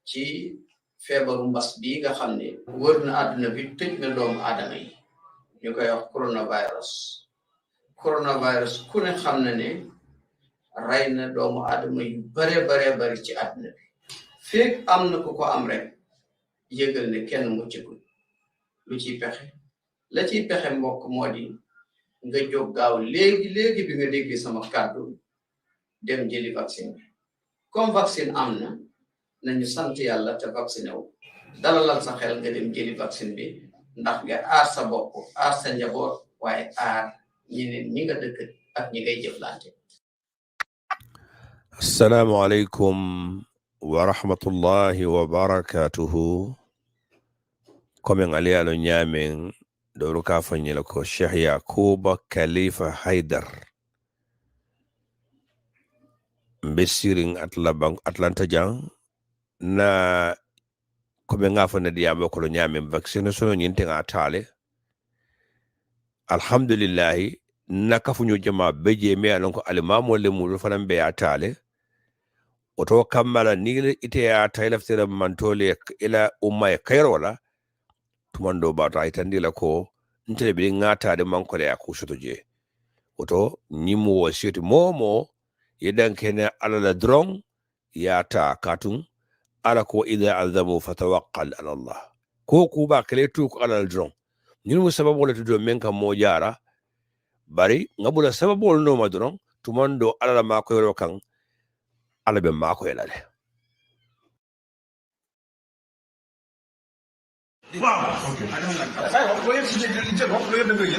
ci feebaru mbas bii nga xam ne wër na àdduna bi tëj na doomu aadama yi ñu koy wax coronavirus ku ne xam na ne rey na doomu aadama yu bare bari ci àdduna bi feek am na ku ko am rek yëgal ne kenn muccagul lu ciy pexe la ciy pexe mbokk moo di nga jóg gaaw léegi bi nga déggee sama kàddu dem jëli vaccine bi comme vaccine am na nañu sant yàlla te vacciné wu dalalal sa xel nga dem jëli vaccine bi ndax nga aar sa bopp aar sa njaboot waaye aar ñeneen ñi nga dëkk ak ñi ngay jëflante. Assalamu alaikum wa rahmatullahi wa barakatuhu. Komen aliyalo nyamen doru ka fanyela ko Sheikh Yakuba Khalifa Haidar mbesiring Atlanta jang na komen nga fane diyambe ko nyamen vaccination nyinte nga tale alhamdulillah nakafunyo jama beje me alon ko alimamo le mu fanan be atale oto kammala ni ite ya taylaftira mantole ila umma kayrola tumando ba ta itandila ko ntele bi ngata de mankole ya kushoto je oto nyimu wasiyoti momo yedan kene ala la drong ya ta katun ala ko idha azamu fatawakkal ala Allah ko kuba kaletu ko ala la drong nyimu sababu la tudo menka mo jara bari ngabula sababu no madron tumando ala la mako yoro kan ala be mako yelale Wow. Okay. I don't like that. What if you did what we have been doing?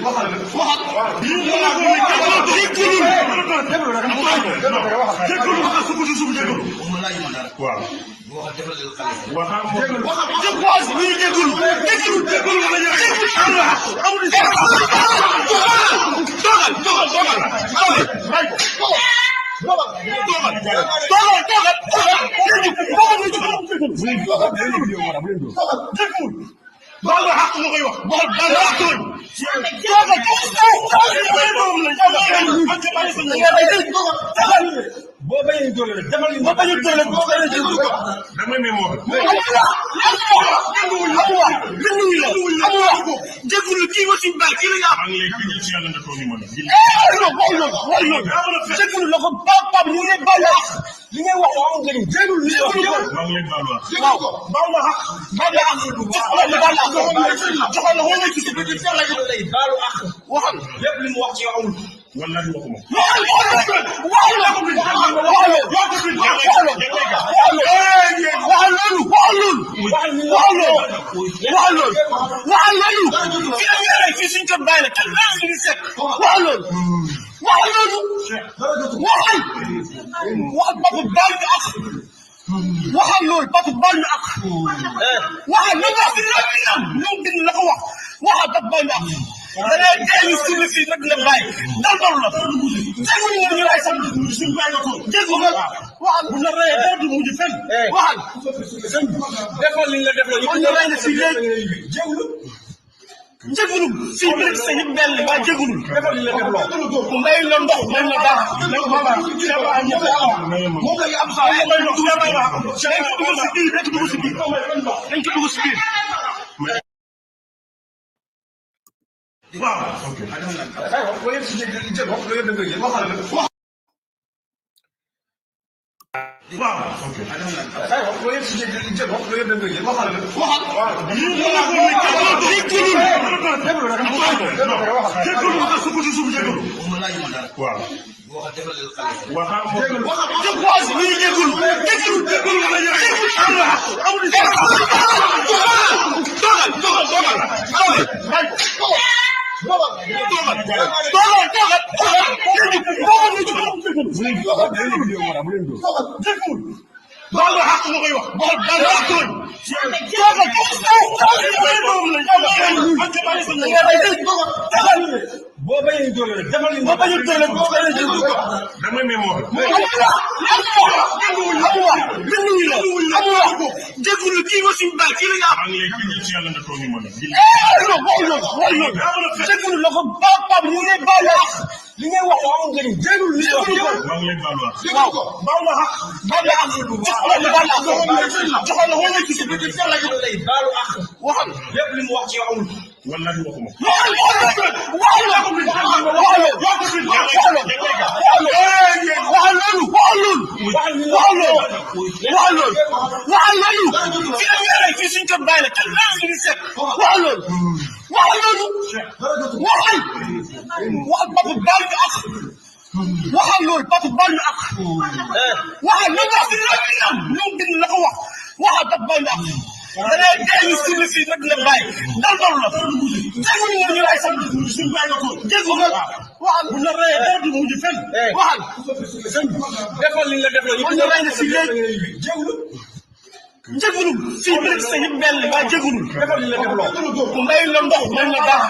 Bala hak mo kayo. Bala hak. Boba yung dole. Boba yung dole. Dama may mo. Jekulu ki mo simba kilo ya. Ang lekki ci yalla na ko ni man. Jekulu lako papa ni ne bala. Li ngay wax am ngeen jekulu ni wax. Mang leen bala. Bala hak. Bala hak. Joxal la wala ci ci la lay balu ak. Waxal lepp li mu wax ci amul. Wallahi waxuma. Dana delu ci le fi rek la bay dal dal la degul ñu lay sam suñu bay ko degul waxal bu la rey do mu di fen waxal defal li la defal ñu lay na ci legi jegul ci rek sa ñu bel ba jegul defal li la defal may la ndox may la dara mo lay am sa may ndox may la dañ ko dugg ci biir dañ ko dugg ci biir Wow. Okay. I don't like that. What if you did what we have been doing? Wow. Okay. I don't like that. What if you did what we have been doing? Bala hak mo kayo. Bala hak. Boba yung dole. Boba yung dole. Dama may mo. Jekulu ki mo simba kilo ya. Ang lekki ci yalla na ko ni man. Jekulu lako papa ni ne bala. Li ngay wax am ngeen jekulu ni wax. Mang leen bala. Bala hak. Bala hak. Joxal joxal wala ci ci la lay balu ak waxal lepp li mu wax ci yow amul wallahi waxuma waxal loolu papa bal ñu ak waxal lu wax lu bind la ko wax waxal papa bal ñu ak da ngay dégg ci li fi rek la bay dal dal la déglu ñu ñu lay sam suñu bay nga ko déglu nga waxal bu la rey dara du mujj fenn waxal defal li la defal ñu ñu lay ci léegi déglu jégulu fi bi rek sa yëpp benn waa jégulu defal li la defloo may la ndox may la dara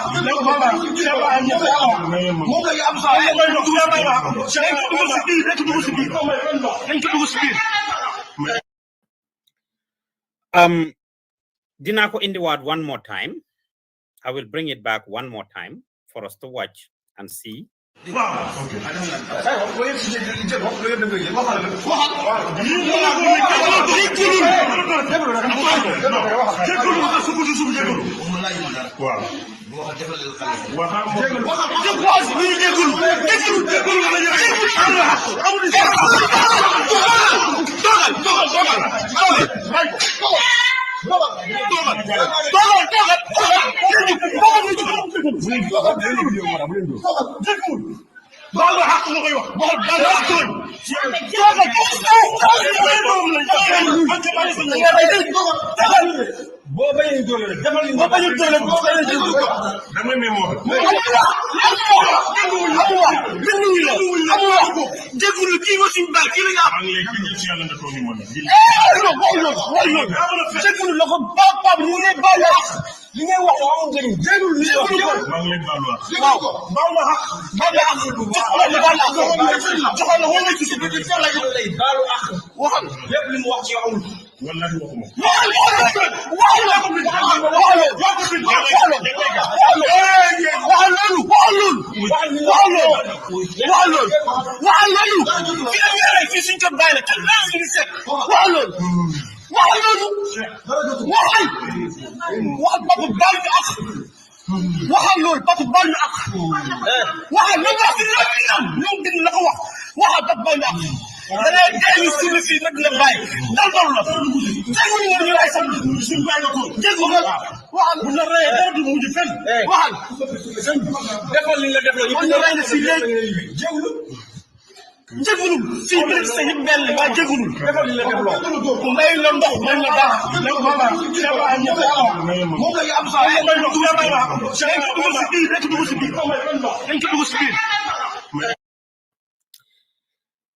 moom la am sa may ndox may wax dañ ko dugg si biir dañ ko dugg si biir dañ ko dugg si biir dinaa ko indiwaat one more time. I will bring it back one more time for us to watch and see.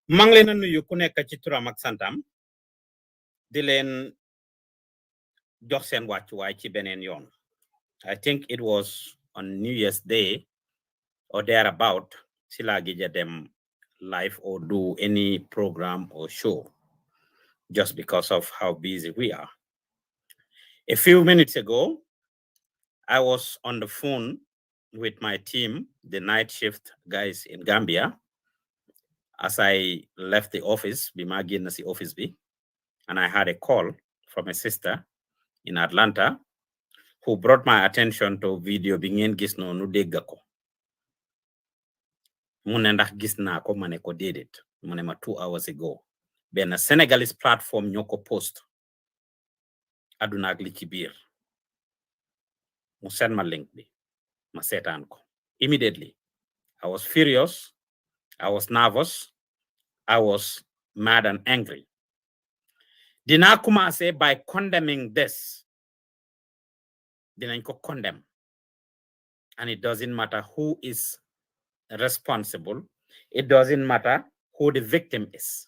Mang leen nuyu ku nekk ci turam ak santam di leen jox seen wàccuwaay ci beneen yoon. I think it was on New Year's Day or thereabout si laa gëj dem live or do any program or show just because of how busy we are. A few minutes ago, I was on the phone with my team, the night shift guys in Gambia. As I left the office, and I had a call from a sister in Atlanta who brought my attention to video bingen gis no nu dégg ko. Mu ne ndax gis naa ko ma ne ko déedéet mu ne ma 2 hours ago benn Senegalese platform ñoo ko post aduna ak li ci biir mu send ma link bi ma seetaan ko. Immediately I was furious, I was nervous, I was mad and angry. Dina commencé by condemning this. Dinañ ko condemn. And it doesn't matter who is responsible. It doesn't matter who the victim is.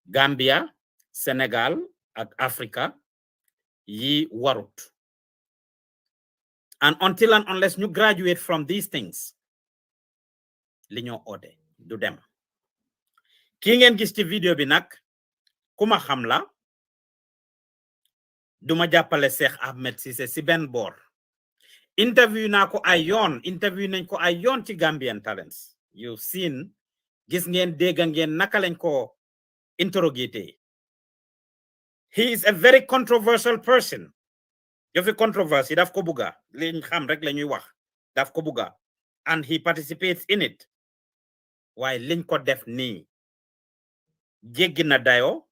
Gambia, Senegal, and Africa, yi warut. And until and unless you graduate from these things, li ñoo ode du dem. Ki ngeen gis ci video bi nak kuma xam la duma jàppale Sheikh Ahmed Ceesay si ben bor. Interview na ko ay yoon, interview nañ ko ay yoon ci Gambian Talents. You've seen, gis ngeen dégg ngeen naka lañ ko interrogaté. He is a very controversial person. Yofi controversy daf ko buga liñ xam rek lañuy wax daf ko buga and he participates in it. Why liñ ko def ni jéggi na dayo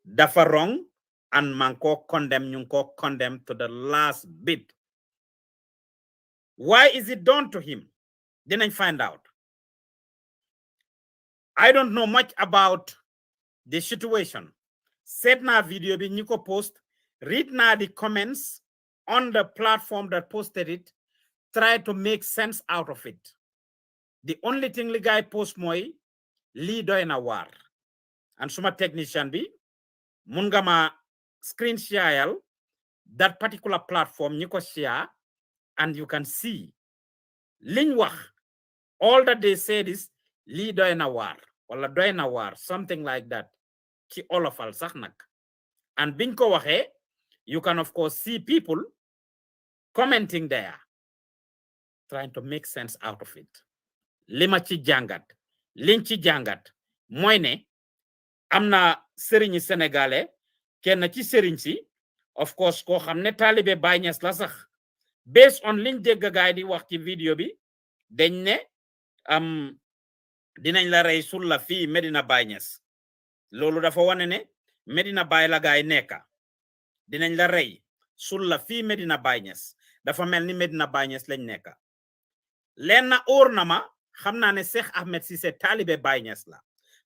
dafa wrong and man ko condemn ñu ko condemn to the last bit. Why is it done to him? Didn't find out. I don't know much about the situation. Set na video bi ñu ko post, read na the comments on the platform that posted it, try to make sense out of it. The only thing the guy post moy li doy na war. And suma technician bi mun nga ma screen share that particular platform ñu ko share and you can see liñ wax. All that they said is li doy na war wala doy na war, something like that. Ci olofal sax nak. And biñ ko waxe, you can of course see people commenting there, trying to make sense out of it. Lima ci jangat, liñ ci jangat moy ne amna serigne sénégalais kenn ci serigne si of course ko xamne talibé Baye Niass la sax, based on liñ dégg gaay di wax ci vidéo bi dañ ne dinañ la rey sul la fii Medina Baye Niass. Loolu dafa wane ne Medina Baye la gaay nekka dinañ la rey sul la fii Medina Baye Niass. Dafa mel ni Medina Baye Niass lañ nekka. Leen na óor na ma xam naa ne Sheikh Ahmed Ceesay taalibe Baye Niass la,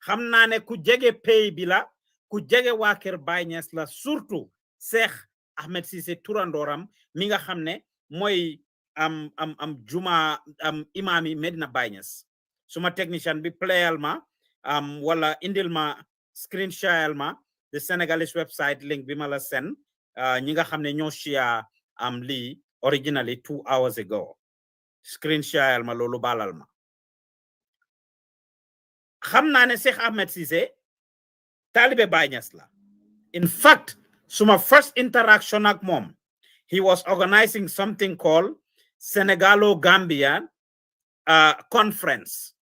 xam naa ne ku jege pay bi la, ku jege waa kër Baye Niass la, surtout Sheikh Ahmed Ceesay turandooram mi nga xam ne mooy juma imam yi Medina Baye Niass. Suma technician bi playal ma wala indil ma screen share ma the Senegalese website link bi ma la send ñi nga xam ne ñoo share lii originally 2 hours ago. Screen share ma loolu balal ma. Xam naa ne Sheikh Ahmed Ceesay taalibe Baye Niass la. In fact, suma first interaction ak moom, he was organizing something called Senegalo-Gambian conference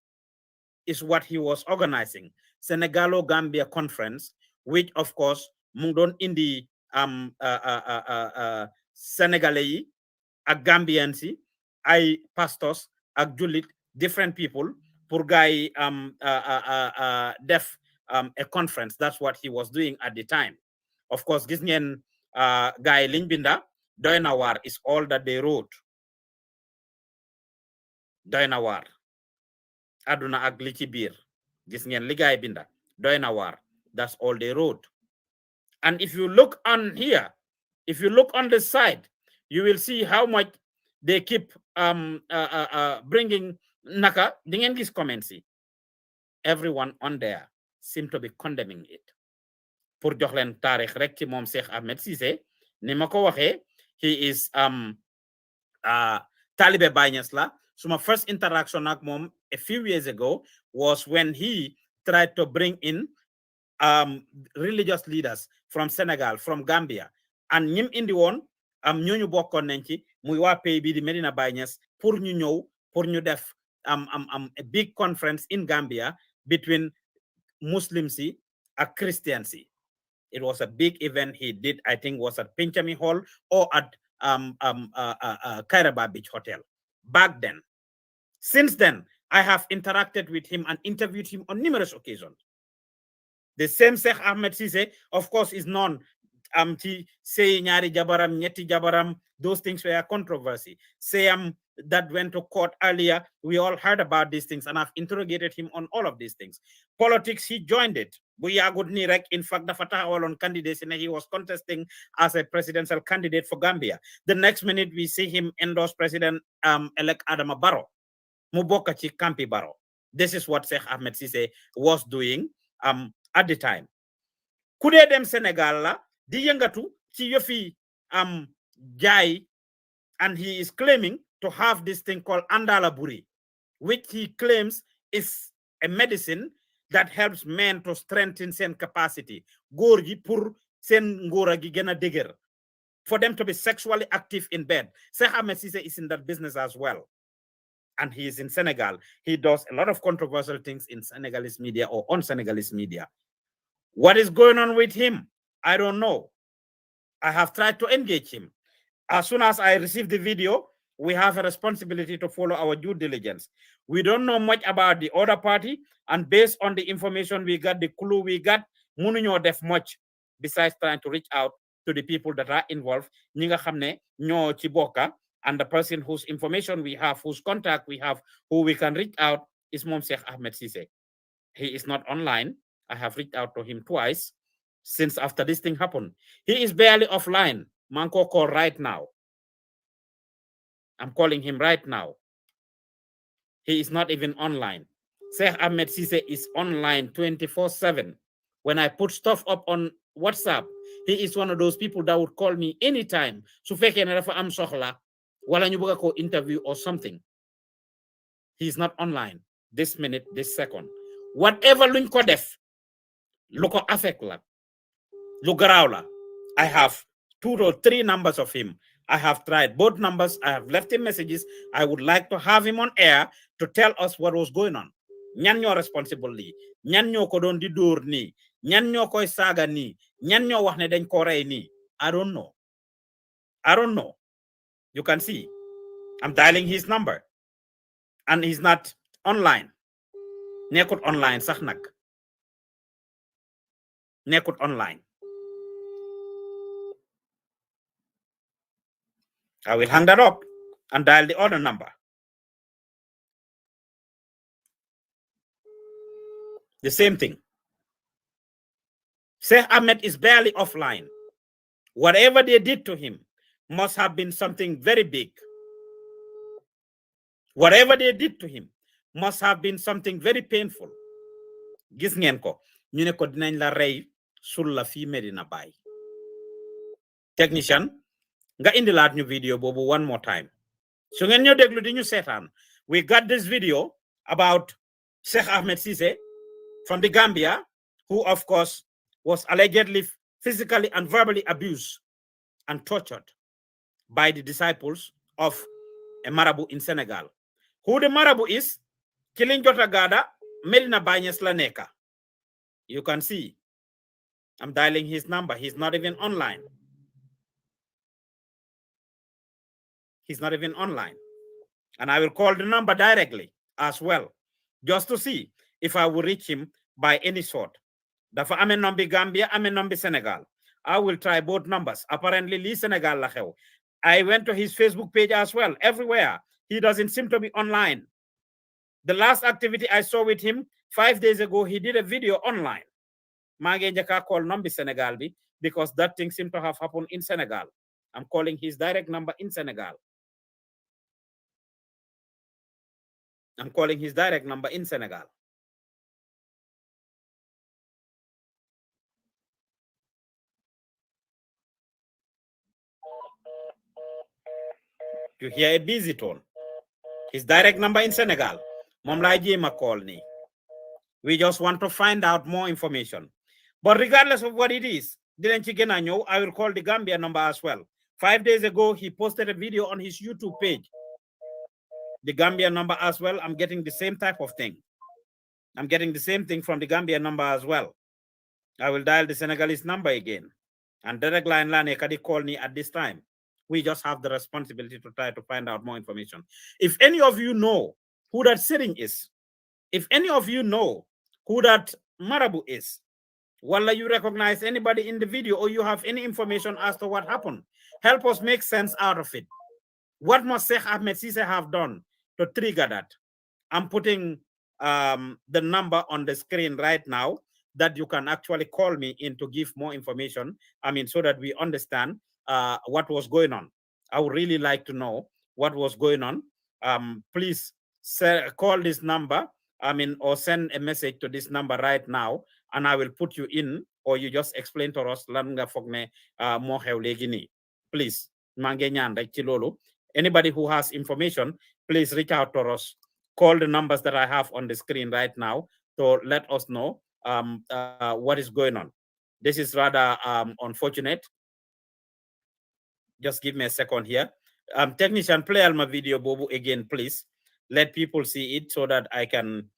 is what he was organizing. Senegalo-Gambia conference, which of course mu ngi doon indi Sénégalais yi ak Gambians yi ay pastors ak jullit different people pour gaay def a conference. That's what he was doing at the time. Of course gis ngeen gaay liñ binda doy na waar is all that they wrote. Doy na waar aduna ak li ci biir gis ngeen li gaay binda doy na waar. That's all they wrote. And if you look on here, if you look on the side, you will see how much they keep bringing naka di ngeen gis comments yi. Everyone on there seem to be condemning it. Pour jox leen taarix rek ci moom Sheikh Ahmed Ceesay ni ma ko waxee, he is taalibe Baye Niass la. So my first interaction ak moom a few years ago was when he tried to bring in religious leaders from Senegal, from Gambia, and ñim indi woon ñooñu bokkoon nañ ci muy waa pays bi di Medina Baye Niass pour ñu ñëw pour ñu def a big conference in Gambia between Muslims yi ak Christians yi. It was a big event he did, I think was at Pinchami Hall or at Kairaba Beach Hotel back then. Since then, I have interacted with him and interviewed him on numerous occasions. The same Sheikh Ahmed Ceesay, of course, is known to say nyari jabaram, nyeti jabaram, those things were a controversy. Say that went to court earlier, we all heard about these things, and I've interrogated him on all of these things. Politics, he joined it. In fact, the Fatah on candidacy, he was contesting as a presidential candidate for Gambia. The next minute, we see him endorse President-elect Adama Barrow. Muboka ci Kampi Barrow. This is what Sheikh Ahmed Ceesay was doing at the time. Kude dem Senegal la di yëngatu ci yëfi jaay, and he is claiming to have this thing called Andala Buri, which he claims is a medicine that helps men to strengthen sen capacity. Góor gi pour sen ngóora gi gëna dëgër, for them to be sexually active in bed. Sheikh Ahmed Ceesay is in that business as well. And he is in Senegal. He does a lot of controversial things in Senegalese media or on Senegalese media. What is going on with him? I don't know. I have tried to engage him. As soon as I receive the video, we have a responsibility to follow our due diligence. We don't know much about the other party, and based on the information we got, the clue we got, mënuñoo def much besides trying to reach out to the people that are involved, ñi nga xam ne ñoo ci bokka, and the person whose information we have, whose contact we have, who we can reach out is Mom Sheikh Ahmed Ceesay. He is not online. I have reached out to him twice since after this thing happened. He is barely offline. Manko call right now. I'm calling him right now. He is not even online. Sheikh Ahmed Ceesay is online 24/7. When I put stuff up on WhatsApp, he is one of those people that would call me anytime. Su fekkee ne dafa am soxla wala ñu bëgg ko interview or something. He's not online this minute, this second. Whatever luñ ko def, lu ko affect la, lu garaaw la. I have 2 or 3 numbers of him. I have tried both numbers. I have left him messages. I would like to have him on air to tell us what was going on. Ñan ñoo responsible lii, ñan ñoo ko doon di dóor nii, ñan ñoo koy saaga nii, ñan ñoo wax ne dañ ko rey nii. I don't know. I don't know. You can see I'm dialing his number and he's not online. Nekkut online sax nag. Nekkut online. I will hang that up and dial the other number. The same thing. Sheikh Ahmed is barely offline. Whatever they did to him must have been something very big. Whatever they did to him must have been something very painful. Gis ngeen ko, ñu ne ko dinañ la rey sul la fi Medina Bay. Technician, nga indilaat ñu video bobu one more time. So ngeen ñoo déglu di ñu seetaan. We got this video about Sheikh Ahmed Ceesay from the Gambia, who of course was allegedly physically and verbally abused and tortured by the disciples of a marabout in Senegal. Who the marabout is? Killing Jota Gada, Medina Banyes Laneka. You can see. I'm dialing his number. He's not even online. He's not even online. And I will call the number directly as well, just to see if I will reach him by any sort. Dafa ame number Gambia, ame number Senegal. I will try both numbers. Apparently, Lee Senegal la xew. I went to his Facebook page as well. Everywhere. He doesn't seem to be online. The last activity I saw with him 5 days ago, he did a video online. Mage njaka call number Senegal bi, because that thing seemed to have happened in Senegal. I'm calling his direct number in Senegal. I'm calling his direct number in Senegal. You hear a busy tone. His direct number in Senegal. Mom lay jema call ni. We just want to find out more information. But regardless of what it is, I will call the Gambia number as well. 5 days ago, he posted a video on his YouTube page. The Gambia number as well. I'm getting the same type of thing. I'm getting the same thing from the Gambia number as well. I will dial the Senegalese number again. And direct line Lane Kadi call me at this time. We just have the responsibility to try to find out more information. If any of you know who that sitting is, if any of you know who that marabout is, wala you recognize anybody in the video, or you have any information as to what happened, help us make sense out of it. What must Sheikh Ahmed Ceesay have done to trigger that? I'm putting the number on the screen right now that you can actually call me in to give more information. I mean, so that we understand what was going on. I would really like to know what was going on. Please call this number, or send a message to this number right now, and I will put you in, or you just explain to us lan nga foog ne moo xew léegi nii. Please, maa ngi ñaan rek ci loolu. Anybody who has information, please reach out to us. Call the numbers that I have on the screen right now to let us know what is going on. This is rather unfortunate. Just give me a second here. Technician, play my video bobu again, please. Let people see it so that I can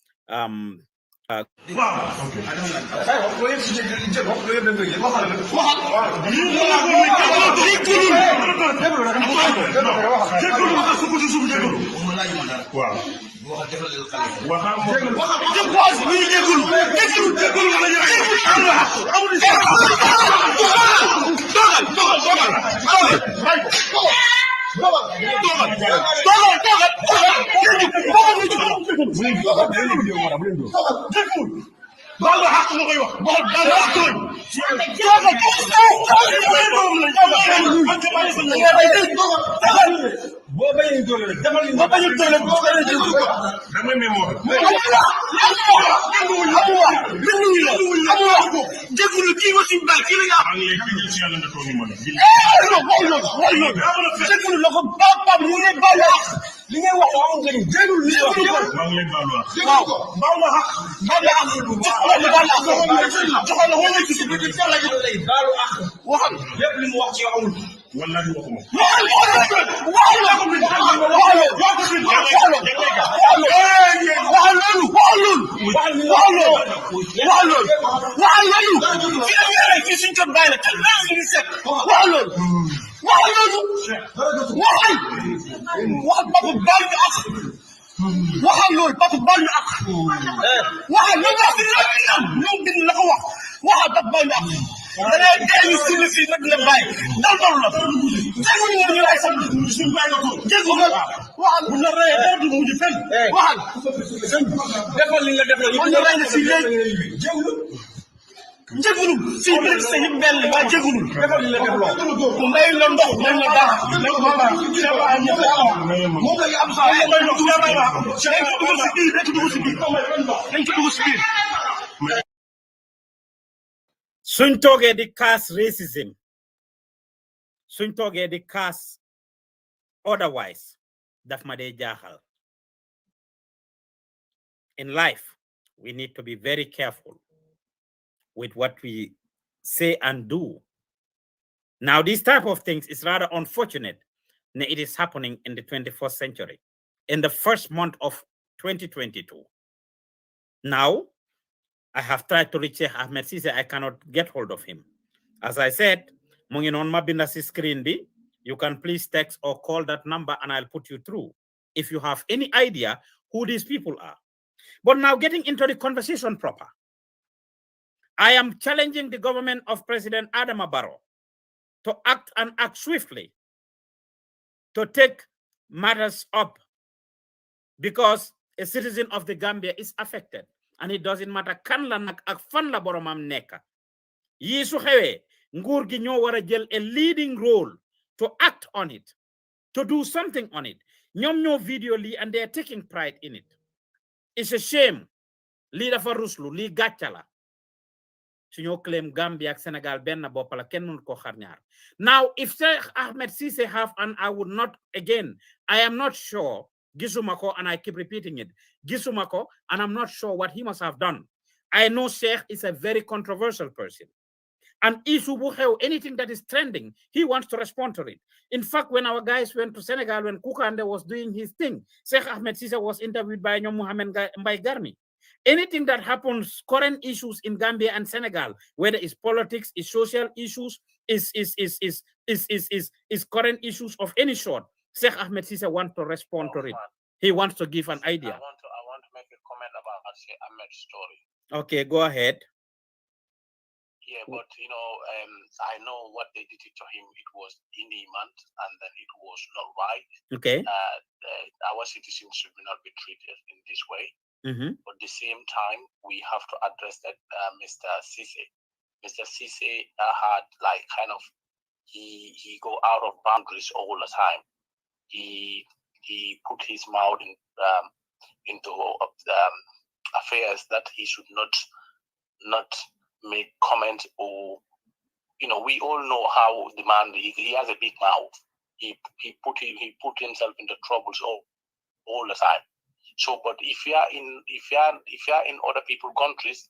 suñ toogee di kaas racism suñ toogee di kaas otherwise daf ma dee jaaxal. In life we need to be very careful with what we say and do. Now this type of things is rather unfortunate. It is happening in the 21st century, in the first month of 2022. Now, I have tried to reach Sheikh Ahmed Ceesay. I cannot get hold of him. As I said, mu ngi noon ma binda si screen bi. You can please text or call that number and I'll put you through if you have any idea who these people are. But now getting into the conversation proper, I am challenging the government of President Adama Barrow to act and act swiftly, to take matters up, because a citizen of the Gambia is affected. And it doesn't matter kan la nak ak fan la boromam nekka. Yi su xewé nguur gi ñoo wara jël a leading role to act on it, to do something on it. Ñom ñoo video li and they are taking pride in it. It's a shame. Li dafa ruslu, li gatcha la. Suñu claim Gambia ak Senegal benn bopp la kenn mënu ko xar ñaar. Now if Sheikh Ahmed Ceesay have, and I would not, again, I am not sure, gisumako, and I keep repeating it, gisumako, and I'm not sure what he must have done. I know Sheikh is a very controversial person. And anything that is trending, he wants to respond to it. In fact, when our guys went to Senegal, when Kukande was doing his thing, Sheikh Ahmed Ceesay was interviewed by Mohamed Mbaye Garmi. Anything that happens, current issues in Gambia and Senegal, whether it's politics, it's social issues, is current issues of any sort, Sheikh Ahmed Ceesay wants to respond to it. He wants to give an idea. I want to make a comment about Sheikh Ahmed's story. Okay, go ahead. Yeah, but I know what they did to him. It was inhuman, and then it was not right. Okay. Our citizens should not be treated in this way. But at the same time, we have to address that Mr. Ceesay. Mr. Ceesay had he go out of boundaries all the time. He put his mouth into affairs that he should not make comment, or we all know how the man he has a big mouth. He put himself into troubles all the time. So, but if you are in other people's countries,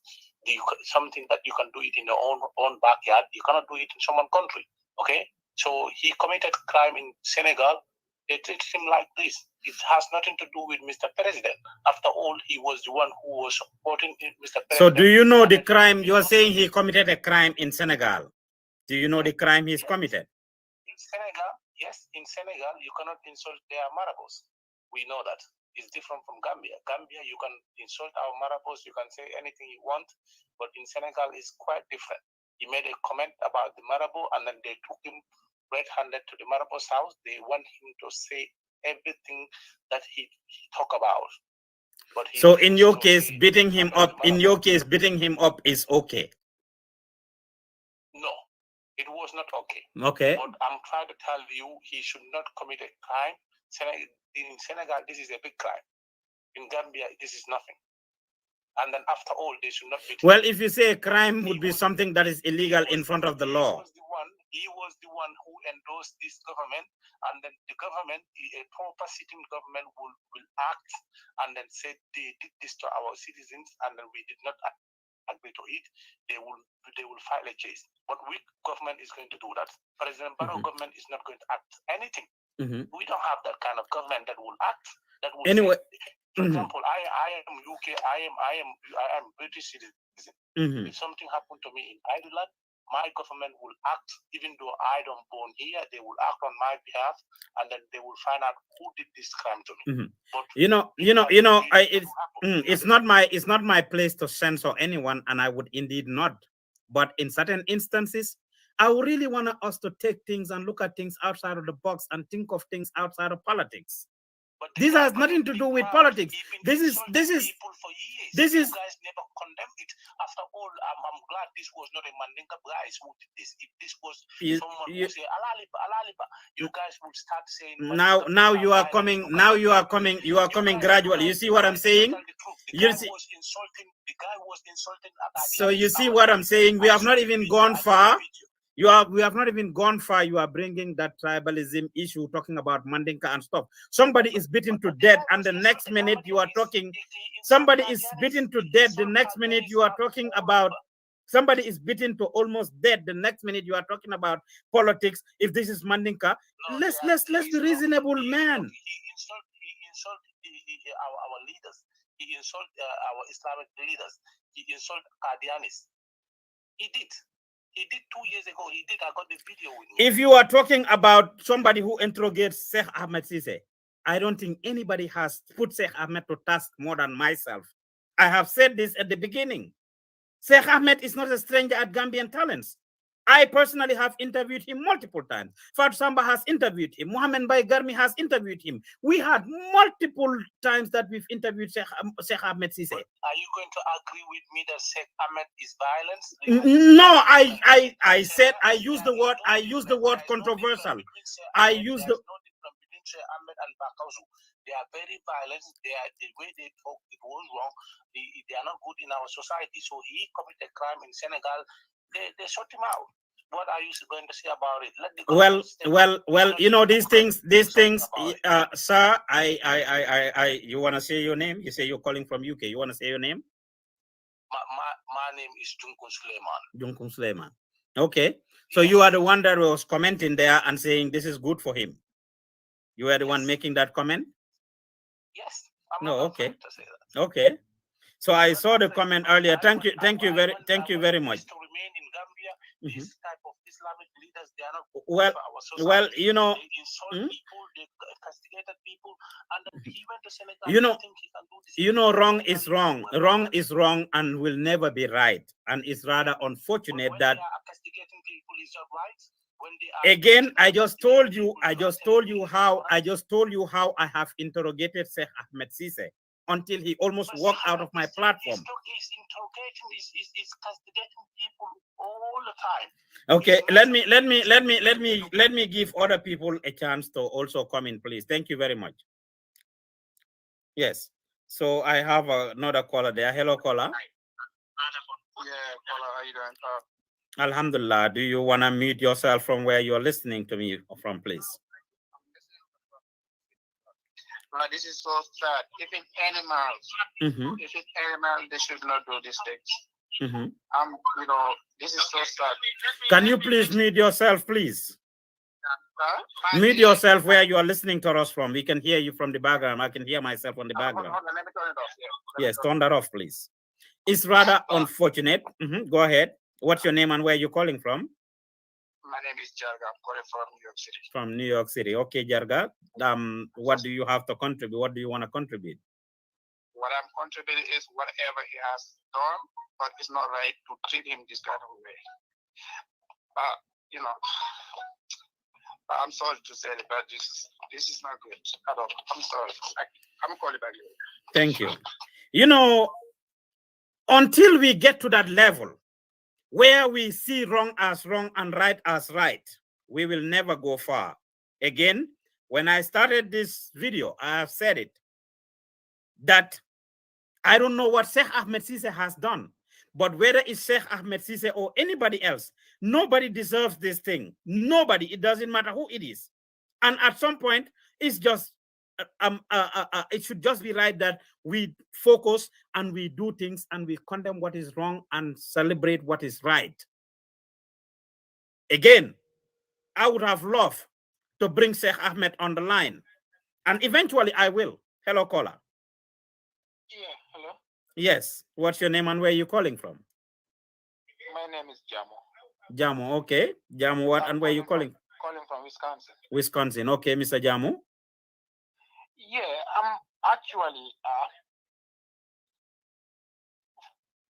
something that you can do it in your own backyard, you cannot do it in someone's country. Okay, so he committed crime in Senegal. They treat him like this. It has nothing to do with Mr. President. After all, he was the one who was supporting Mr. President. So, do you know the crime? You are saying he committed a crime in Senegal. Do you know the crime he's committed? In Senegal, Yes, in Senegal, you cannot insult their marabouts. We know that. It's different from Gambia. Gambia, you can insult our marabouts, you can say anything you want, but in Senegal, it's quite different. He made a comment about the marabout, and then they took him red-handed to the marabout's house. They want him to say everything that he talk about. But so in your case, beating him up, is okay? No, it was not okay. Okay. But I'm trying to tell you, he should not commit a crime. In Senegal, this is a big crime. In Gambia, this is nothing. And then after all, they should not be. Well, if you say a crime would be something that is illegal in front of the law. He was the one who endorsed this government, and then the government, a proper sitting government, will act and then say they did this to our citizens, and then we did not agree to it. They will file a case. But which government is going to do that? President Barrow government is not going to act anything. We don't have that kind of government that will act. That will anyway. For example, I am UK. I am British citizen. If something happened to me in Ireland, my government will act, even though I don't born here. They will act on my behalf, and then they will find out who did this crime to me. But it's not my place to censor anyone, and I would indeed not. But in certain instances, I would really want us to take things and look at things outside of the box and think of things outside of politics. But this has nothing to do with politics. This is you guys never condemned it. After all, I'm glad this was not a Mandinka guys who did this. If this was someone who say Alaliba, you guys would start saying now you are coming gradually. You see what I'm saying? The guy was insulting. So you see what I'm saying? We have not even gone far. We have not even gone far. You are bringing that tribalism issue, talking about Mandinka and stuff. Somebody is beaten to death, and the next minute you are talking. Somebody is beaten to death. The next minute you are talking about. Somebody is beaten to almost death. The next minute you are talking about politics. If this is Mandinka, let's be reasonable, man. He insulted our leaders. He insulted our Islamic leaders. He insulted Qadianis. He did. He did 2 years ago. He did. I got the video with me. If you are talking about somebody who interrogates Sheikh Ahmed Ceesay, I don't think anybody has put Sheikh Ahmed to task more than myself. I have said this at the beginning. Sheikh Ahmed is not a stranger at Gambian talents. I personally have interviewed him multiple times. Fat Samba has interviewed him. Mohamed Bai Garmi has interviewed him. We had multiple times that we've interviewed Sheikh Ahmed Ceesay. Are you going to agree with me that Sheikh Ahmed is violence? No, I said I use the word controversial. I use the Ahmed and Bakausu. They are very violent. The way they talk, it was wrong. They are not good in our society. So he committed a crime in Senegal. They shut him out. What are you going to say about it? Well, you know, these things, sir, you want to say your name? You say you're calling from UK. You want to say your name? My name is Junkun Suleiman. Okay. So you are the one that was commenting there and saying this is good for him. You are the one making that comment? Yes. Okay. Okay. So I saw the comment earlier. Thank you very much. To remain in Gambia, this type of Islamic leaders, they are not well, you know, they insult people, they castigated people, and he went to Senegal. You know, wrong is wrong. Wrong is wrong and will never be right. And it's rather unfortunate that castigating people is not right. Again, I just told you how I have interrogated Sheikh Ahmed Ceesay until he almost walked out of my platform. His interrogation is castigating people all the time. Okay, let me give other people a chance to also come in, please. Thank you very much. Yes. So I have another caller there. Hello, caller. Yeah, caller, how you doing? Alhamdulillah. Do you want to mute yourself from where you're listening to me from, please? This is so sad. If it's animals, they should not do these things. You know, this is so sad. Can you please mute yourself, please? Mute yourself where you are listening to us from. We can hear you from the background. I can hear myself on the background. Hold on, let me turn it off. Yes, turn that off, please. It's rather unfortunate. Go ahead. What's your name and where you're calling from? My name is Jarga. I'm calling from New York City. From New York City. Okay, Jarga. What do you have to contribute? What do you want to contribute? What I'm contributing is whatever he has done, but it's not right to treat him this kind of way. You know, I'm sorry to say it, but this is not good at all. I'm sorry. I'm calling back later. Thank you. You know, until we get to that level where we see wrong as wrong and right as right, we will never go far. Again, when I started this video, I have said it, that I don't know what Sheikh Ahmed Ceesay has done, but whether it's Sheikh Ahmed Ceesay or anybody else, nobody deserves this thing. Nobody. It doesn't matter who it is. And at some point, it's just it should just be right that we focus and we do things and we condemn what is wrong and celebrate what is right. Again, I would have loved to bring Sheikh Ahmed on the line, and eventually I will. Hello, caller. Yeah, hello. Yes. What's your name and where are you calling from? My name is Jamo. Jamo, okay. Jamo, what and where are you calling? Calling from Wisconsin. Wisconsin, okay, Mr. Jamo. Yeah, I'm actually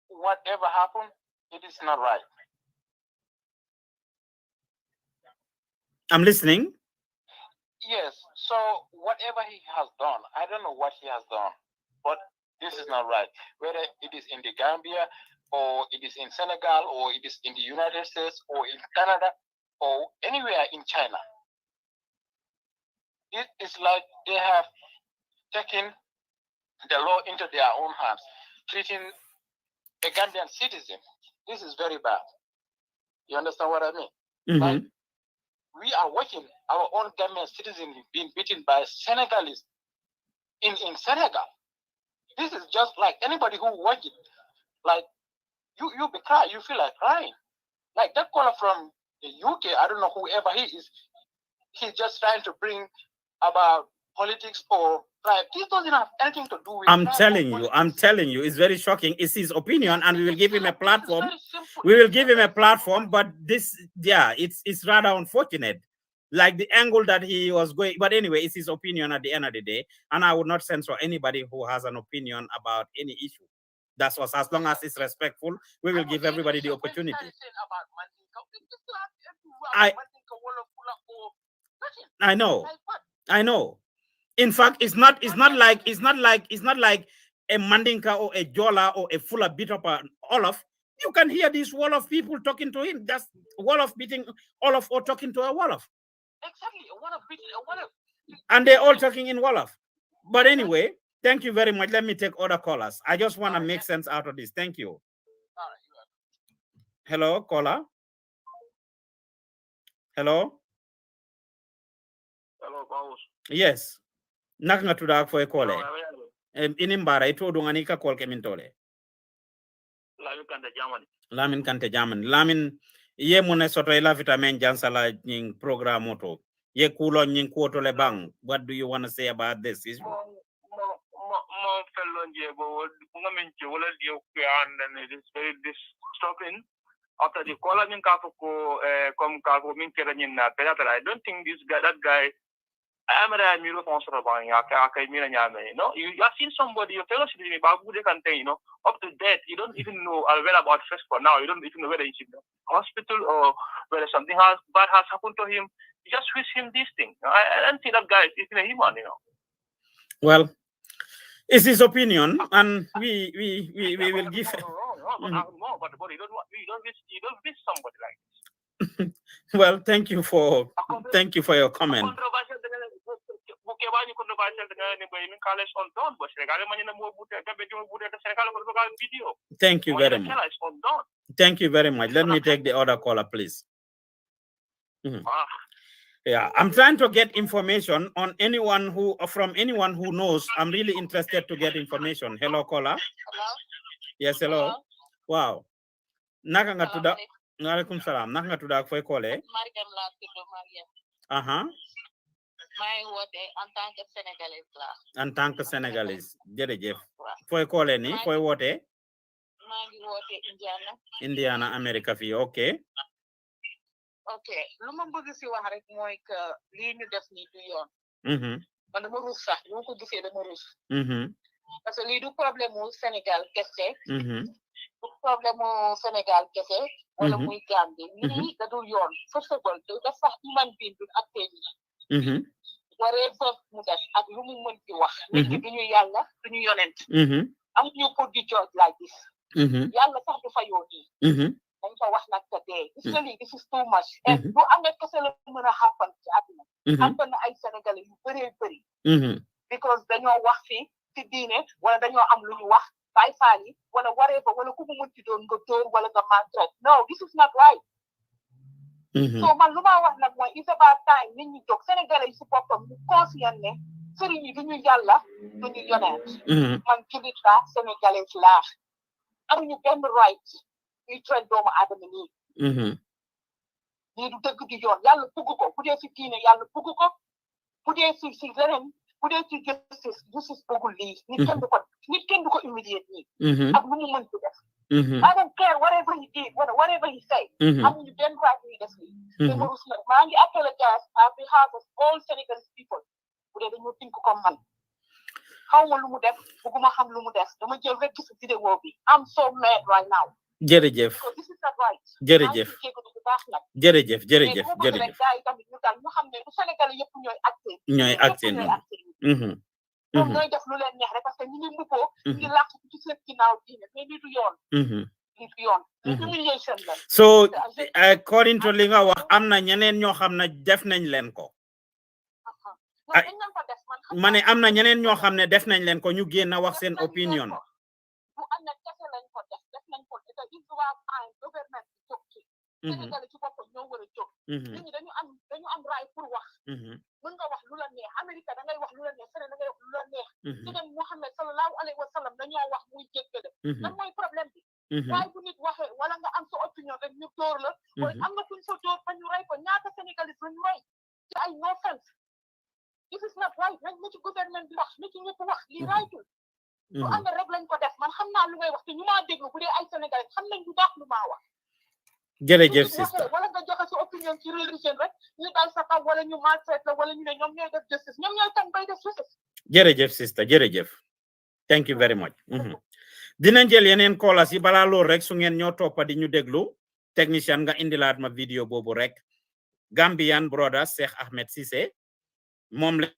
whatever happened, it is not right. I'm listening. Yes, so whatever he has done, I don't know what he has done, but this is not right. Whether it is in the Gambia, or it is in Senegal, or it is in the United States, or in Canada, or anywhere in China. It is like they have taken the law into their own hands, treating a Gambian citizen. This is very bad. You understand what I mean? Mm-hmm. Like, we are watching our own Gambian citizens being beaten by Senegalese in Senegal. This is just like anybody who watches it, like you be crying, you feel like crying. Like that caller from the UK, I don't know whoever he is, he's just trying to bring about politics or tribe. This doesn't have anything to do with I'm telling you, it's very shocking. It's his opinion, and we will give him a platform. We will give him a platform, but this, yeah, it's rather unfortunate. Like the angle that he was going, but anyway, it's his opinion at the end of the day, and I would not censor anybody who has an opinion about any issue. That's us. As long as it's respectful, we will give everybody the opportunity. I know. In fact, it's not like a Mandinka or a Jola or a Fuller beat up an Olaf. You can hear this wall of people talking to him. That's Wolof beating Olaf or talking to a Wolof. Exactly, a Wolof beating a Wolof. And they're all talking in Wolof. But anyway, thank you very much. Let me take other callers. I just want to make sense out of this. Thank you. Hello, caller. Hello. Hello, Paus. Yes. Nakanga tuda for a call. Inimbara ito dungani ka call kemintole. Lamin kante Germany. Lamin ye mune soto ila vitamin jansala nying program moto. Ye kulo nying kuoto le bang. What do you want to say about this issue? It is very disturbing. After the caller min kako come kako min kera nyin na I don't think that guy I'm a miro sponsor bang ya ka mira nyame. You have seen somebody you fellowship me babu they can tell up to death you don't even know well about first for now you don't even know whether he's in the hospital or whether something bad has happened to him. You just wish him this thing. I don't think that guy is even a human, Well, it's his opinion, and we will give. No, but you don't wish somebody like this. Well, thank you for your comment. Thank you very much. Thank you very much. Let me take the other caller, please. Yeah, I'm trying to get information on from anyone who knows. I'm really interested to get information. Hello, caller. Hello. Yes, hello. Hello. Wow. Nakanga tuda. Alaikum salam. Nakanga tuda for call. Mariam la tudo Mariam. Uh-huh. My wote en tant que Sénégalais la. En tant que Sénégalais. Jërëjëf. For call ni for wote. Maa ngi wote Indiana. Indiana, America fi. Okay. ok lu ma bëgg si wax rek mooy que lii ñu def nii du yoon man dama ruus sax bu ma ko gisee dama ruus parce que lii du problème mu Sénégal kese du problème mu Sénégal kese wala muy Gambie lii da dul yoon first of all daf sax human being du ak tey waree foof mu def ak lu mu mën ci wax nit ki duñu yàlla duñu yonent amuñu pour di jooj like this yàlla sax du fa yoon nii dañ ko wax nag te dee gis nga lii this is too much et du amee kese la mën a happen ci àdduna happen na ay sénégalais yu bëree bëri because dañoo wax fii ci diine wala dañoo am lu ñu wax bay faal yi wala waree ba wala ku mu mën ci doon nga dóor wala nga maltraite no this is not right so man lu ma wax nag mooy it's about time nit ñi jóg sénégalais yi si boppam ñu conscient ne sëriñ yi duñu yàlla duñu yonent man julit laa sénégalais laa amuñu benn right ñuy traite doomu aadama nii lii du dëgg du yoon yàlla bugg ko bu dee si diine yàlla bugg ko bu dee si leneen bu dee ci justice bëggul lii nit kenn du ko humilier nii ak lu mu mën ci def I don't care whatever he did whatever he say amuñu benn right ñuy def lii te ma rus nag maa ngi apologize on behalf of all Senegalese people bu dee dañoo tink comme man xaw ma lu mu def bëgguma xam lu mu def dama jël rek gis vidéo bi I'm so mad right now jërëjëf jërëjëf jërëjëf jërëjëf jërëjëf ñooy acté ñoom ñooy def lu leen neex rek parce que ñu ngi mbubboo ngi làq ci seen ginnaaw diine mais lii du yoon lii du yoon humiliation la so according to li nga wax am na ñeneen ñoo xam ne def nañ leen ko ma ne am na ñeneen ñoo xam ne def nañ leen ko ñu génn wax seen opinion Sénégal ci boppam ñoo war a jóg nit ñi dañu am right pour wax mën nga wax lu la neex Amérique da ngay wax lu la neex Sénégal da ngay wax lu la neex ci dem Muhammad sallallahu alayhi wa sallam dañoo wax muy jéggale lan mooy problème bi waaye bu nit waxee wala nga am sa opinion rek ñu dóor la wala am na kuñ sa dóor ba ñu rey ko ñaata sénégalais la ñu rey ci ay no sense this is not right nañ na ci gouvernement bi wax na ci ñëpp wax lii raytul lu am rek lañ ko def man xam naa lu ngay wax te ñu maa déglu bu dee ay sénégalais xam nañ bu baax lu maa wax jërëjëf sister wala nga joxe sa opinion ci religion rek ñu dal sa kaw wala ñu maltraite la wala ñu ne ñoom ñooy def justice ñoom ñooy tam bay def justice jërëjëf sister jërëjëf thank you very much dinañ jël yeneen kolas yi balaa loolu rek su ngeen ñoo toppa di ñu déglu technicien nga indilaat ma vidéo boobu rek Gambian brother Sheikh Ahmed Ceesay moom la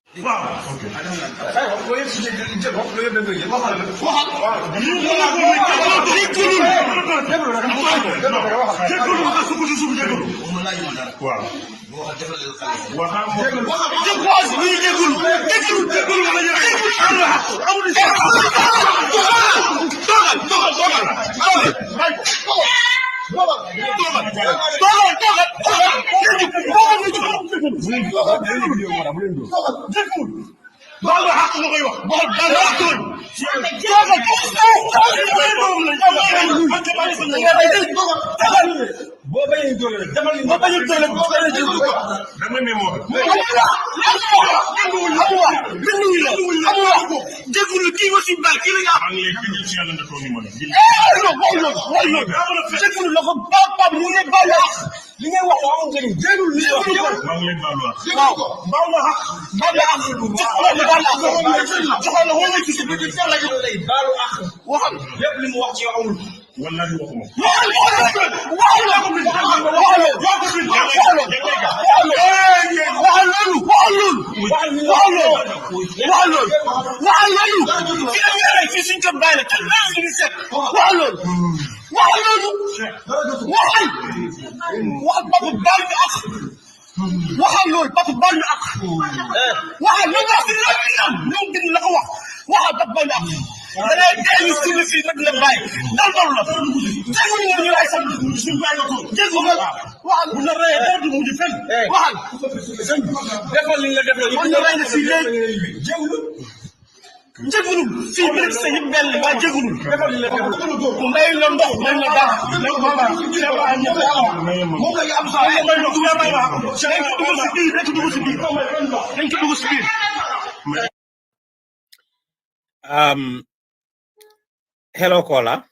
hello caller.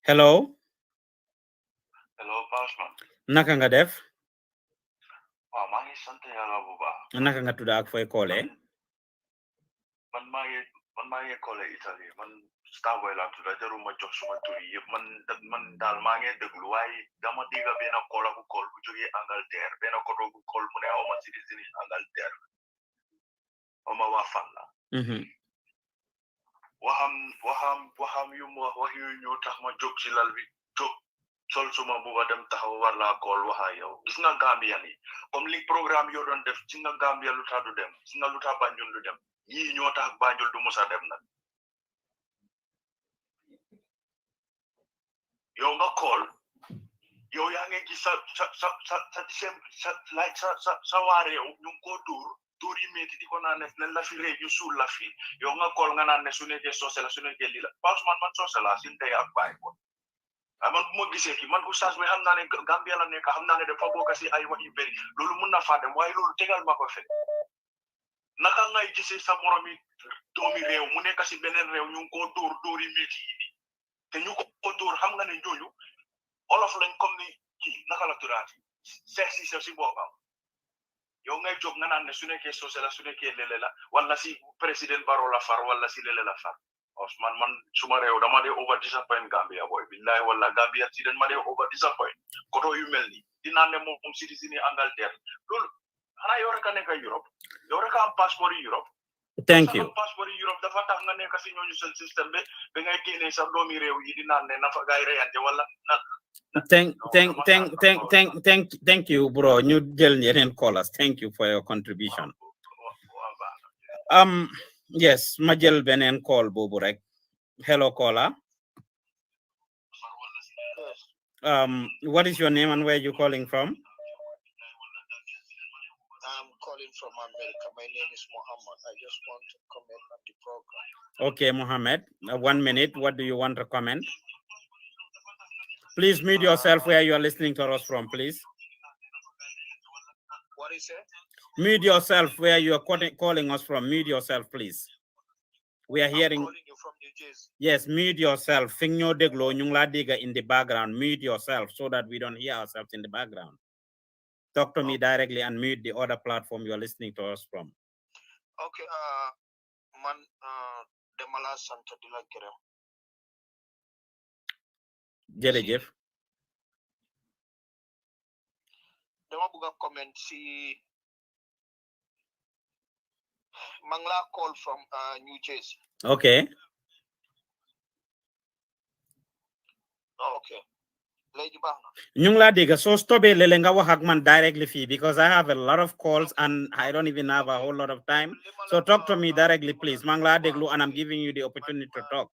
Hello. naka nga def waaw maa ngi sant yàlla bu baax naka nga tudd ak fooy koole man maa ngi koole Italie man Starboy laa tudd jaruma jox suma tur yi yëpp man daal maa ngi déglu waaye dama dégg benn kool bu jógee Angleterre benn koto bu kool mu ne aw ma citizen Angleterre aw ma waa fan la waxam yu mu wax yu ñëw tax ma jóg ci lal bi jóg sol suma buba dem taxaw war laa kool waxa yow gis nga Gambian yi comme li programme yoo doon def ci nga Gambia lu tax du dem ci nga lu tax Banjul du dem ñii ñoo tax Banjul du musa dem nag yow nga kool yow yaa ngi gis sa waa réew ñu ngi koo dóor yi métti di ko naan ne la fi réew ñu suul la fi yow nga kool nga naan ne su nekkee soose la su nekkee lii la Passeman man soose la si ndey ak baay ko man bu ma gisee ki man oustaz bi xam naa ne Gambia la nekk xam naa ne dafa bokk si ay wax yu bëri loolu mun na faa dem waaye loolu tegal ma ko fe naka ngay gisee sa moromi doomi réew mu nekk si beneen réew ñu ngi koo dóor yi métti yi nii te ñu ko dóor xam nga ne ñooñu olof lañ comme ni kii naka la turaati seex si boppam yow ngay jóg nga naan ne su nekkee soose la su nekkee lele la wala si président Barrow la far wala si lele la far Osman man suma réew dama dee over disappoint Gambia boy billahi wala Gambia si den ma dee over disappoint koto yu mel ni dinaa ne moom citizen yi Angleterre loolu xanaa yow rek a nekk Europe yow rek a am passeport yi Europe thank you passeport yi Europe dafa tax nga nekk si ñooñu seen système bi ba ngay génnee sa doomi réew yi di naan ne nafa gaay reyante wala thank you bro ñu jël ñeneen callers thank you for your contribution yes ma jël beneen call boobu rek hello caller what is your name and where are you calling from I'm calling from America. My name is Muhammad. I just want to comment on the program. Okay, Muhammad. 1 minute. What do you want to comment? Please mute yourself where you are listening to us from, please. What is it? Mute yourself where you are calling us from. Mute yourself, please. We are hearing. I'm calling you from New Jersey. Yes, mute yourself. Finyo deglo nyungla diga in the background. Mute yourself so that we don't hear ourselves in the background. Talk to me directly and mute the other platform you are listening to us from. Okay, man, Demala Santa Dila Kerem. Jerejef. Dama buga comment si Mangla call from New Jersey. Okay. Okay. Nyung la diga so stobe lelenga wahagman directly fee because I have a lot of calls and I don't even have a whole lot of time. So talk to me directly, please. Mangla deglu and I'm giving you the opportunity to talk.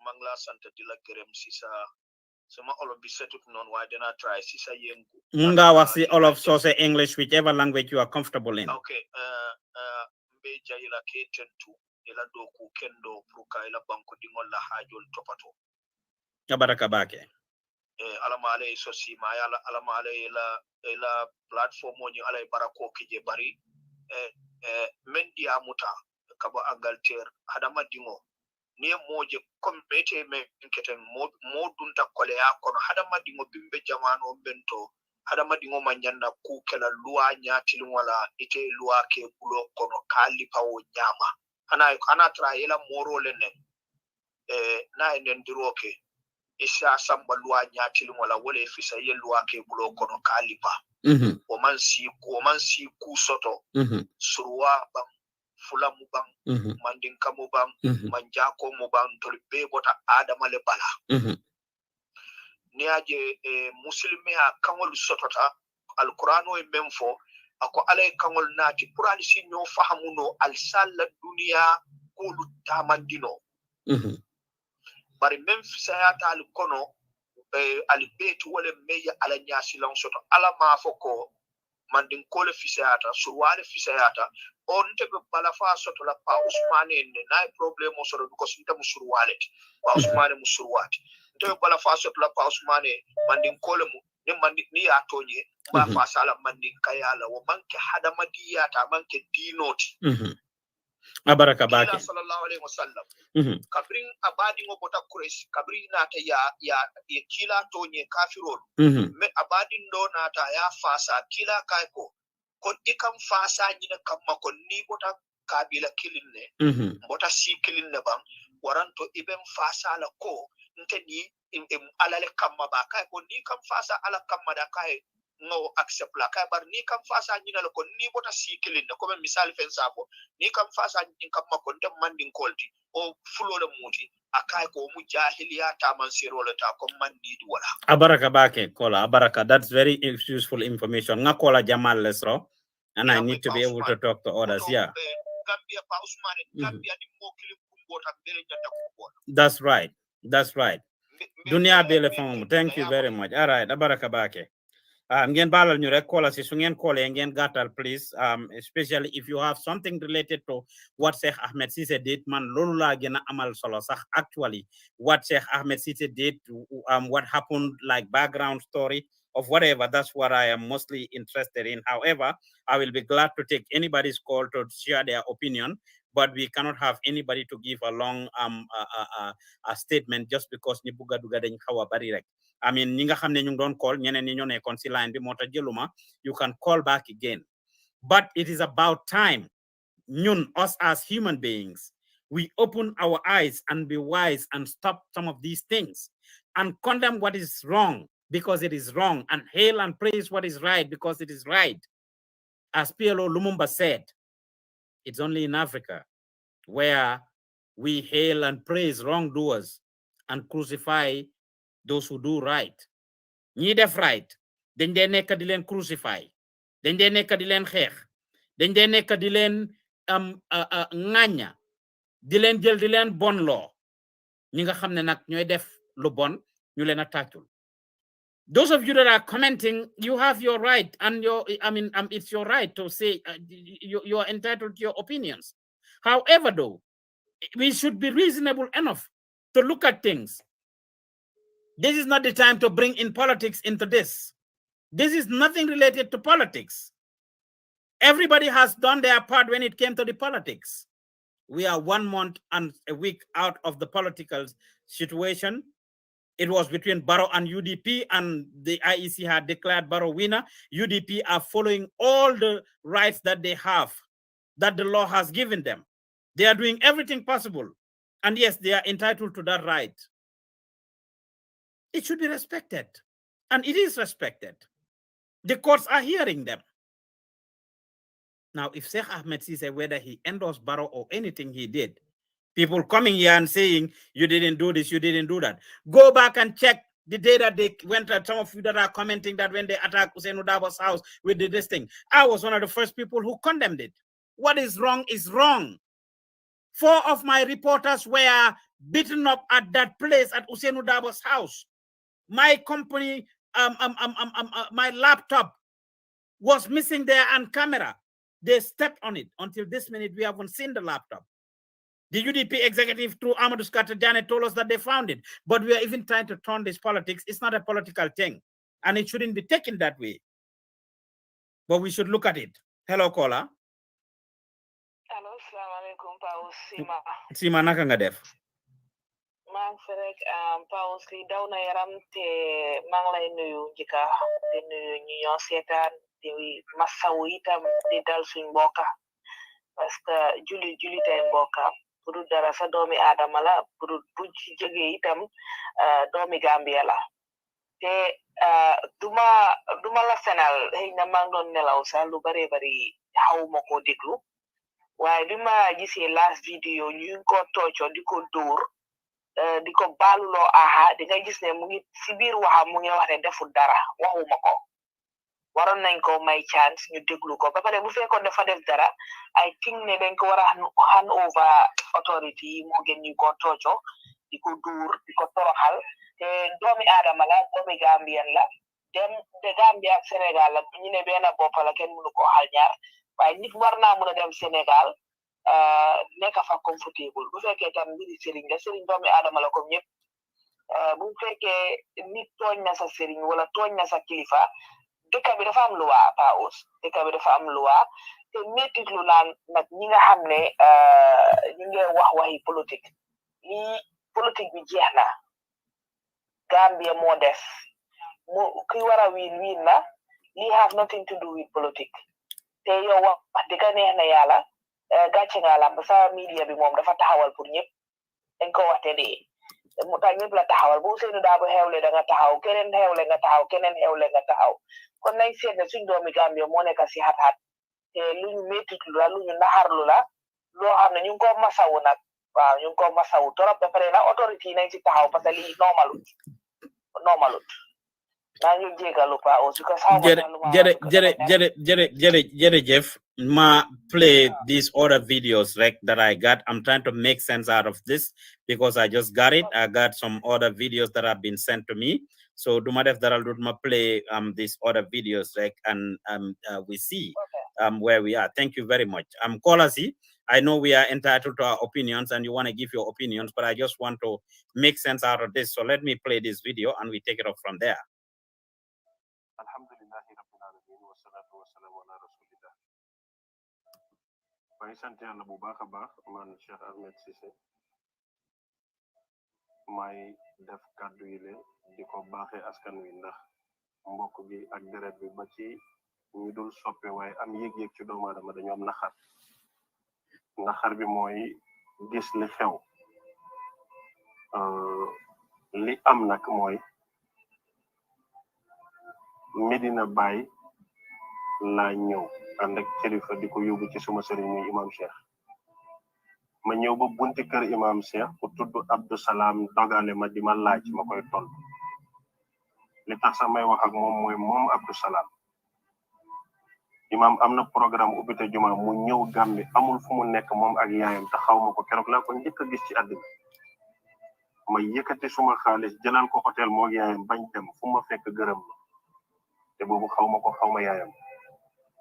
Mangla Santa Dila Kerem Sisa. Some all of the setup non why then I try Sisa Yengu. Munga wasi all of so say English, whichever language you are comfortable in. Okay, Beja ila K10 2. Ila doku kendo pruka ila banko dingol la hajol topato abaraka bake alama ale so sima alama ale ila platform oni ala barako kije bari media muta kabo Angleterre hadama dingo ni moje komete me keten modun ta kole ya kono hadama dingo bimbe jamano bento hadama dingo manyanda ku kala luwa nyati wala ite luwa ke bulo kono kali pawo nyama ana tra yela moro lenen na enen diroke isa samba luwa nyati wala wala fisa yeluwa ke bulo kono kalipa o man si ku soto surwa bang fula mu bang mandinka mu bang manjako mu bang tolbe bota adama le bala ni aje muslimi a kangol sotota alqur'ano e memfo ako alay kangol nati qur'an si ñoo fahamuno al sala dunya kulu tamandino bari mem fisayata al kono al bet wala meya ala nyasi lan soto ala ma foko mandin kole fisayata surwale fisayata on tebe bala fa soto la pa usmane ne na problème soto ko sinta musurwale pa usmane musurwati tebe bala fa soto la pa usmane mandin kole mu ne mandi ni ya tonye ba fa sala mandin kayala wo manke hadamadiya ta manke dinoti abaraka bake kila sallallahu alaihi wasallam kabrin abadi ngo bota kuresh kabrin nata ya kila tonye kafirol me abadi ndo nata ya fasa kila kaiko ko ikam fasa nyina kamma ko ni bota kabila kilinne bota si kilinne bam waranto ibem fasa la ko nteni alale kamma ba kai ko ni kam fasa ala kamma da kai no accept la kai bar ni kam fasa nyina la ko ni bota si kilinne ko misal fen safo ni kam fasa nyin kam ma ko dem mandin kolti o fulo la muti akai ko mu jahiliya ta man sirole ta ko mandi wala abaraka bake kola abaraka that's very useful information nga kola Jamal lesro and I need to be able to talk to others Gambia pa Usmane Gambia ni mo kilim kumbota bele nyata kumbota that's right dunia bele fam thank you very much all right abaraka bake ngeen balal ñu rek kola ci su ngeen kolé ngeen gatal please especially if you have something related to what Sheikh Ahmed Ceesay did man lolu la gëna amal solo sax actually what Sheikh Ahmed Ceesay did what happened like background story of whatever, that's what I am mostly interested in. However, I will be glad to take anybody's call to share their opinion, but we cannot have anybody to give a long a statement just because ni buga duga dañ xawa bari rek. I mean, ñi nga xamne ñu don call ñeneen ñi ñoo nekkon ci line bi mota jëluma, you can call back again. But it is about time ñun us as human beings we open our eyes and be wise and stop some of these things and condemn what is wrong because it is wrong and hail and praise what is right because it is right. As PLO Lumumba said, it's only in Africa where we hail and praise wrongdoers and crucify those who do right. Ñi def right dañ dé nekk di leen crucify dañ dé nekk di leen xeex dañ dé nekk di leen ŋàñña di leen jël di leen bon loo ñi nga xam ne nag ñooy def lu bon ñu leen a tàccul. Those of you that are commenting, you have your right, and it's your right to say you are entitled to your opinions. However, though, we should be reasonable enough to look at things. This is not the time to bring in politics into this. This is nothing related to politics. Everybody has done their part when it came to the politics. We are 1 month and a week out of the political situation. It was between Barrow and UDP, and the IEC had declared Barrow winner. UDP are following all the rights that they have, that the law has given them. They are doing everything possible. And yes, they are entitled to that right. It should be respected. And it is respected. The courts are hearing them. Now, if Sheikh Ahmed Ceesay, whether he endorsed Barrow or anything he did, people coming here and saying, you didn't do this, you didn't do that. Go back and check the day that they went at some of you that are commenting that when they attacked Hussein Udaba's house, we did this thing. I was one of the first people who condemned it. What is wrong is wrong. 4 of my reporters were beaten up at that place at Hussein Udaba's house. My company, my laptop was missing there and camera. They stepped on it. Until this minute, we haven't seen the laptop. The UDP executive through Amadou Scatter Janet told us that they found it. But we are even trying to turn this politics. It's not a political thing. And it shouldn't be taken that way. But we should look at it. Hello, caller. Hello, assalamualaikum, Paus Sima. Sima, naka nga def? Mang ferek Paus li daw na yaram te mang lay nuyu njëkka di nuyu ñu ñoo seetaan di masawu itam di dal suñ mbokka parce que julli tay mbokka pour dara sa doomi Adama la pour bu ci jógee itam doomi Gambia la te duma la senal xëy na maa ngi doon nelaw sax lu bari xawuma ko déglu waaye bi ma gisee last video ñu ko tooco di ko dóor di ko baaluloo aha di nga gis ne mu ngi si biir waxam mu ngi wax ne deful dara waxuma ko waroon nañ ko may chance ñu déglu ko ba pare bu fekkoon dafa def dara I think ne dañ ko war a hand over authority moo gën ñu ko tooco di ko dóor di ko toroxal te doomi Adama la doomi Gambian la dem de Gambia ak Senegal la ñu ne benn bopp la kenn mënu ko xal ñaar waaye nit war naa mën a dem Senegal nekk fa comfortable bu fekkee tam mbiri sëriñ la sëriñ doomi Adama la comme ñëpp bu fekkee nit tooñ na sa sëriñ wala tooñ na sa kilifa dëkk bi dafa am loi Paus dëkk bi dafa am loi te métit lu laan nag ñi nga xam ne ñu ngi wax waxi politique lii politique bi jeex na Gambia moo des mu ki war a wiin la lii have nothing to do with politique te yow wax dëgg neex na yàlla gàcce nga lam sa media bi moom dafa taxawal pour ñëpp dañ ko waxte dee mu tax ñëpp la taxawal bu seenu daa bu xewle da nga taxaw keneen xewle nga taxaw keneen xewle nga taxaw kon nañ seet ne suñ doomi Gambia moo nekk si xat-xat te lu ñu métitlu la lu ñu naxarlu la loo xam ne ñu ngi ko masawu nag waaw ñu ngi ko masawu trop ba pare nag autorité yi nañ si taxaw parce que lii normalut maa ngi jégalu pa aussi parce que jërëjëf ma play these other videos that I got. I'm trying to make sense out of this because I just got it. I got some other videos that have been sent to me. So do my def that I'll play these other videos and we see where we are. Thank you very much. Kolasi, I know we are entitled to our opinions and you want to give your opinions, but I just want to make sense out of this. So let me play this video and we take it off from there. Alhamdulillahi rabbil alamin wa salatu wa salam ala rasulillah. May sant Yàlla bu baax a baax man Sheikh Ahmed Ceesay may def kàddu yi le di ko baaxee askan wi ndax mbokk bi ak deret bi ba ci ñu dul soppe waaye am yëg-yëg ci doomu aadama dañu am naxar bi mooy gis li xew li am nag mooy Medina Baye laa ñëw ànd ak kilifa di ko yóbbu ci suma sëriñ muy imam Cheikh ma ñëw ba bunti kër imam Cheikh ku tudd Abdou Salam dogale ma di ma laaj ma koy toll li tax sax may wax ak moom mooy moom Abdou Salam imam am na programme ubbite juma mu ñëw Gàmbi amul fu mu nekk moom ak yaayam te xaw ma ko keroog laa ko njëkk a gis ci àddina ma yëkkati suma xaalis jëlal ko hôtel moo yaayam bañ dem fu ma fekk gërëm ma te boobu xaw ma yaayam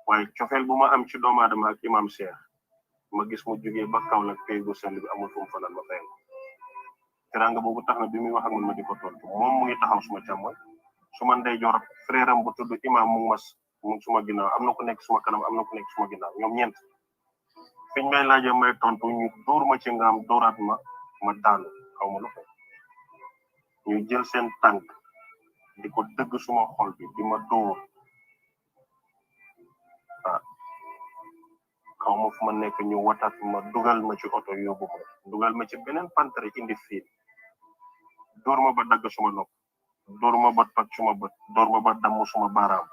waaye cofeel bu ma am ci doomu aadama ak imam Cheikh ma gis mu jógee ba Kaolack pay gu sell bi amul fu mu fanaan ma fayal teranga boobu tax na bi muy wax ak man ma di ko tontu moom mu ngi taxaw suma càmmoñ suma ndeyjoor frère am bu tudd imam mu ngi suma ginnaaw am na ku nekk suma kanam am na ku nekk suma ginnaaw ñoom ñeent fiñ may laajee may tontu ñu dóor ma ci ngaam dóoraat ma daanu xaw ma lu ko ñu jël seen tànk di ko dëgg suma xol bi di ma dóor xaw ma fu ma nekk ñu watat ma dugal ma ci oto yóbbu ma dugal ma ci beneen pantere indi fii dóor ma ba dagg suma nopp dóor ma ba toj suma bët dóor ma ba damm suma baaraam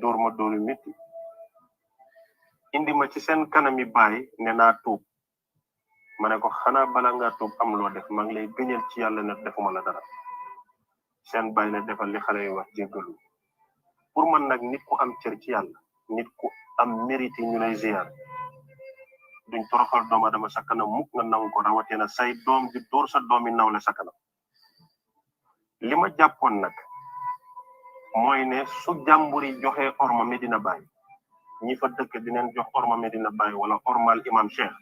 dóor ma dóori métti indi ma ci seen kanami baay ne naa tuub ma ne ko xanaa bala nga tuub am loo def maa ngi lay gëñal ci yàlla ne defuma la dara seen baay ne defal li xale yi wax jéggalu pour man nag nit ku am cër ci yàlla nit ku am mérite ñu lay ziar duñ toroxal doomu adama sa kanam mukk nga nangu ko rawatina say doom di dóor sa doomi nawle sa kanam li ma jàppoon nag mooy ne su jàmburi joxe orma Medina Baye ñi fa dëkk dineen jox orma Medina Baye wala ormal imam Cheikh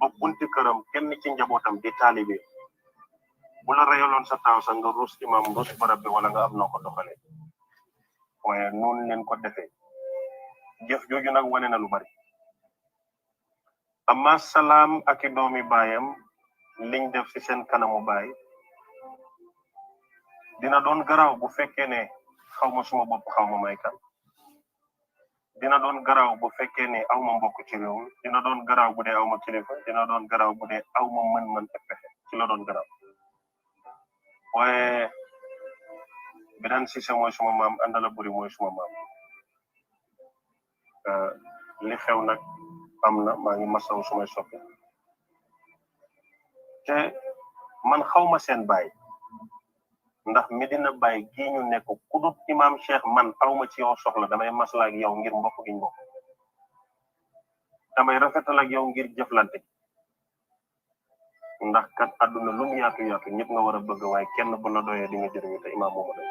ba bunti këram kenn ci njabootam di taalibe bu la reyaloon sa taaw sa nga rus imam rus barab bi wala nga am noo ko doxalee waaye noonu leen ko defee jëf jooju nag wane na lu bari amma Salam ak i doomi baayam liñ def ci seen kanamu baay dina doon garaaw bu fekkee ne xaw ma suma bopp xaw ma may kan dina doon garaaw bu fekkee ne aw ma mbokk ci réew mi dina doon garaaw bu dee aw ma kilifa dina doon garaaw bu dee aw ma mën-mën ak pexe ci la doon garaaw waaye Birane Cissé mooy suma maam Andala Buri mooy suma maam li xew nag am na maa ngi masaw sumay soppe te man xaw ma seen baay ndax Medina Baye gii ñu nekk ku dut imam Cheikh man awma ci yow soxla damay masla ak yow ngir mbokk gi mbokk damay rafetal ak yow ngir jëflante ndax kat àdduna lu mu yaatu yaatu ñëpp nga war a bëgg waaye kenn bu la doyee di nga jëriñu te imam moomu doy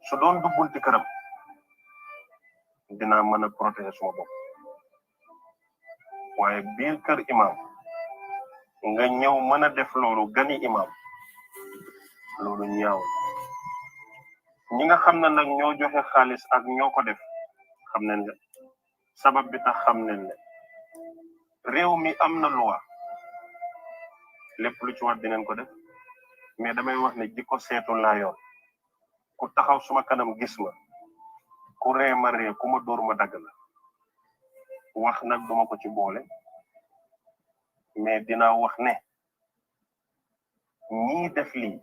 su doon dubbunti këram dinaa mën a protéger suma bopp waaye biir kër imam nga ñëw mën a def loolu gani imam loolu ñaaw ñi nga xam ne nag ñoo joxe xaalis ak ñoo ko def xam nañ ne sabab bi tax xam nañ ne réew mi am na loi lépp lu ci war dinañ ko def mais damay wax ne jikko seetu laa yoon ku taxaw suma kanam gis ma ku ree ma ree ku ma dóor ma dagg la wax nag duma ko ci boole mais dinaa wax ne ñii def lii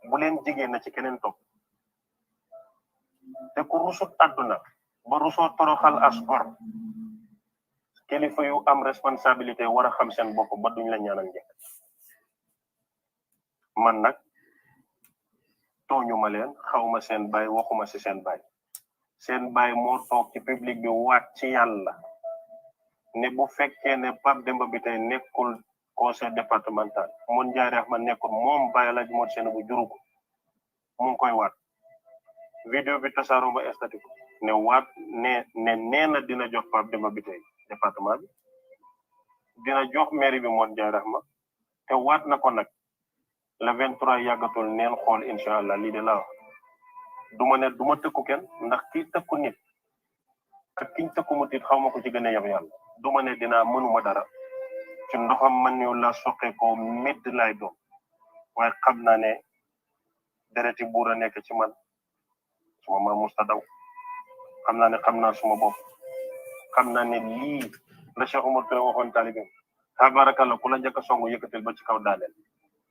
bu leen jigéen na ci keneen topp te ku rusut àdduna ba rusoo toroxal as gor kilifa yu am responsabilité war a xam seen bopp ba duñ la ñaanal njëkk man nag tooñuma leen xawma seen baay waxuma ci seen baay moo toog ci public bi waat ci yàlla ne bu fekkee ne Pape Demba bi tey nekkul conseil départemental mon Njaay Rahma nekkul moom Baye Alaaji Mor Seen bu juru ko mu ngi koy waat vidéo bi tasaaroo ba estati ko ne waat ne nee na dina jox Pape Demba bi tey département bi dina jox mairie bi mon Njaay Rahma te waat na ko nag le 23 yàggatul neen xool incha allah lii de la duma ne duma tëkku kenn ndax kii tëkku nit ak kiñ tëkku mu tit xaw ma ko ci gën a yab yàlla duma ne dinaa mënuma dara ci ndoxam man yow la soqe ko medd lay doon waaye xam naa ne dereti buur a nekk ci man suma ma musta daw xam naa ne xam naa suma bopp xam naa ne lii la Cheikh Oumar Touré waxoon talibé tabarakalla ku la njëkk a songu yëkkatil ba ci kaw daaneel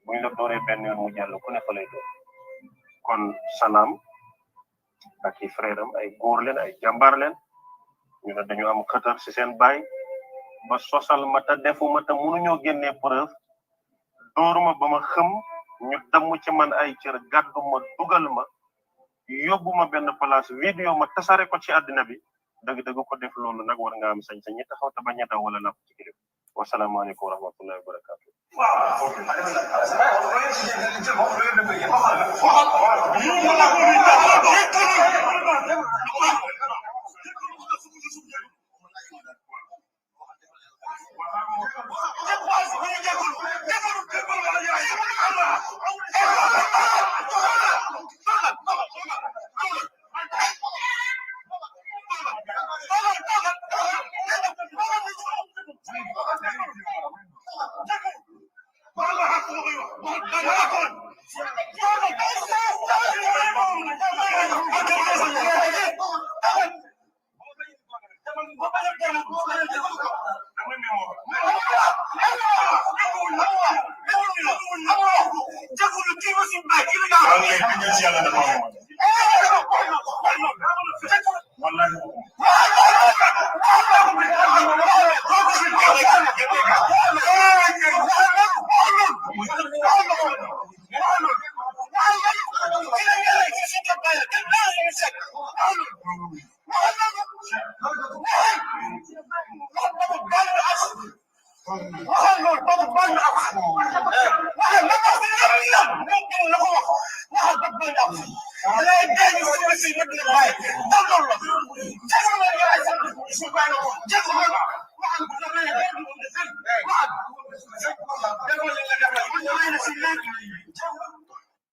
buñ la dooree benn yoon mu jàll ku ne fa lay doon kon salaam ak i frère am ay góor leen ay jàmbaar leen ñu ne dañu am xëtër ci seen baay ba sosal ma ta defuma ta mënuñoo génnee preuve dooruma ba ma xëm ñu damm ci man ay cër gàddu ma dugal ma yóbbu ma benn place vidéo ma tasare ko ci àddina bi dëgg-dëgg ko def loolu nag war nga am sañ-sañ ñi taxaw te bañ a daw wala la ci kilif wasalaamaaleykum wa rahmatullahi wa barakatuh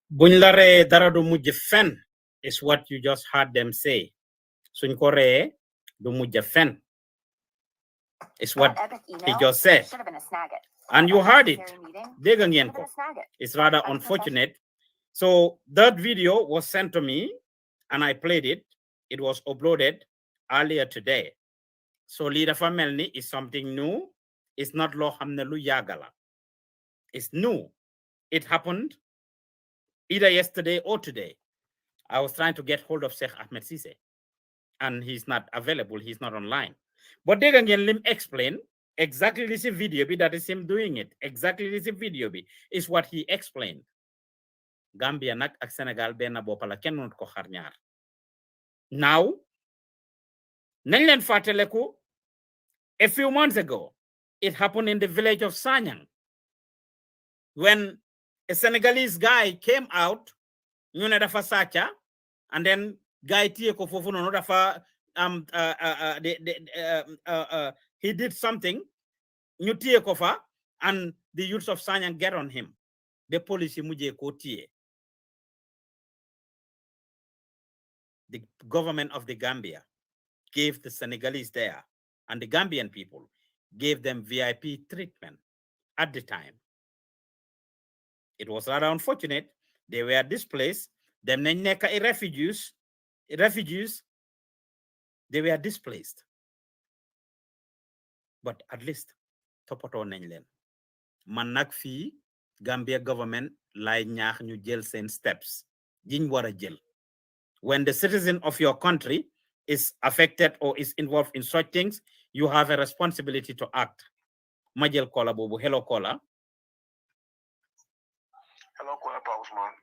buñ la ree dara du mujj fen is what you just heard them say. Suñ ko ree du mujj fen is what he just said. And you heard it. Dégg ngeen ko. It's rather unfortunate. So that video was sent to me and I played it. It was uploaded earlier today. So lii dafa mel ni is something new. It's not loo xam ne lu yàgg la. It's new. It happened either yesterday or today. I was trying to get hold of Sheikh Ahmed Ceesay and he's not available. He's not online. But dégg ngeen lim explain exactly this video bi, that is him doing it. Exactly this video bi is what he explained. Gambia nak ak Senegal benn bopp la kenn mënut ko xar ñaar. Now, nañ leen fàttaleku a few months ago, it happened in the village of Sanyang when a Senegalese guy came out, ñu ne dafa sàcca, and then guy téye ko foofu noonu dafa he did something, ñu téye ko fa, and the youths of Sanyang get on him. The police mujjee ko téye. the government of the Gambia gave the Senegalese there, and the Gambian people gave them VIP treatment at the time. It was rather unfortunate. They were displaced. Them neka refugees, they were displaced. But at least topato nañ len. Man nak fi Gambia government lay ñaax ñu jël sen steps yiñ wara jël. When the citizen of your country is affected or is involved in such things, you have a responsibility to act. Ma jël kola bobu. Hello kola. Hello kola Pa Ousmane.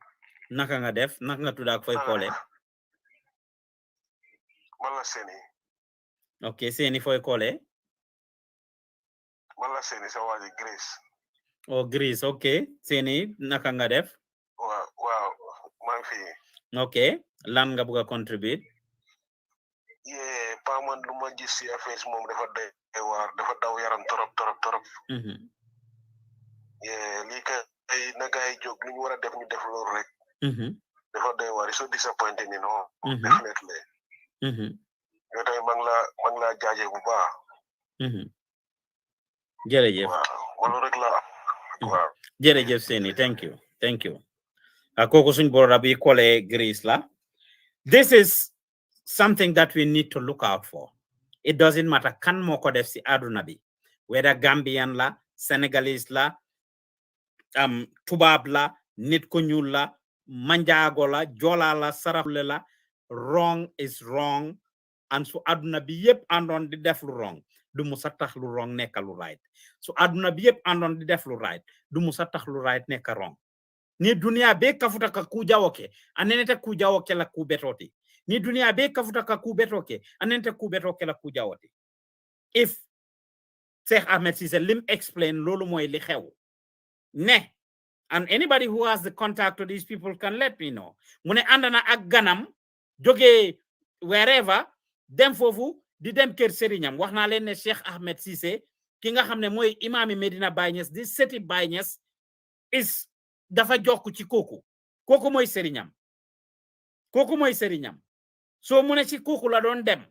Naka nga def? Naka nga tuda ak fay kolé? Wala Seni. Okay, Seni fay kolé? Wala Seni sa waji Grace. Oh, Grace, okay. Seni naka nga def? Wow, man fi. Okay, lan nga bëgg contribute? Yeah, pa man luma gis ci affaire mom dafa daw yaram torop. Yeah, li ka ay nagay jog lu ñu wara def ñu def lool rek. Dafa doy war, so disappointed, you know. Definitely. Yo tay mang la jaaje bu baax. Jërëjëf. Wala rek la. Wow. Jërëjëf Seni, thank you. Kooku suñ borda bi kolé Greece la. This is something that we need to look out for. It doesn't matter kan moko def ci aduna bi, whether Gambian la, Senegalese la, tubab la, nit ko ñuul la, manjaago la, jola la, sarafle la. Wrong is wrong, and so aduna bi yépp andon di def lu wrong du musa tax lu wrong nekk lu right. So aduna bi yépp andon di def lu right du musa tax lu right nekk wrong. Ni dunia be kafuta ka kujawoke anenete kujawoke la kubetoti. Ni dunia be kafuta ka kubetoke anenete kubetoke la kujawoti. If Sheikh Ahmed Ceesay lim explain lolu moy li xew ne, and anybody who has the contact to these people can let me know. Mune andana ak ganam joge wherever dem fofu di dem kër serignam. Wax na len ne Sheikh Ahmed Ceesay ki nga xamne moy imam Medina Baye Niass di seti Baye Niass is dafa jokku ci koku moy serignam. So mune ci koku la don dem.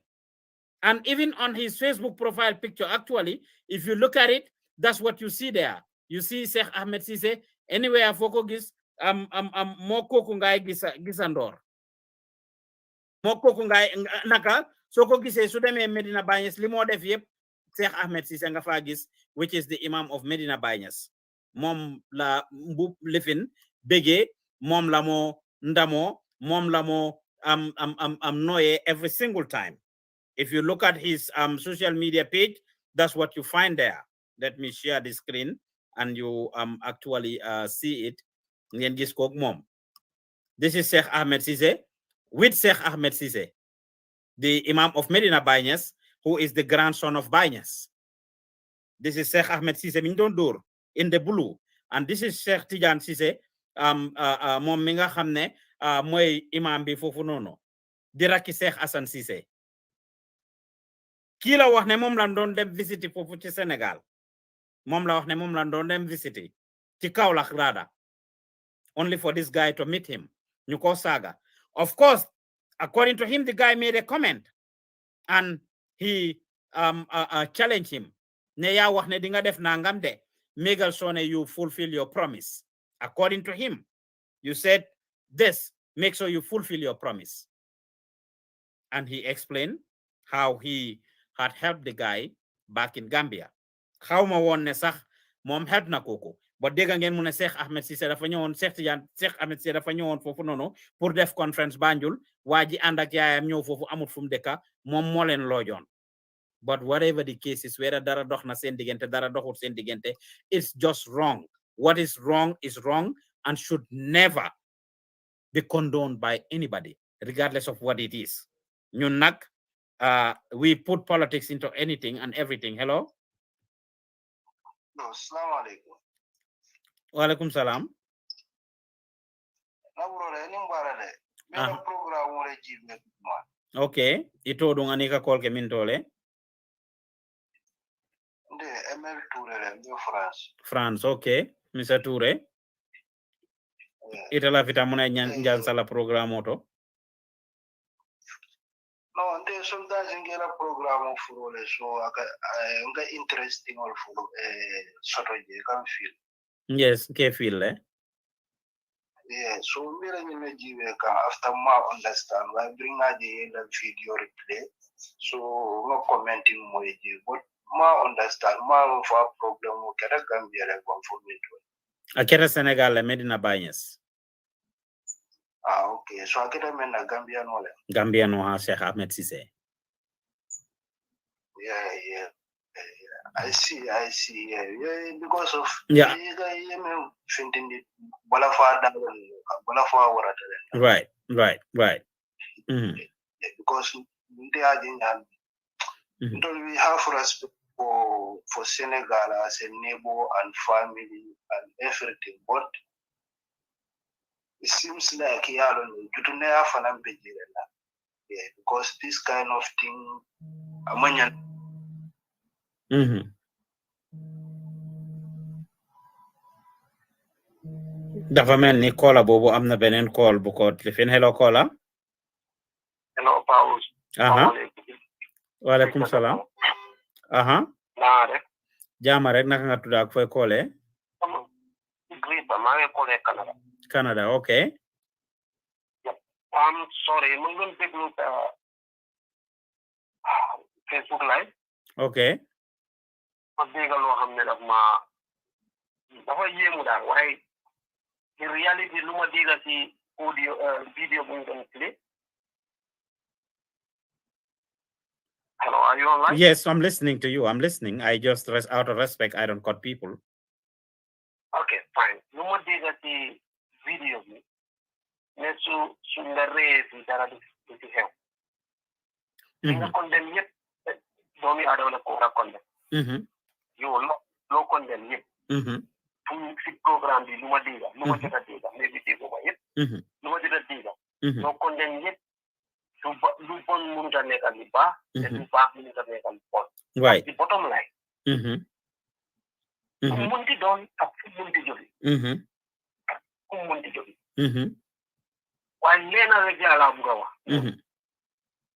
And even on his Facebook profile picture, actually, if you look at it, that's what you see there. You see Sheikh Ahmed Ceesay anywhere foko gis mo koku ngay gisandor. Mo koku ngay naka soko gisé su démé Medina Baye Niass li mo def yépp Sheikh Ahmed Ceesay nga fa gis, which is the Imam of Medina Baye Niass. Mom la mbub lifin bege, mom la mo ndamo, mom la mo noye every single time. If you look at his social media page, that's what you find there. Let me share the screen and you actually see it. This is Sheikh Ahmed Ceesay with Sheikh Ahmed Ceesay, the Imam of Medina Baye Niass, who is the grandson of Baye Niass. This is Sheikh Ahmed Ceesay Mindondour in the blue, and this is Sheikh Tidiane Ceesay mom mi nga xamne moy imam bi fofu nono di rakki Sheikh Hassan Ceesay. Ki la wax ne mom la doon dem visiter fofu ci Senegal. Mom la wax ne mom la doon dem visiter ci Kaolack rada, only for this guy to meet him. Ñu ko saga. Of course, according to him, the guy made a comment and he challenged him. Ne ya wax ne di nga def nangam de, make sure you fulfill your promise. According to him, you said this, make sure you fulfill your promise. And he explained how he had helped the guy back in Gambia. How ma won ne sax mom help na koko, but dega ngeen mu ne Sheikh Ahmed Ceesay dafa ñewon Sheikh Ahmed Ceesay dafa ñewon fofu nono pour def conference Banjul, waji and ak yaayam ñew fofu amut fum deka, mom mo len lojon. But whatever the case is, whether dara dox na sen digente dara doxut sen digente, it's just wrong. What is wrong and should never be condoned by anybody, regardless of what it is. Ñun nak we put politics into anything and everything. Hello? No, assalamu alaikum. Wa alaikum salam. Okay, ito dung anika call ke mintole. France, okay. Mr. Toure. Ita la vita muna njan sala programo to. Ante sometimes in a program of role, so I interesting or for sort of you can feel. Yes, can feel Yeah, so we are in after more understand why bring out the video replay. So no commenting more, but more understand more of our problem. We can Gambia conformity. I get a Senegal Medina Bayes. Okay, so I get a man a Gambian one. Gambian no Sheikh Ahmed Ceesay. Yeah. I see. Yeah, because of yeah. Right. Mm-hmm. Because they are we have respect for Senegal as a neighbor and family and everything, but it seems like because this kind of thing dafa mel ni kola boobu am na beneen call bu ko lifin. Hello kola. Hello Paulus. Waaleykum salaam. Jaama rek naka nga tudd ak fooy koolee. Gripa maa ngi koolee Canada. Canada, okay. I'm sorry, mu ngi déglu Facebook live. Okay. ma dégg loo xam ne dafa yéemu daal waaye in reality lu ma dégg ci audio video bu ñu doon play. Hello, are you online? Yes, I'm listening to you. I'm listening. I just, out of respect, I don't cut people. Okay, fine. Lu ma dégg ci video bi ne su la ree fi dara du ci xew. nga condemn yëpp doomi aadama la ko war a condemn. yow loo condemn yëpp. fu si programme bi lu ma dégg lu ma jot a dégg mais bi déggu ma yëpp. lu ma jot a dégg. loo condemn yëpp lu bon mënut a nekkal lu baax. te lu baax mënut a nekkal lu bon. right. The bottom line. Ku munti doon ak fu munti jóge. Ku munti jóge. waaye leena rek laa bugg a wax.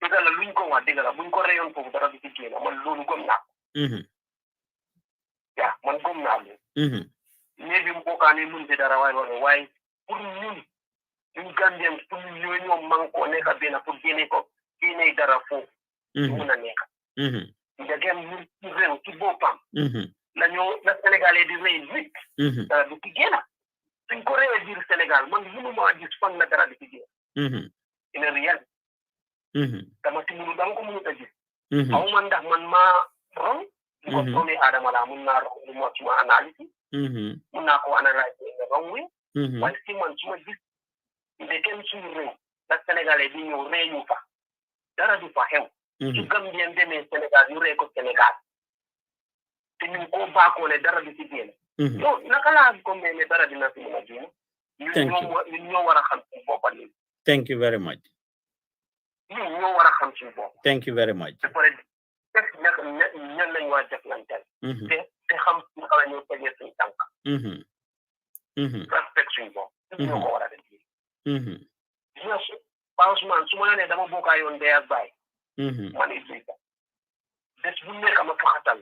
dëgg la luñ ko wax dëgg la buñ ko reyoon foofu dara du ci génn man loolu gëm naa ko. yaa man gëm naa loolu. mais bi mbokkaane mun ci dara waaye pour ñun Gambien pour ñoo ñoom man koo nekk benn pour génne dara foofu. mun a nekk. ndegem ñun ci réew ci boppam. la Sénégalais di rey nit. dara du ci génn. suñ ko reyee biir Sénégal man mënuma gis fan la dara du ci génn. ina réel. dama ko mënut a gis. xaw ma ndax man maa rong. ko doomi aadama laa mun naa rong lu ma suma analyse. mun naa ko analyse in wrong way. waaye si man suma gis ndegem suñu réew la Sénégalais di ñëw rey ñu fa dara du fa xew. su Gambien demee Sénégal ñu rey ko Sénégal. te ñu ko baakoole dara du ci génn. yow naka laa ko mel ne dara dina fi mën a génn. ñun ñoo war a xam suñu bopp léegi. Thank you very much. ñun ñoo war a xam suñu bopp. Thank you very much. ñan lañ war a jëflanteel. te xam naka la ñuy tegee suñu tànk. respect suñu bopp. ñoo ko war a def. Ousmane su ma la nee dama bokkaa yoon ndey ak baay. man Idrissa bés bu nekk ma faxatal.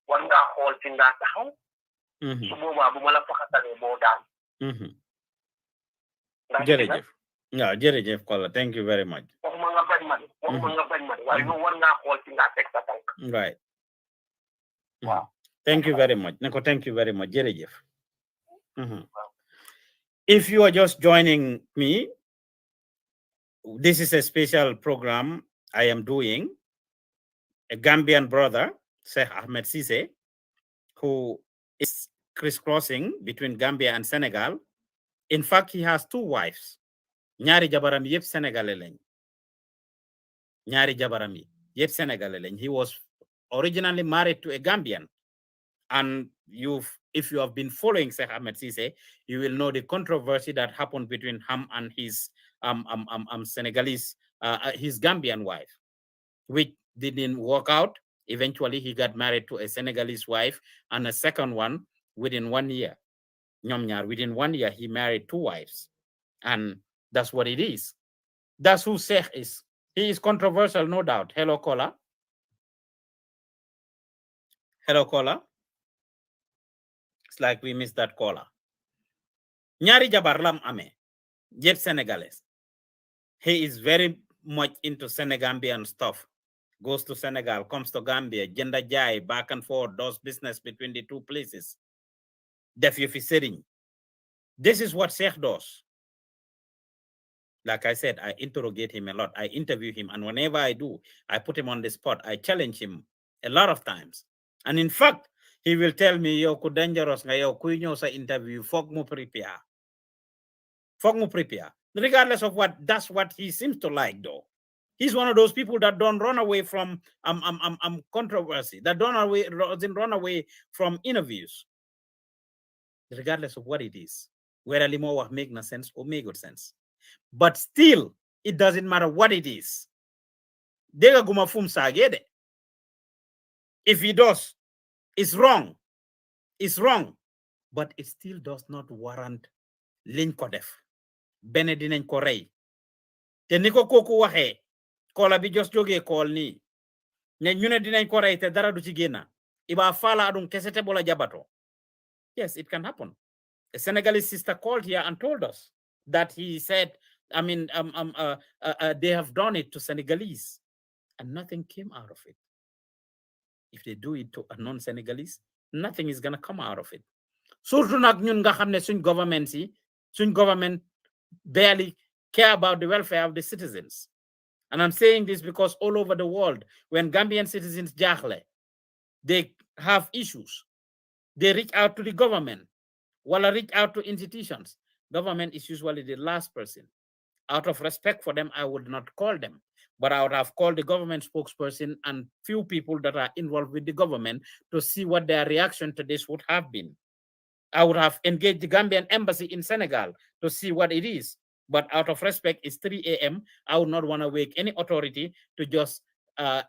war ngaa xool fi ngaa taxaw. su boobaa bu ma la faxatalee boo daan. jërëjëf. waaw jërëjëf Kola thank you very much. waxuma nga bañ ma waaye yow war ngaa xool fi ngaa teg sa tànk. right. waaw. thank you very much ne ko thank you very much jërëjëf. If you are just joining me, this is a special program I am doing. A Gambian brother, Sheikh Ahmed Ceesay, who is crisscrossing between Gambia and Senegal. In fact, he has two wives. Nyari jabaram yep Senegalese lañ. Nyari jabaram yep Senegalese lañ. He was originally married to a Gambian. And if you have been following Sheikh Ahmed Ceesay, you will know the controversy that happened between him and his Senegalese, his Gambian wife, which didn't work out. Eventually, he got married to a Senegalese wife and a second one within 1 year. Within 1 year, he married two wives. And that's what it is. That's who Sheikh is. He is controversial, no doubt. Hello, caller. Hello, caller. It's like we missed that caller. Nyari Jabarlam Ame, Jet Senegalese. He is very much into Senegambian stuff. Goes to Senegal, comes to Gambia, gender jai, back and forth, does business between the two places. Defufisering. This is what Sheikh does. Like I said, I interrogate him a lot. I interview him. And whenever I do, I put him on the spot. I challenge him a lot of times. And in fact, he will tell me, yo, ku dangerous nga yo, ku ñëw sa interview, fog mo prepare. Fog mo prepare. Regardless of what, that's what he seems to like though. He's one of those people that don't run away from controversy, that doesn't run away from interviews. Regardless of what it is. Whether limo wax make no sense or make good sense. But still, it doesn't matter what it is. Dega guma fum sagede. If he does, it's wrong. It's wrong. But it still does not warrant liñ ko def. Bene dinañ ko rey. Te niko koku waxe, kola bi just joge call ni. Ne ñune dinañ ko rey te dara du ci génna. Iba fala adun kesete bola jabato. Yes, it can happen. A Senegalese sister called here and told us that he said, I mean, they have done it to Senegalese and nothing came out of it. If they do it to a non-Senegalese, nothing is going to come out of it. Surtout nak ñun nga xamne suñ government barely care about the welfare of the citizens. And I'm saying this because all over the world, when Gambian citizens jaxle, they have issues. They reach out to the government. While I reach out to institutions, government is usually the last person. Out of respect for them, I would not call them, but I would have called the government spokesperson and few people that are involved with the government to see what their reaction to this would have been. I would have engaged the Gambian embassy in Senegal to see what it is. But out of respect, it's 3 a.m. I would not want to wake any authority to just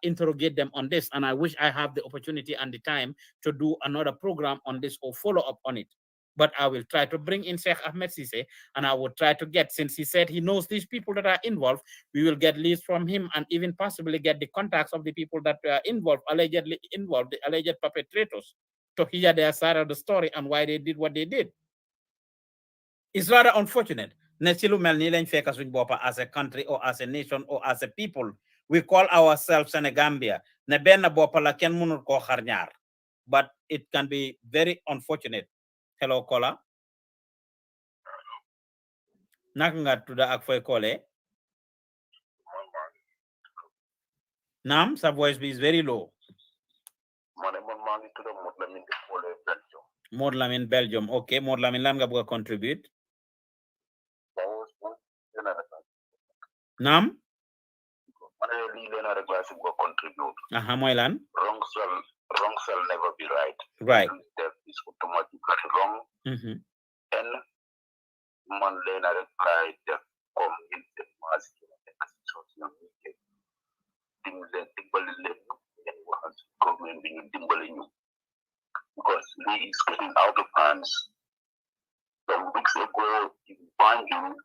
interrogate them on this. And I wish I have the opportunity and the time to do another program on this or follow up on it. But I will try to bring in Sheikh Ahmed Ceesay, and I will try to get, since he said he knows these people that are involved, we will get lists from him and even possibly get the contacts of the people that are involved, allegedly involved, the alleged perpetrators, to hear their side of the story and why they did what they did. It's rather unfortunate. As a country or as a nation or as a people, we call ourselves Senegambia. But it can be very unfortunate. Hello, caller. Nakanga to the Akfoy Kole. Nam, sa voice is very low. Modlamin Belgium. Okay, Modlamin Langa buga contribute. Nam? Aha, Moilan. Wrong shall never be right. Right. That is automatically wrong. And man lena reply that come in the mass social media. Because Lee is getting out of hands. Some weeks ago in Banjul,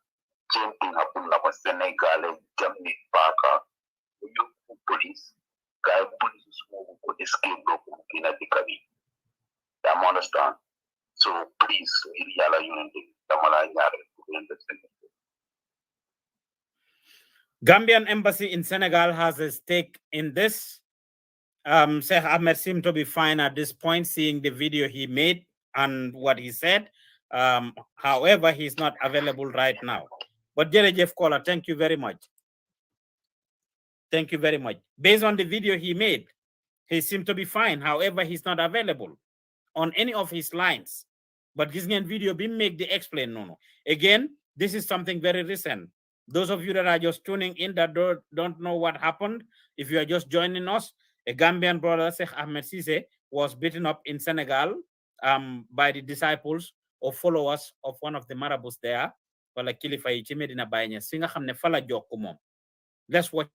same thing happened like Senegal, Germany, Parker, police. Guy police is moving to escape in a decade. I understand. So please, Gambian embassy in Senegal has a stake in this. Sheikh Ahmed seemed to be fine at this point, seeing the video he made and what he said. However, he's not available right now. But Jerry Jeff Caller, thank you very much. Thank you very much. Based on the video he made, he seemed to be fine. However, he's not available on any of his lines. But this video being make the explain no. Again, this is something very recent. Those of you that are just tuning in that don't know what happened, if you are just joining us, a Gambian brother, Sheikh Ahmed Ceesay, was beaten up in Senegal by the disciples or followers of one of the marabouts there. Wala kilifa yi ci Medina Baye Niass fi nga xamne fa la jokk mom Let's watch.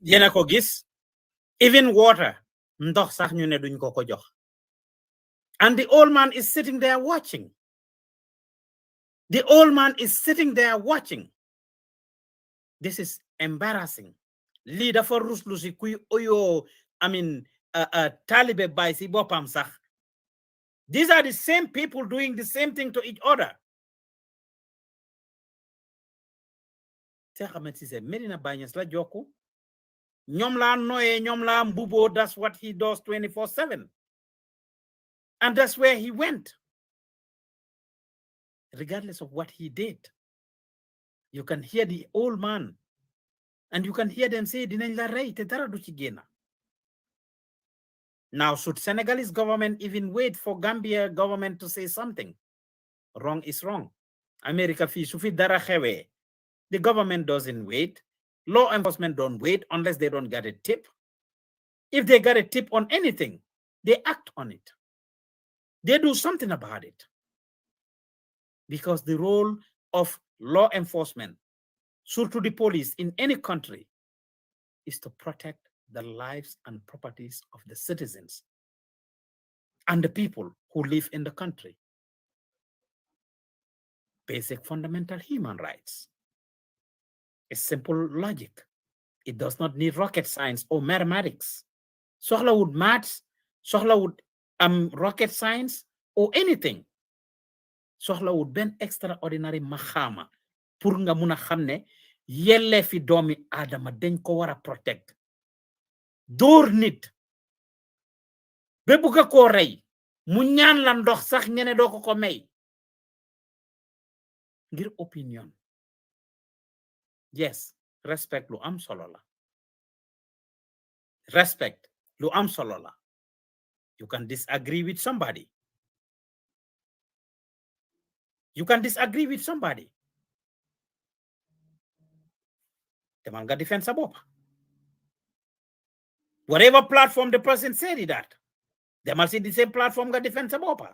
Yena ko gis, even water ndox sax ñu ne duñ ko ko jox. And the old man is sitting there watching. The old man is sitting there watching. This is embarrassing. Leader for ruslusi kuy oyo, talibe bay si bopam sax. These are the same people doing the same thing to each other. Sheikh Ahmed Ceesay Medina Banyas la jokku. Ñom la noye, ñom la mbubo, that's what he does 24/7. And that's where he went. Regardless of what he did. You can hear the old man. And you can hear them say, dinañ la rey te dara du ci génna. Now, should Senegalese government even wait for Gambia government to say something? Wrong is wrong. America fi su fi dara xewe. The government doesn't wait. Law enforcement don't wait unless they don't get a tip. If they get a tip on anything, they act on it. They do something about it. Because the role of law enforcement, surtout the police in any country, is to protect the lives and properties of the citizens and the people who live in the country. Basic fundamental human rights. It's simple logic. It does not need rocket science or mathematics. Soxla would maths, soxla would rocket science or anything. Soxla would ben extraordinary mahama pour nga muna xamne yelle fi doomi adama dañ ko wara protect. Door nit be buga ko rey mu ñaan la ndox sax ñene do ko may ngir opinion. Yes, respect lu am solo la. Respect lu am solo la. You can disagree with somebody. You can disagree with somebody. Demal nga defend sa bop. Whatever platform the person said it at, demal si the same platform nga defend sa bop.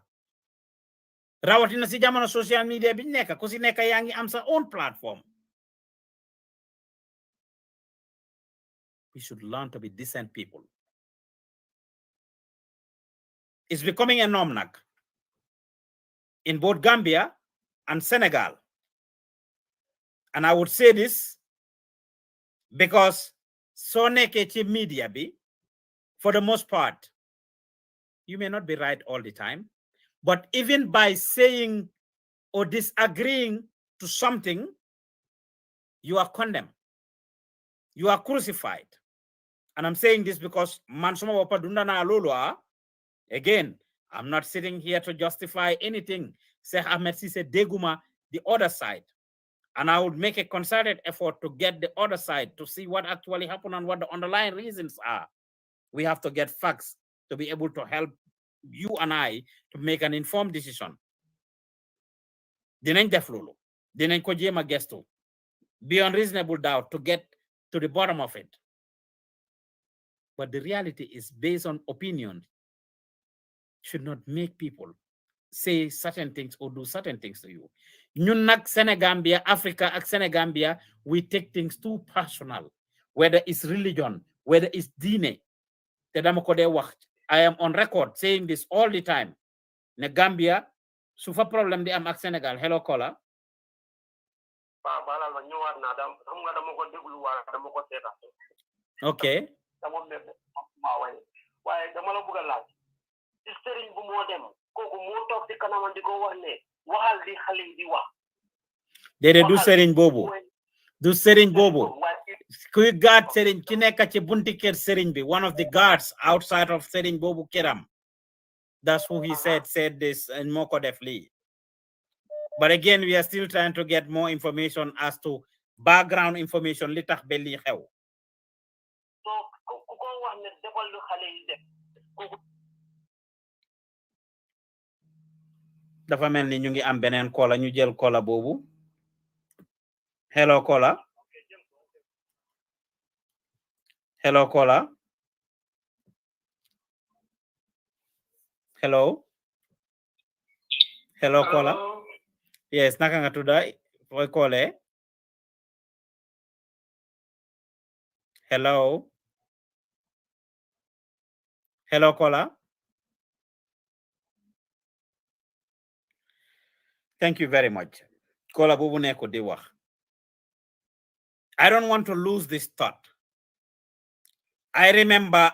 Rawatina si jamono social media bi nekk ku si nekk yaa ngi am sa own platform. We should learn to be decent people. It's becoming a norm now in both Gambia and Senegal. And I would say this because so neke media be, for the most part, you may not be right all the time, but even by saying or disagreeing to something, you are condemned. You are crucified. And I'm saying this because Mansuma Wapa Dundana Lulua, again, I'm not sitting here to justify anything. Sheikh Ahmed Ceesay Deguma, the other side. And I would make a concerted effort to get the other side to see what actually happened and what the underlying reasons are. We have to get facts to be able to help you and I to make an informed decision. Dinañ def lolu. Dinañ ko jema gestu. Beyond reasonable doubt to get to the bottom of it. But the reality is based on opinion should not make people say certain things or do certain things to you. Ñun nak Senegambia, Africa ak Senegambia, we take things too personal. Whether it's religion, whether it's dine. Te dama ko de wax. I am on record saying this all the time. Ne Gambia, su fa problem di am ak Senegal. Hello, Kola. Okay. Dede du Serigne Bobo. Du Serigne Bobo. Kuy guard Serigne ki nekk ci bunti kër Serigne bi, one of the guards outside of Serigne Bobo Kiram. That's who he said this in Moko Def Lee. But again, we are still trying to get more information as to background information li tax be li xew. Dafa melni ñu ngi am benen kola ñu jël kola bobu. Hello Kola. Hello Kola. Hello. Hello Kola. Yes, naka nga tudda? Foy kole. Hello. Hello Kola. Thank you very much. Kola bobu neko di wax. I don't want to lose this thought. I remember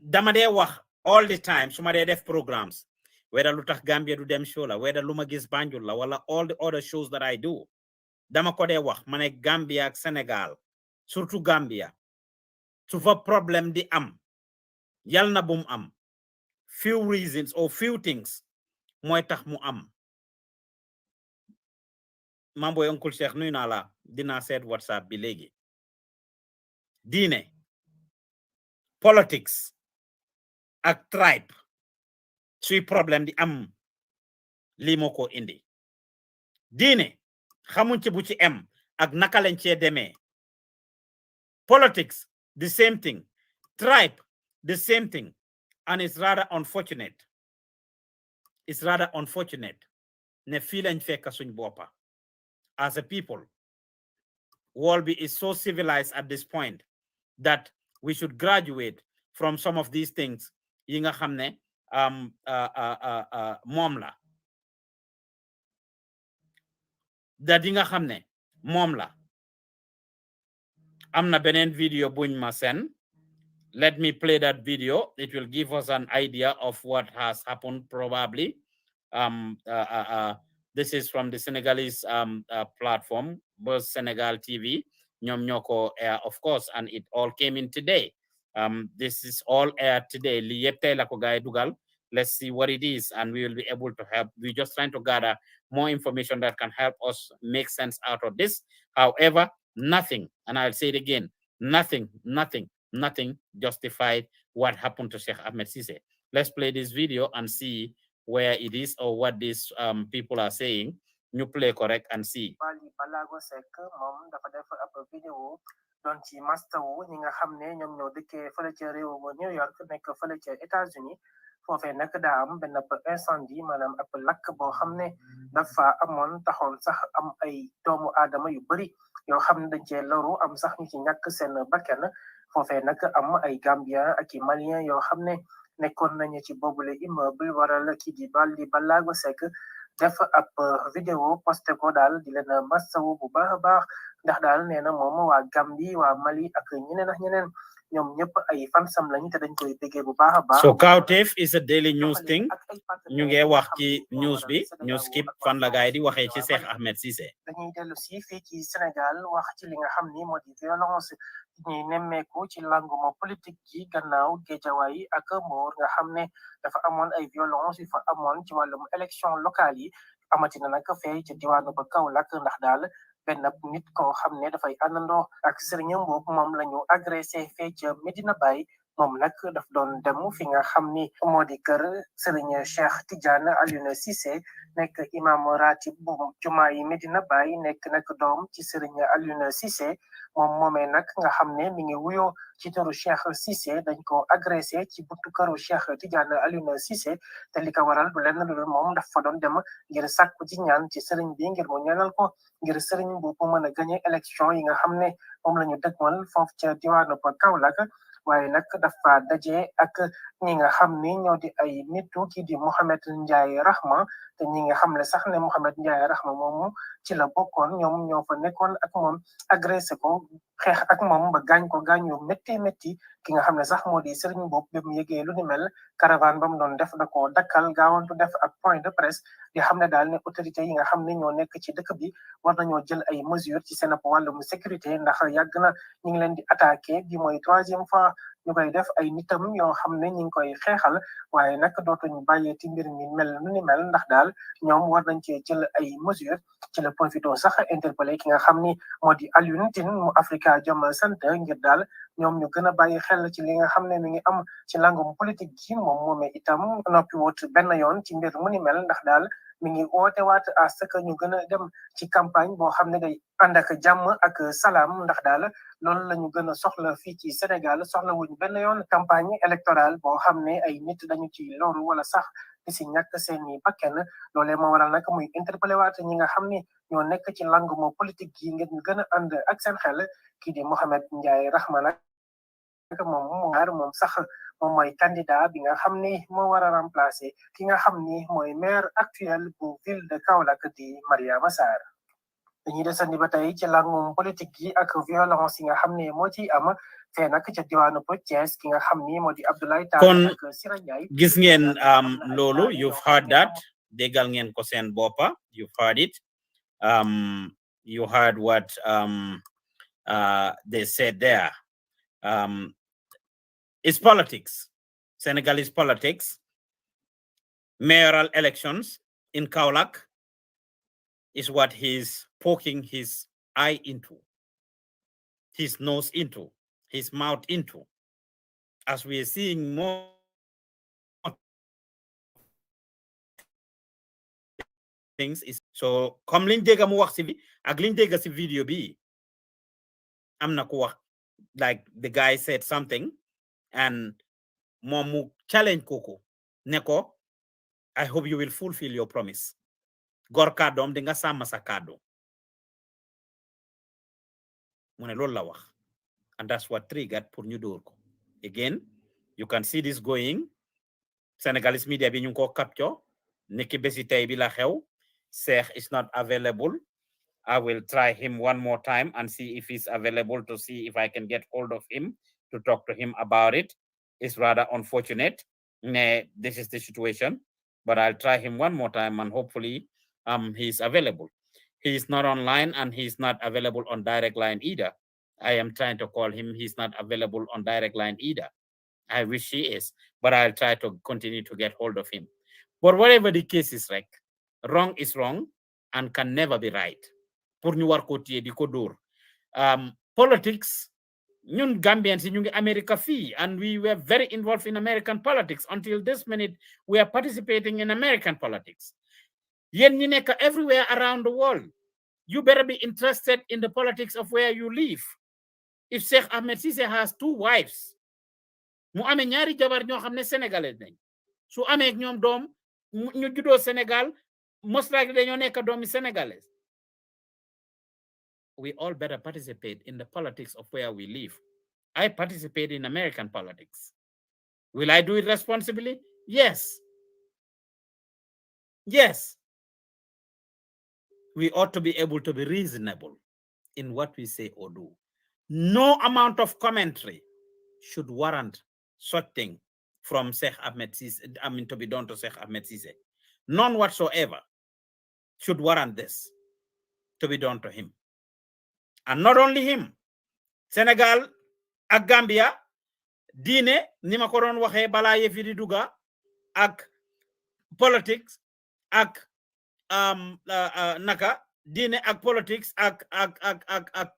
dama de wax all the time suma de def programs, whether lutax Gambia do dem show la, whether luma gis Banjul la, wala all the other shows that I do. Dama ko de wax mané Gambia ak Senegal, surtout Gambia, su fa problem di am, yal na bum am. Few reasons or few things moy tax mu am. Mamboy Uncle Sheikh nuy na la, dina set WhatsApp bi legi. Diine, politics, ak tribe, suy problem di am, li moko indi. Diine, xamuñ ci bu ci am, ak naka lañ ci démé. Politics, the same thing. Tribe, the same thing. And it's rather unfortunate. It's rather unfortunate. Ne fi lañ fekk suñ boppa. As a people, Wolby is so civilized at this point that we should graduate from some of these things. Yi nga xamne mom la. That yi nga xamne mom la. Amna benen video buñ ma sen. Let me play that video. It will give us an idea of what has happened probably. This is from the Senegalese platform, Buzz Senegal TV. Ñom ñoko air, of course, and it all came in today. This is all aired today. Li yep tay la ko gaay dugal. Let's see what it is, and we will be able to help. We're just trying to gather more information that can help us make sense out of this. However, nothing, and I'll say it again, nothing justified what happened to Sheikh Ahmed Ceesay. Let's play this video and see where it is or what these people are saying. Ñu play correct and see. Balago Seck moom dafa def ab vidéo doon ci mastawu ñi nga xam ne ñoom ñoo dëkkee fële ca réew New York nekk fële ca États-Unis foofee nag daa am benn incendie maanaam ab lakk boo xam ne dafa amoon taxoon sax am ay doomu aadama yu bari yoo xam ne dañ cee loru am sax ñu ci ñàkk seen bakkan foofee nag am ay Gambien ak i Malien yoo xam ne nekkoon nañu ci boobule immeuble waral kii di Balago Seck def ab vidéo posté ko daal di leen masawu bu baax a baax ndax daal nee na moom waa Gambie waa Mali ak ñeneen ak ñeneen ñoom ñëpp ay fansam lañ te dañ koy déggee bu baax a baax. So Kawtef is a daily news thing ñu ngi wax ci news bi ñu skip fan la gaay di waxee ci Sheikh Ahmed Ceesay. dañuy dellu si fii ci Sénégal wax ci li nga xam ni moo di violence ñuy nemmeeku ci languma politique gi gannaaw Géejawaay ak Mbour nga xam ne dafa amoon ay violence yu fa amoon ci wàllum élection locale yi amati na nag fee ci diwaanu ba Kaolack ndax daal benn nit koo xam ne dafay àndandoo ak Serigne Mboup moom la ñu agressé fee ca Medina Baye moom nag daf doon dem fi nga xam ni moo di kër Serigne Cheikh Tidiane Alioune Cissé nekk imam ratib bu jumaa yi Medina Baye nekk nag doom ci Serigne Alioune Cissé moom moomee nag nga xam ne mi ngi wuyoo ci turu Cheikh Cissé dañ ko agressé ci buntu këru Cheikh Tidiane Alioune Cissé te li ko waral du lenn lu dul moom daf fa doon dem ngir sàkku ci ñaan ci Serigne bi ngir mu ñaanal ko ngir Serigne bu mën a gagné élection yi nga xam ne moom la ñu dëgmal foofu ca diwaanu ba Kaolack waaye nag dafa daje ak ñi nga xam ni ñoo di ay nitu kii di Mohamed Ndiaye Rahma te ñi nga xam ne sax ne Mohamed Ndiaye Rahma moomu ci la bokkoon ñoom ñoo fa nekkoon ak moom agressé ko xeex ak moom ba gaañ ko gaañ yu métti métti ki nga xam ne sax moo di Serigne Mboup bi mu yëgee lu ni mel caravane ba mu doon def da ko dakkal gaawantu def ak point de presse di xam ne daal ne autorité yi nga xam ne ñoo nekk ci dëkk bi war nañoo jël ay mesures ci seen wàllum sécurité ndax yàgg na ñu ngi leen di attaqué bi mooy 3e fois ñu koy def ay nitam yoo xam ne ñu ngi koy xeexal waaye nag dootuñu bàyyee ci mbir mi mel nu ni mel ndax daal ñoom war nañ cee jël ay mesures ci la profito sax interpellé ki nga xam ni moo di Alioune Tine mu Africa Jom Center ngir daal ñoom ñu gën a bàyyi xel ci li nga xam ne mi ngi am ci langum politique gi moom moomee itam noppi wut benn yoon ci mbir mu ni mel ndax daal mi ngi woote waat à ce que ñu gën a dem ci campagne boo xam ne day ànd ak jàmm ak salaam ndax daal loolu la ñu gën a soxla fii ci Sénégal soxla wuñ benn yoon campagne électorale boo xam ne ay nit dañu ci loru wala sax di si ñàkk seeni bakken loolee moo waral nag muy interpellé waat ñi nga xam ni ñoo nekk ci langum politique gi ngir ñu gën a ànd ak seen xel kii di Mohamed Ndiaye Rahma nag moom sax moom mooy candidat bi nga xam ni moo war a remplacer ki nga xam ni mooy maire actuel bu ville de Kaolack di Mariama Sarr dañuy desandi ba tey ci langum politique yi ak violence yi nga xam ne moo ciy am fee nag ca diwaanu Thiès ki nga xam ni moo di Abdoulaye Tall ak Sira Ndiaye gis ngeen loolu you've heard that déggal ngeen ko seen boppa you've heard it you heard what they said there. It's politics. Senegalese politics. Mayoral elections in Kaolack is what he's poking his eye into, his nose into, his mouth into. As we are seeing more things is so comme liñ dégg mu wax ci ak liñ dégg ci video bi am na ko wax like the guy said something and moom mu challenge koko ne ko I hope you will fulfill your promise gor kàddoom di nga sàmm sa kàddu mu ne loolu la wax and that's what triggered pour ñu dóor ko again you can see this going Senegalese media bi ñu ko capture niki besi tey bi la xew Sheikh is not available. I will try him one more time and see if he's available to see if I can get hold of him to talk to him about it. It's rather unfortunate. This is the situation, but I'll try him one more time and hopefully he's available. He's not online and he's not available on direct line either. I am trying to call him. He's not available on direct line either. I wish he is, but I'll try to continue to get hold of him. But whatever the case is, like, wrong is wrong and can never be right. Pour ñu war ko téye di ko dóor politics ñun Gambians ñu ngi America fii and we were very involved in American politics until this minute we are participating in American politics. Yéen ñi nekk everywhere around the world you better be interested in the politics of where you live. If Sheikh Ahmed Ceesay has 2 wives mu amee ñaari jabar ñoo xam ne sénégalais nañ su amee ñoom doom ñu juddoo Sénégal most likely dañoo nekk doomi sénégalais. We all better participate in the politics of where we live. I participate in American politics. Will I do it responsibly? Yes. Yes. We ought to be able to be reasonable in what we say or do. No amount of commentary should warrant such thing from Sheikh Ahmed Ceesay, I mean, to be done to Sheikh Ahmed Ceesay. None whatsoever should warrant this to be done to him. And not only him, Senegal ak Gambia, diine ni ma ko doon waxee balaa yëf yi di duga ak politics ak naka diine ak politics ak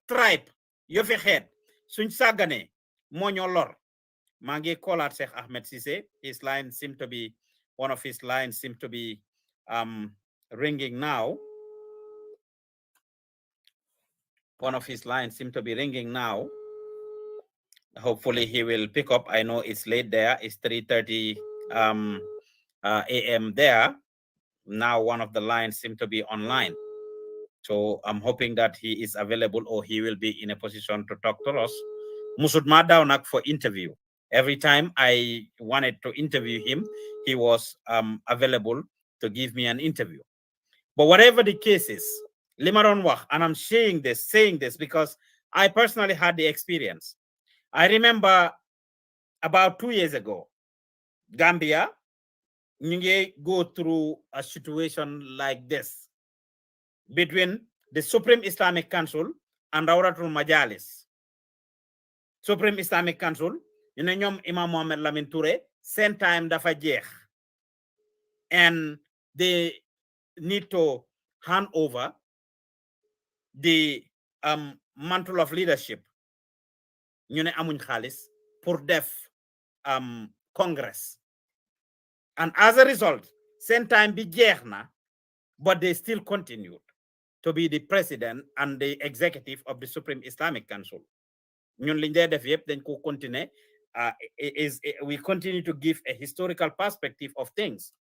tribe yo fi xeet suñ sàgganee moo ñoo lor maa ngi koolaat Sheikh Ahmed Ceesay. His line seem to be one of his lines seem to be ringing now. One of his lines seem to be ringing now. Hopefully he will pick up. I know it's late there. It's 3:30 a.m. there. Now one of the lines seem to be online. So I'm hoping that he is available or he will be in a position to talk to us. Musud Madaunak for interview. Every time I wanted to interview him, he was available to give me an interview. But whatever the case is, Limaron Wach, and I'm saying this because I personally had the experience. I remember about 2 years ago, Gambia, you go through a situation like this between the Supreme Islamic Council and Rawratul Majalis. Supreme Islamic Council, you know, Imam Mohamed Lamin Touré, same time dafa jeex, and they need to hand over the mantle of leadership. You know, amuñ xaalis pour def Congress. And as a result, same time bi jeex na, but they still continued to be the president and the executive of the Supreme Islamic Council. Ñun liñ dee def yëpp dañ ko continuer, we continue to give a historical perspective of things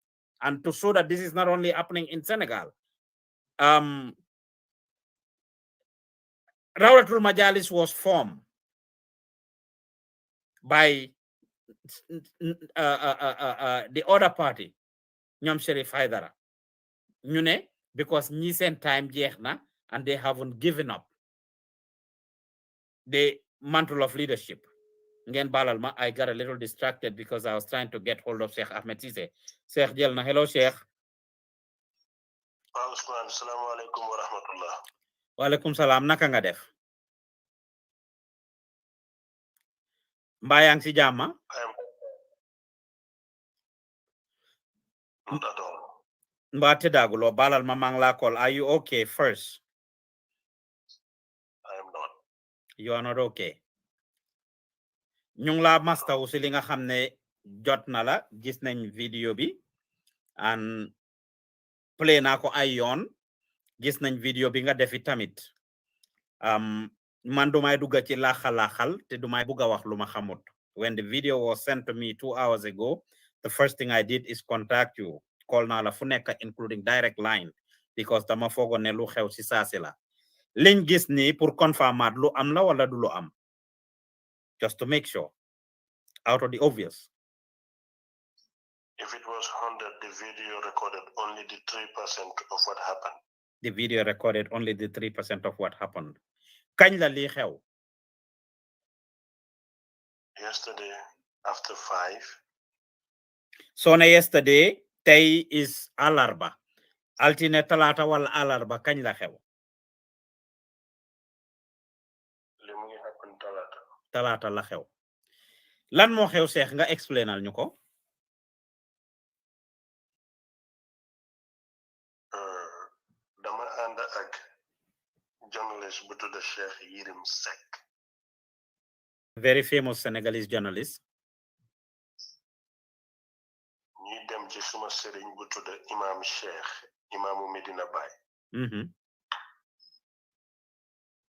and to show that this is not only happening in Senegal. Rawratul Majalis was formed by the other party, Nyom Sherif Haidara. Because ñi seen time jeex na and they haven't given up the mantle of leadership. Ngeen balal ma, I got a little distracted because I was trying to get hold of Sheikh Ahmed Ceesay. Sheikh jël na. Hello, Sheikh. Assalamu alaikum wa rahmatullah. Wa alaikum salam. Naka nga def? Mbaa yaa ngi si jàmm? Mbaa tëddaguloo, balal ma maa ngi laa call. Are you okay first? I am not. You are not okay. Ñu ngi laa mastaw si li nga xam ne jot na la, gis nañ vidéo bi and play naa ko ay yoon, gis nañ vidéo bi nga defi tamit. Man dumay dugga ci laaxal te dumay bugga wax lu ma xamut. When the video was sent to me 2 hours ago, the first thing I did is contact you. Call naa la fu nekk, including direct line, because dama foogoon ne lu xew si saasi la. Liñ gis ni pour confirmer lu am la wala du lu am. Just to make sure, out of the obvious. If it was 100, the video recorded only the 3% of what happened. The video recorded only the 3% of what happened. Kañ la lii xew? Yesterday, after 5. So na yesterday, tey is alarba. Altine talata wala alarba, kañ la xew? Li mu ngi happen talata. Talata la xew. Lan moo xew, Cheikh, nga explainal ñu ko? Dama ànd ak journalist bu tudda Sheikh Yirim Seck. Very famous Senegalese journalist. Ñuy dem ci suma sëriñ bu tudda Imam Cheikh, Imaamu Medina Baye.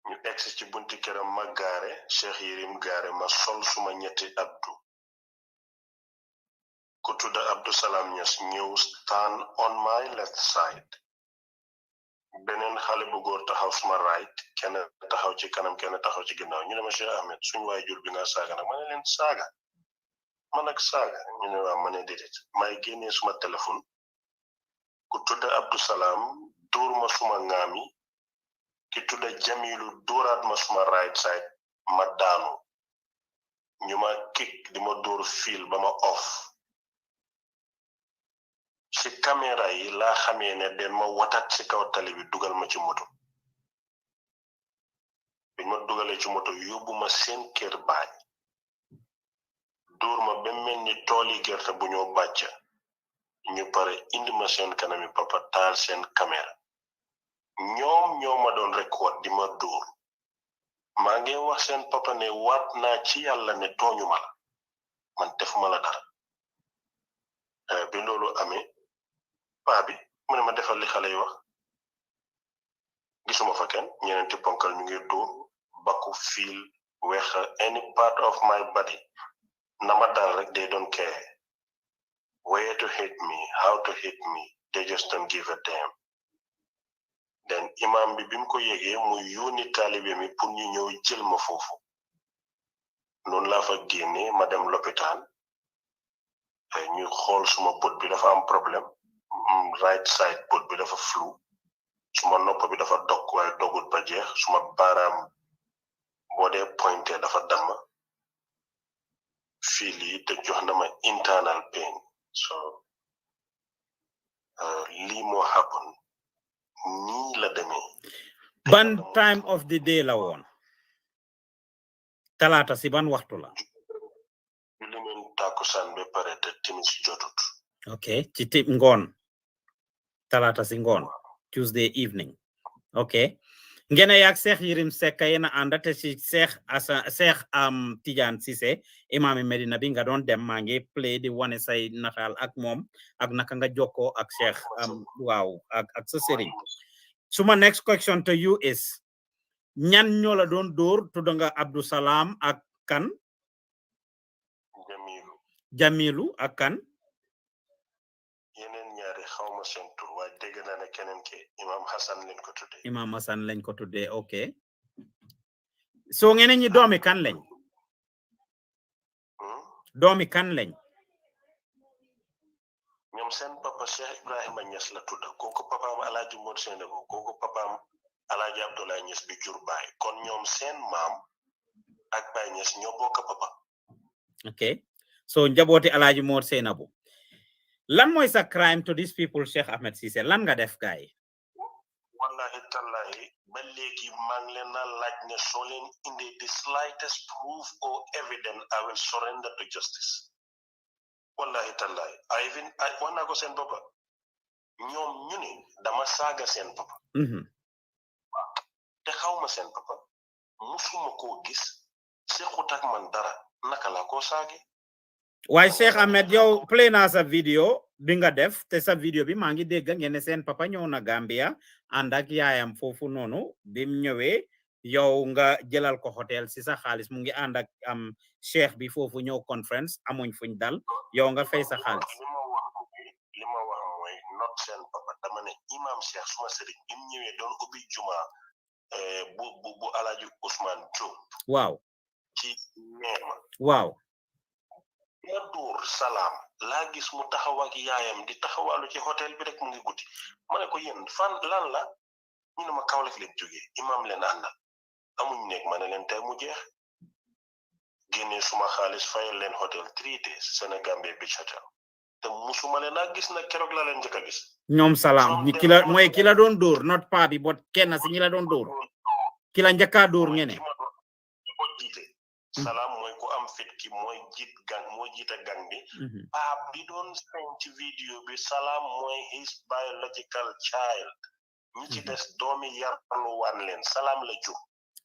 Ñu egsi ci bunti këram ma gaare, Cheikh Yirim gaare, ma sol suma ñetti abdu. Ku tudda Abdou Salam Niass ñëw stand on my left side. Beneen xale bu góor taxaw suma right, kenn taxaw ci kanam, kenn taxaw ci ginnaaw. Ñu ne ma Cheikh Ahmed, suñu waajur bi nga saaga nag ma ne leen saaga. Man ak saaga. Ñu ne waa ma ne déedéet. May génnee suma téléphone. Ku tudda Abdou Salam dóor ma suma ngaami. Ki tudda Jamilu dóoraat ma suma right side ma daanu. ñu ma kick di ma dóor fil ba ma off ci caméra yi laa xamee ne den ma watat ci kaw tali bi dugal ma ci moto bi ma dugalee ci moto yóbbu ma seen kër baay dóor ma ba mel ni tooli gerte bu ñoo bàcc ñu pare indi ma seen kanami papa taal seen caméra ñoom ñoo ma doon record di ma dóor maa ngi wax seen papa ne waat naa ci yàlla ne tooñu ma la man defuma la dara bi loolu amee paa bi mu ne ma defal li xale yi wax gisuma fa kenn ñeneenti ponkal ñu ngi dóor bakku fiil weex any part of my body na ma dal rek they don't care where to hit me how to hit me they just don't give a damn then imam bi bim ko yegee mu yónni taalibe mi pour ñu ñëw jël ma foofu noonu laa fa génnee ma dem lopitaan ñu xool suma bët bi dafa am problème right side bët bi dafa flou suma nopp bi dafa dog waaye dogut ba jeex suma baaraam boo dee pointé dafa damm fii lii te jox na ma internal pain so lii moo happen nii la demee ban time of the day la woon talaata si ban waxtu la julli men takusaan ba pare te timis jotut okay ci ngoon talaata si ngoon Tuesday evening okay ngene yak Cheikh Yirim Seck yena andate ci Cheikh Tidiane Ceesay imam Medina bi nga doon dem maa ngi play di wane say natal ak moom ak naka nga jokkoo ak Cheikh waaw ak sa sëriñ suma next question to you is ñan ñoo la doon dóor tudd nga Abdou Salam ak kan Jamilu ak kan yeneen ñaari xawma seen tur waaye dégg naa ne keneen ki Imam Hassan lañ ko tuddee Imam Hassan lañ ko tuddee okay so ñeneen ñi doomi kan lañ doomi kan lañ ñoom seen papa Cheikh Ibrahima Niass la tudda kooku papaam Alaaji Mor Senego kooku papaam Alaaji Abdoulaye Niass bi jur baay kon ñoom seen maam ak Baay Niass ñoo bokk papa okay so njabooti Alaaji Mor Senego lan mooy sa crime to these people Sheikh Ahmed Ceesay lan nga def gaay wallahi tallahi ba léegi maa ngi leen na laaj ne soo leen indee the slightest proof or evidence I will surrender to justice wallahi tallahi wax naa ko seen papa ñoom ñu ne dama saaga seen papa te xawma seen papa musuma koo gis sequt ak man dara naka laa koo saage waaye Sheikh Ahmed yow play naa sa vidéo bi nga def te sa vidéo bi maa ngi dégg ngeen ne seen papa ñëw na Gambia ànd ak yaayam foofu noonu bim ñëwee yow nga jëlal ko hotel si sa xaalis mu ngi ànd ak cheikh bi foofu ñëw conference amuñ fuñ dal yow nga fay sa xaalis li ma wax mooy not seen papa dama ne imam Cheikh suma sëriñ bim ñëwee doon ubbi juma bu Alaaji Ousmane Diop waaw ci neema waaw ma dóor salaam laa gis mu taxaw ak yaayam di taxawalu ci hôtel bi rek mu ngi guddi ma ne ko yéen fan lan la ñu ne ma Kaolack leen jógee imam leen àndal amuñ nekk ma ne leen tey mu jeex génne suma xaalis fayal leen hôtel 3 days Senegambia Beach Hotel te musuma leen a gis na keroog la leen njëkk a gis ñoom salaam ñi kila mooy kila doon dóor not pa bi bot kenn si ñi la doon dóor kila njëkka dóor ngene ko jiite salaam mooy ku am fit ki mooy jiit gang moo jiite gang bi paa bi doon feeñ ci vidéo bi salaam mooy his biological child ñi ci des doomi yarlu waan leen salaam la jur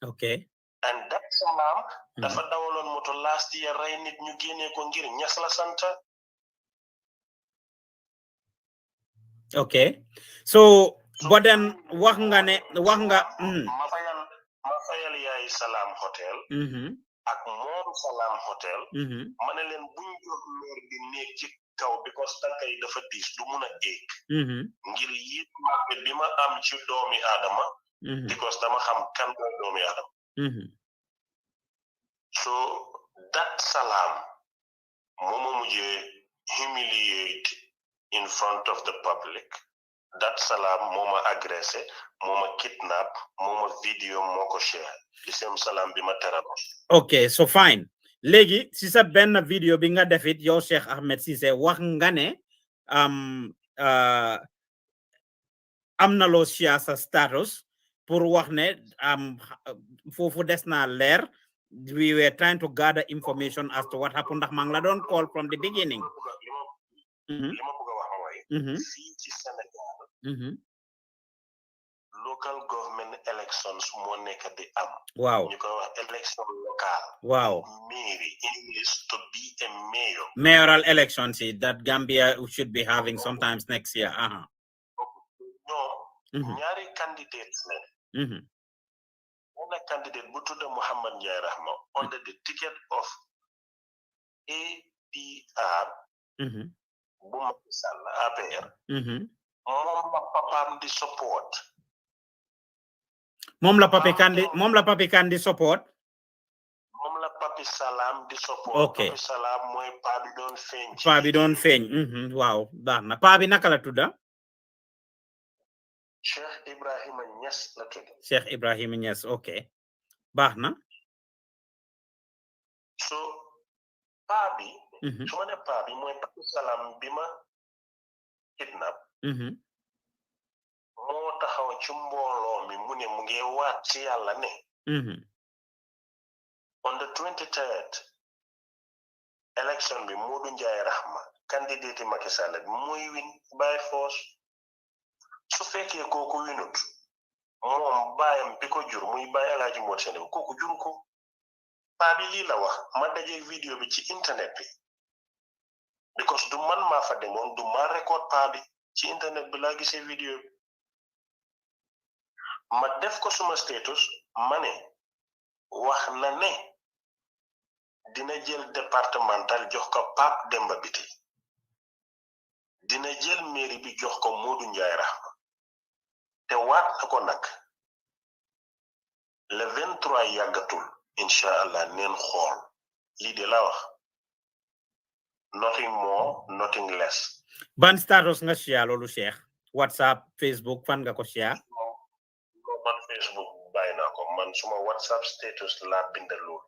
okay and that salaam dafa dawaloon moto last year rey nit ñu génnee ko ngir Ñas la santa okay so boden wax nga ma fayal yaay salaam hotel ak moom salaam hotel ma ne leen buñ jox meer bi néeg ci kaw because tànka yi dafa diis du mun a éeg ngir yit bi ma am ci doomi aadama because dama xam kan mooy doomi aadama so that salaam mooma mujjee humiliate in front of the public that salaam mooma agressé mooma kidnap mooma video moo ko share the same salaam bi ma terano okay so fine léegi si sa benn vidéo bi nga defit yow Sheikh Ahmed Ceesay wax nga ne am na loo share sa status pour wax ne foofu des na leer we were trying to gather information as to what happened ndax maa ngi la doon call from the beginning. li ma bëgg a wax mooy fii ci Sénégal local government elections moo nekk di am. Wow. ñu koy wax election local. Wow. Mayor English to be a mayor. Mayoral elections that Gambia should be having sometimes next year. No. ñaari candidates ne. One candidate bu tudda Muhammad Njie Rahma under the ticket of APR. bu Macky Sall APR. moom la papaam di support. Moom la papi kandi support. Moom la papi Salam di support. Okay. Papi Salam mooy paa bi doon feeñ. Paa bi doon feeñ. Waaw baax na paa bi naka la tudda. Sheikh Ibrahima Niass la tudda. Sheikh Ibrahima Niass okay. Baax na. So paa bi. su ma ne paa bi mooy papi Salam bi ma kidnap. moo taxaw ci mbooloo mi mu ne mu ngi waat ci yàlla ne. on the 23rd election bi Modou Njie Rahma candidate Macky Sall bi muy win by force su fekkee kooku winut moom baayam bi ko jur muy baay Alaaji Mor Sene kooku juru ko paa bi lii la wax ma daje vidéo bi ci internet bi because du man maa fa demoon du ma record paa bi ci internet bi laa gisee vidéo bi ma def ko suma status ma ne wax na ne dina jël départemental jox ko Pape Demba Biti dina jël mairie bi jox ko Modou Njie Rahma te waat na ko nag le 23 yàggatul incha allah neen xool lii de la wax nothing more nothing less. Ban status nga share loolu Cheikh WhatsApp Facebook fan nga ko share. Man Facebook bàyyi naa ko man suma WhatsApp status laa bindal loolu.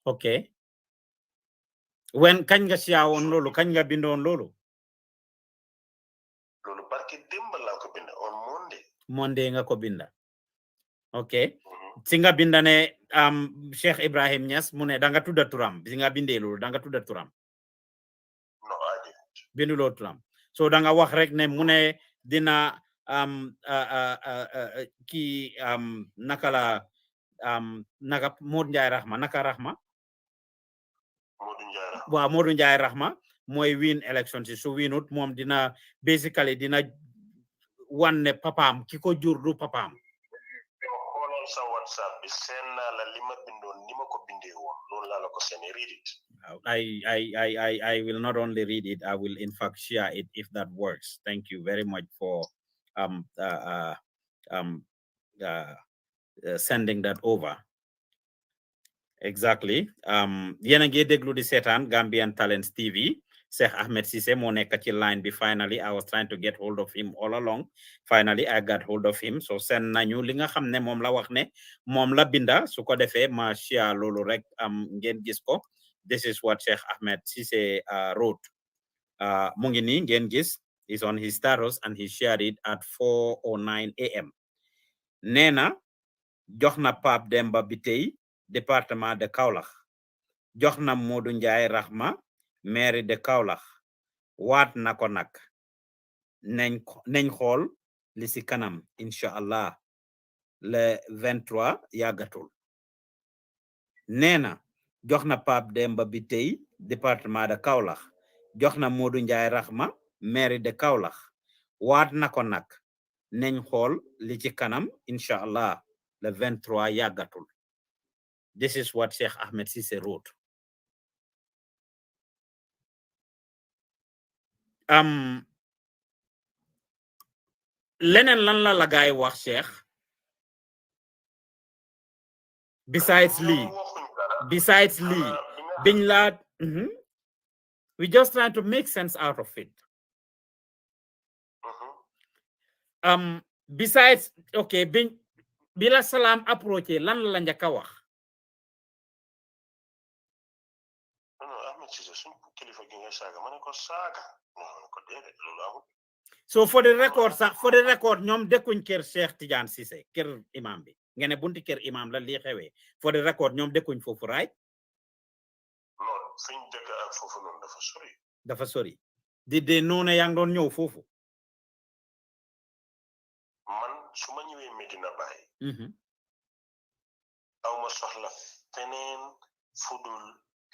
Okay. Kañ nga share woon loolu kañ nga bindoon loolu. Loolu barki démb laa ko bind on Monday. Monday nga ko binda. Okay. Si nga binda ne Sheikh Ibrahim Niass mu ne danga tudda turam bi nga bindee loolu danga tudda turam. No aji. Binduloo turam. So danga wax rek ne mu ne dina naka la naka Modou Njie Rahma naka Rahma. Waaw Modou Njie Rahma mooy win election si su winut moom dina basically dina wan ne papaam ki ko jur du papaam. Xoolal sa WhatsApp bi seen naa la li ma bindoon ni ma ko bindee woon loolu laa la ko seen read it. I will not only read it, I will in fact share it if that works. Thank you very much for sending that over. Exactly. Yéen a ngi déglu di seetaan Gambian Talents TV. Sheikh Ahmed Ceesay moo nekk ci line bi finally I was trying to get hold of him all along. Finally I got hold of him. So send nañu li nga xam ne moom la wax ne moom la binda su ko defee ma share loolu rek ngeen gis ko. This is what Sheikh Ahmed Ceesay wrote. Mu ngi nii ngeen gis is on his status and he shared it at 4:09 a.m. nee na jox na Pape Demba Bitèye département de Kaolack jox na Modou Njie Rahma maire de Kaolack waat na ko nag nañ xool li si kanam incha allah le 23 yàggatul nee na jox na Pape Demba Bitèye département de Kaolack jox na Modou Njie Rahma maire de Kaolack waat na ko nag nañ xool li ci kanam incha allah le 23 yàggatul. This is what Sheikh Ahmed Ceesay wrote. Leneen lan la gaay wax Sheikh besides Lee biñ la we just trying to make sense out of it. Besides okay bi la Salam approché lan la njëkk a wax Ahmed Ceesay suñ kilifa gi nga saaga ma ne ko saaga ma ko déedéet loolu amul. So for the record ñoom dëkkuñ kër Cheikh Tidiane Ceesay kër imam bi nga ne bunti kër imam la lii xewee for the record ñoom dëkkuñ foofu right? non fiñ dëkk ak foofu noonu dafa sori. Dafa sori di de noonu yaa ngi doon ñëw foofu. man su ma ñëwee Medina Baye. aw ma soxla feneen fudul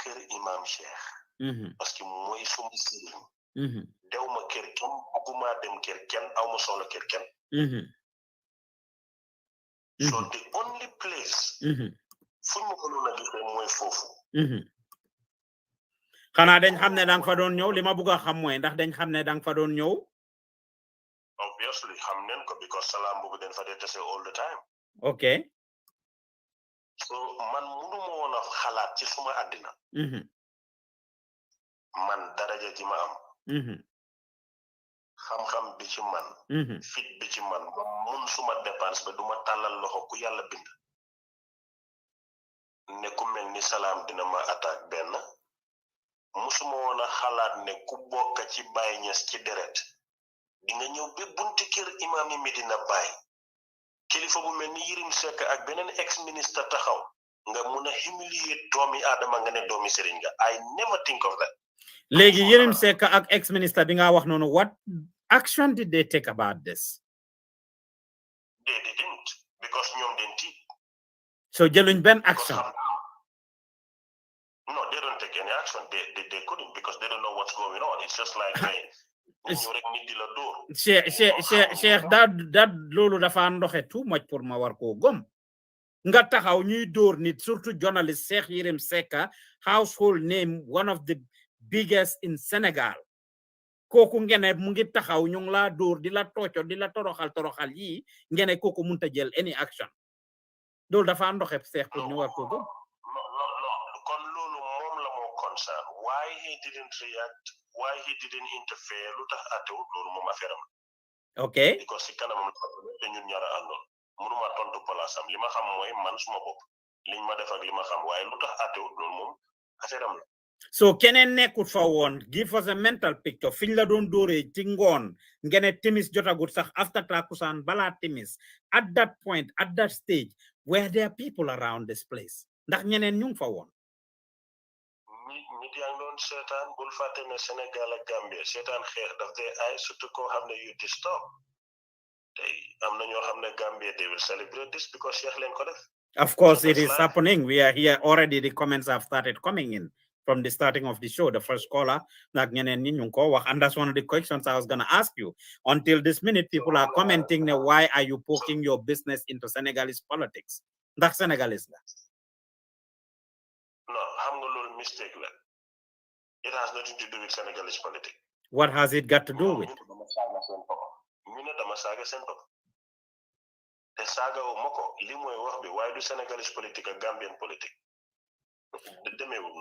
kër imam Cheikh. parce que mooy suma sëriñ. dew ma kër kenn bëgguma dem kër kenn aw ma soxla kër kenn. so the only place. fuñ ma ko doon a gisee mooy foofu. xanaa dañ xam ne danga fa doon ñëw li ma bëgg a xam mooy ndax dañ xam ne danga fa doon ñëw. obviously xam neen ko because salaam boobu dañ fa dee tase all the time. Okay. so man mënuma woon a xalaat ci suma àddina. man daraja ji ma am. xam-xam bi ci man. fit bi ci man ma mun suma dépense ba duma tàllal loxo ku yàlla bind. ne ku mel ni salaam dina ma attaque benn. musuma woon a xalaat ne ku bokk ci Baye Niass ci deret di nga ñëw ba bunti kër imam yi Medina Baye kilifa bu mel ni Yirim Seck ak beneen ex ministre taxaw nga mun a humilier doomi aadama nga ne doomi sëriñ nga I never think of that. léegi Yirim Seck ak ex ministre bi nga wax noonu what action did they take about this? They didn't because ñoom den tiit. So jëluñ benn action. No, they don't take any action. They couldn't because they don't know what's going on. It's just like, hey, Cheikh that loolu dafa ndoxe too much pour ma war koo gom. Nga taxaw ñuy dóor nit surtout journalist Cheikh Yirim Seck household name one of the biggest in Senegal. Kooku ngene mu ngi taxaw ñu ngi laa dóor di la tocco di la toroxal yi ngene kooku munta jël any action. Loolu dafa ndoxe Cheikh pour ñu war koo gom. Why he didn't react, why he didn't interfere, lu tax atewut loolu moom affaire am. Okay. Because si kanamam te ñun ñaara àndoon mënuma tontu palaasam li ma xam mooy man suma bopp liñ ma def ak li ma xam waaye lu tax atewut loolu moom affaire am la. So keneen nekkut fa woon give us a mental picture fiñ la doon dóoree ci ngoon ngene timis jotagut sax after takusaan balaa timis at that point at that stage were there people around this place ndax ñeneen ñu ngi fa woon. nit yaa ngi doon seetaan bul fàtte ne Sénégal ak Gambie seetaan xeex daf dee ay surtout koo xam ne you disturb tey am na ñoo xam ne Gambie they will celebrate this because Cheikh leen ko def. Of course it is happening. We are here already. The comments have started coming in from the starting of the show. The first caller and that's one of the questions I was going to ask you. Until this minute people are commenting why are you poking your business into Senegalese politics? That's Senegalese. No, I'm going to mistake that. It has nothing to do with Senegalese politics. What has it got to do with? Why do Senegalese politics a Gambian politics?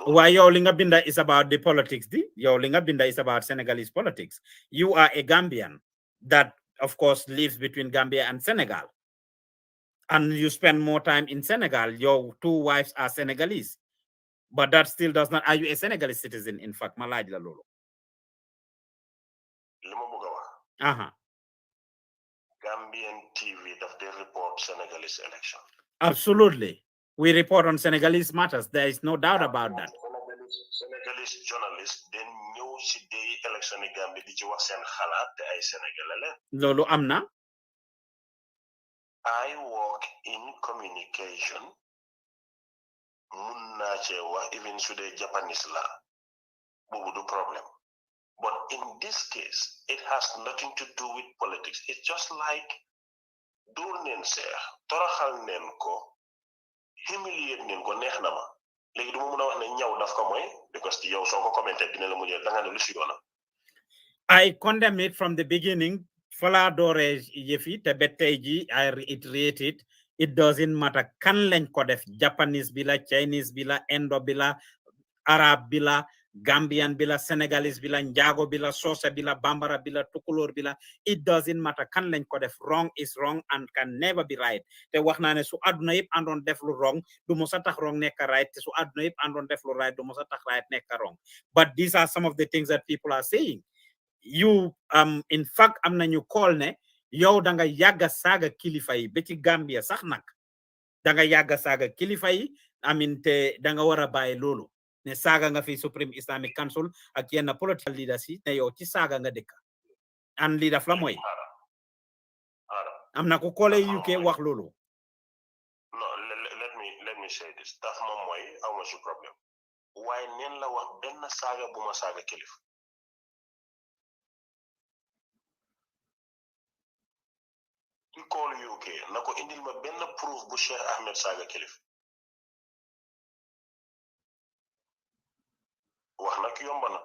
Why your Linga Binda is about the politics? Your Linga Binda is about Senegalese politics. You are a Gambian that, of course, lives between Gambia and Senegal. And you spend more time in Senegal. Your two wives are Senegalese. But that still does not. Are you a Senegalese citizen, in fact? Malaj la lolo. Gambian TV, does they report Senegalese election? Absolutely. We report on Senegalese matters. There is no doubt about that. Senegalese journalists, then new the election in Gambia, did you wax and halat the Senegalese? Lolo amna. I work in communication. Even today, Japanese law, do problem. But in this case, it has nothing to do with politics. It's just like Durnen se, Torahal Nenko, humiliate Nenko Nehnama. Like the woman of Nyaw Dafkamoy, because the Yosoko commented in the I condemn it from the beginning. Fala Dore Yefi, Tebeteji, I reiterate it. It doesn't matter. Kan len ko def Japanese bila, Chinese bila, Indo bila, Arab bila, Gambian bila, Senegalese bila, Njago bila, Sosa bila, Bambara bila, Tukulor bila, it doesn't matter. Kan lañ ko def, wrong is wrong and can never be right. Te wax naa ne su àdduna yëpp àndoon def lu wrong du mos a tax wrong nekk right, te su àdduna yëpp àndoon def lu right du mos a tax right nekk wrong. But these are some of the things that people are saying. You in fact am nañu call ne yow da nga yàgga saaga kilifa yi ba ci Gambia sax nag da nga yàgga saaga kilifa yi amin te da nga war a bàyyi loolu ne saaga nga fi Supreme Islamic Council ak yenn political leaders yi ne yow ci saaga nga dëkk an lii daf la mooy am na ku koole UK wax loolu. No, let me say this. Daf moom mooy aw ma ci problème waaye neen la wax benn saaga bu ma saaga kilifa. Ki call UK na ko indil ma benn proof bu Sheikh Ahmed saaga kilifa. wax nag yomb na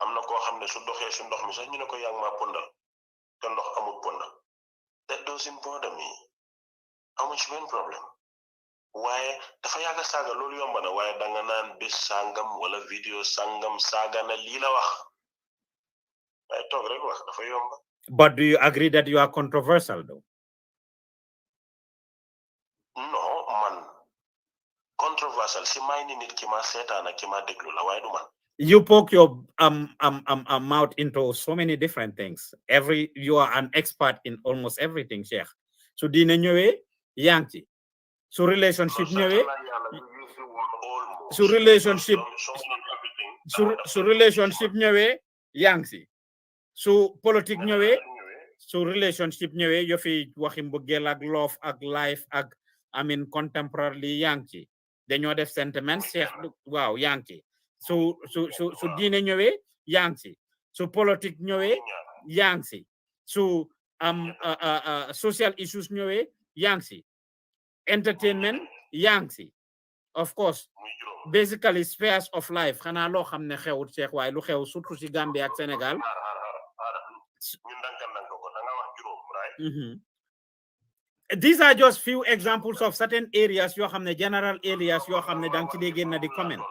am na koo xam ne su doxee si ndox mi sax ñu ne ko yaa ngi maa pondal te ndox amul pondal. That doesn't bother me. amu ci benn problème waaye dafa yàgg saaga loolu yomb na waaye danga naan bés sangam wala vidéo sangam saaga na lii la wax waaye toog rek wax dafa yomb. But do you agree that you are controversial though? No, man. Controversial si may ni nit ki ma seetaan ak ki ma déglu la waaye du man. You poke your mouth into so many different things. You are an expert in almost everything, Sheikh. So dina ñëwee yaa ngi ci. So relationship ñëwee. So relationship ñëwee yaa ngi ci. So politique ñëwee. So relationship ñëwee yo fi waxi mbëggeel ak love ak life ak contemporarily yaa ngi ci. Dañoo def sentiments Sheikh waaw yaa ngi ci. So diine ñëwee yaa ngi ci. So politique ñëwee yaa ngi ci. So social issues ñëwee yaa ngi ci. Entertainment yaa ngi ci. Of course basically spheres of life xanaa loo xam ne xewut Cheikh waaye lu xew surtout ci Gambie ak Sénégal. These are just few examples of certain areas yoo xam ne general areas yoo xam ne dang ci dee génn di comment.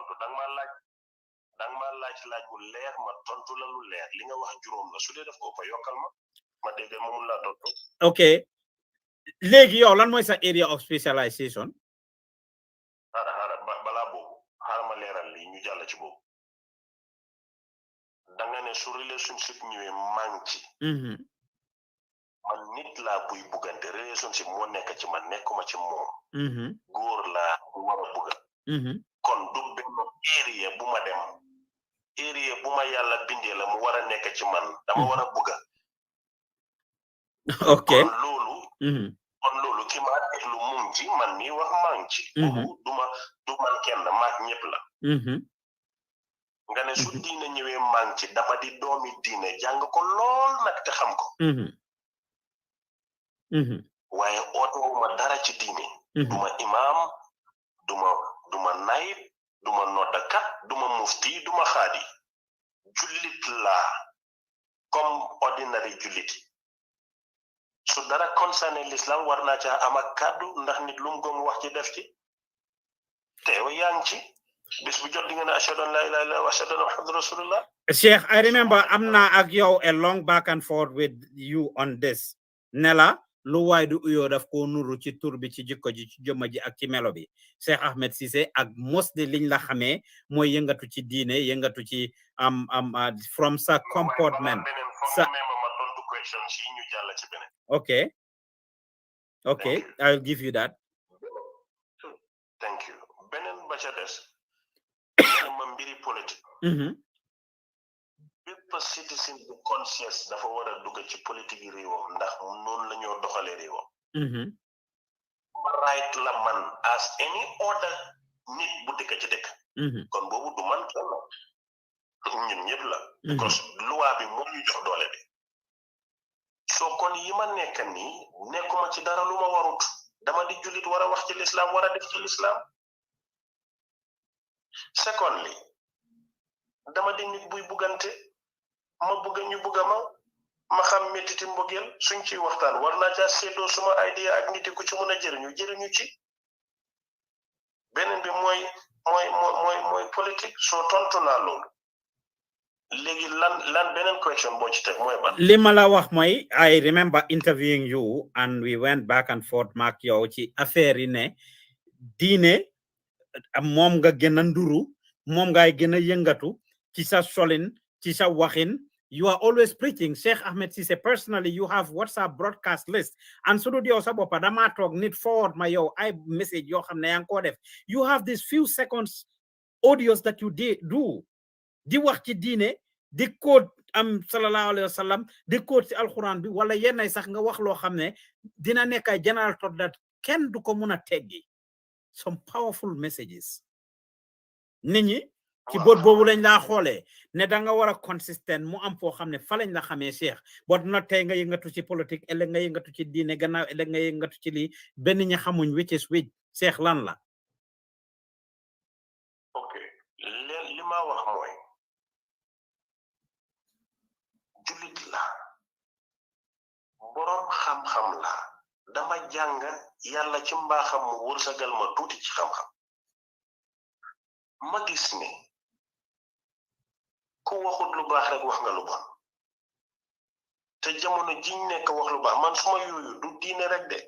laaj bu leer ma tontu la lu leer li nga wax juróom la su dee def ko fa yokkal ma dégg ma mun laa tontu. Okay léegi yow lan mooy sa area of specialization. balaa boobu xaaral ma leeral lii ñu jàll ci boobu danga ne su relationship ñëwee manki man nit laa buy buggante relationship moo nekk ci man nekkuma ci moom góor laa bu war a bugga kon du benn area bu ma dem area bu ma yàlla bindee la mu war a nekk ci man dama war a bugga. Ok kon loolu ki ma déglu mu ngi ci man mi wax maa ngi ci. du man kenn maak ñëpp la. nga ne su diine ñëwee maa ngi ci dama di doomi diine jàng ko lool nag te xam ko. waaye ootewuma dara ci diine. duma imaam duma naayib duma noddakat duma mufti duma xaadi jullit laa comme ordinary jullit su dara concerné l'islam war naa caa am ak kàddu ndax nit lu mu gëm wax ci def ci teew yaa ngi ci bis bu jot di nga ne ashhadu an la ilaha illallah wa ashhadu anna muhammadan rasulullah. Sheikh, I remember am naa ak yow a long back and forth with you on this nela lu waay du uyoo daf ko nuru ci tur bi ci jikko ji ci jëmma ji ak ci melo bi Sheikh Ahmed Ceesay ak most de liñ la xamee mooy yëngatu ci diine yëngatu ci from sa comportement sa okay I'll give you that. Thank you. Beneen ba ca des ma mbiri politique bépp citizen bu conscience dafa war a dugg ci politique yi réewam ndax noonu la ñoo doxalee réewam. ma right la man as any other nit bu dëkk ci dëkk. kon boobu du man kenn ñun ñëpp la. because loi bi moo ñu jox doole bi. soo kon yi ma nekk nii nekkuma ci dara lu ma warut dama di jullit war a wax ci l'islam war a def ci l'islam. secondly dama di nit buy buggante ma bugga ñu bugga ma xam métiti mbëggeel suñ ciy waxtaan war naa caa seddoo suma idea ak nit ku ci mën a jëriñu ci beneen bi mooy politique soo tontu naa loolu léegi lan beneen question boo ci teg mooy ban. li ma la wax mooy I remember interviewing you and we went back and forth maak yow ci affaire yi ne diine moom nga gën a nduru moom ngay gën a yëngatu ci sa solin ci sa waxin. You are always preaching. Sheikh Ahmed Ceesay, personally, you have WhatsApp broadcast list. And so do the Osabopa, Damatok, need forward my I message yo you have these few seconds audios that you do. Di wax ci diine, di quote sallallahu alayhi wasallam, di quote ci alquran bi wala yenn sax nga wax lo xamne dina nek ay general thought that ken du ko mëna teggi. Some powerful messages. Nit ñi ci bot bobu lañ la xolé ne da nga wara consistent mu am fo xamne fa lañ la xamé Cheikh bot na tay nga yëngatu ci politique ele nga yëngatu ci diine gannaaw ele nga yëngatu ci li ben ñi xamuñ which is which Cheikh lan la. Okay, li ma wax moy julit la borom xam-xam la dama jàng yàlla ci mbaaxam mu wërsagal ma tuuti ci xam-xam ma gis ne ku waxut lu baax rek wax nga lu bon te jamono jiñ nekk wax lu baax man suma yooyu du diine rek de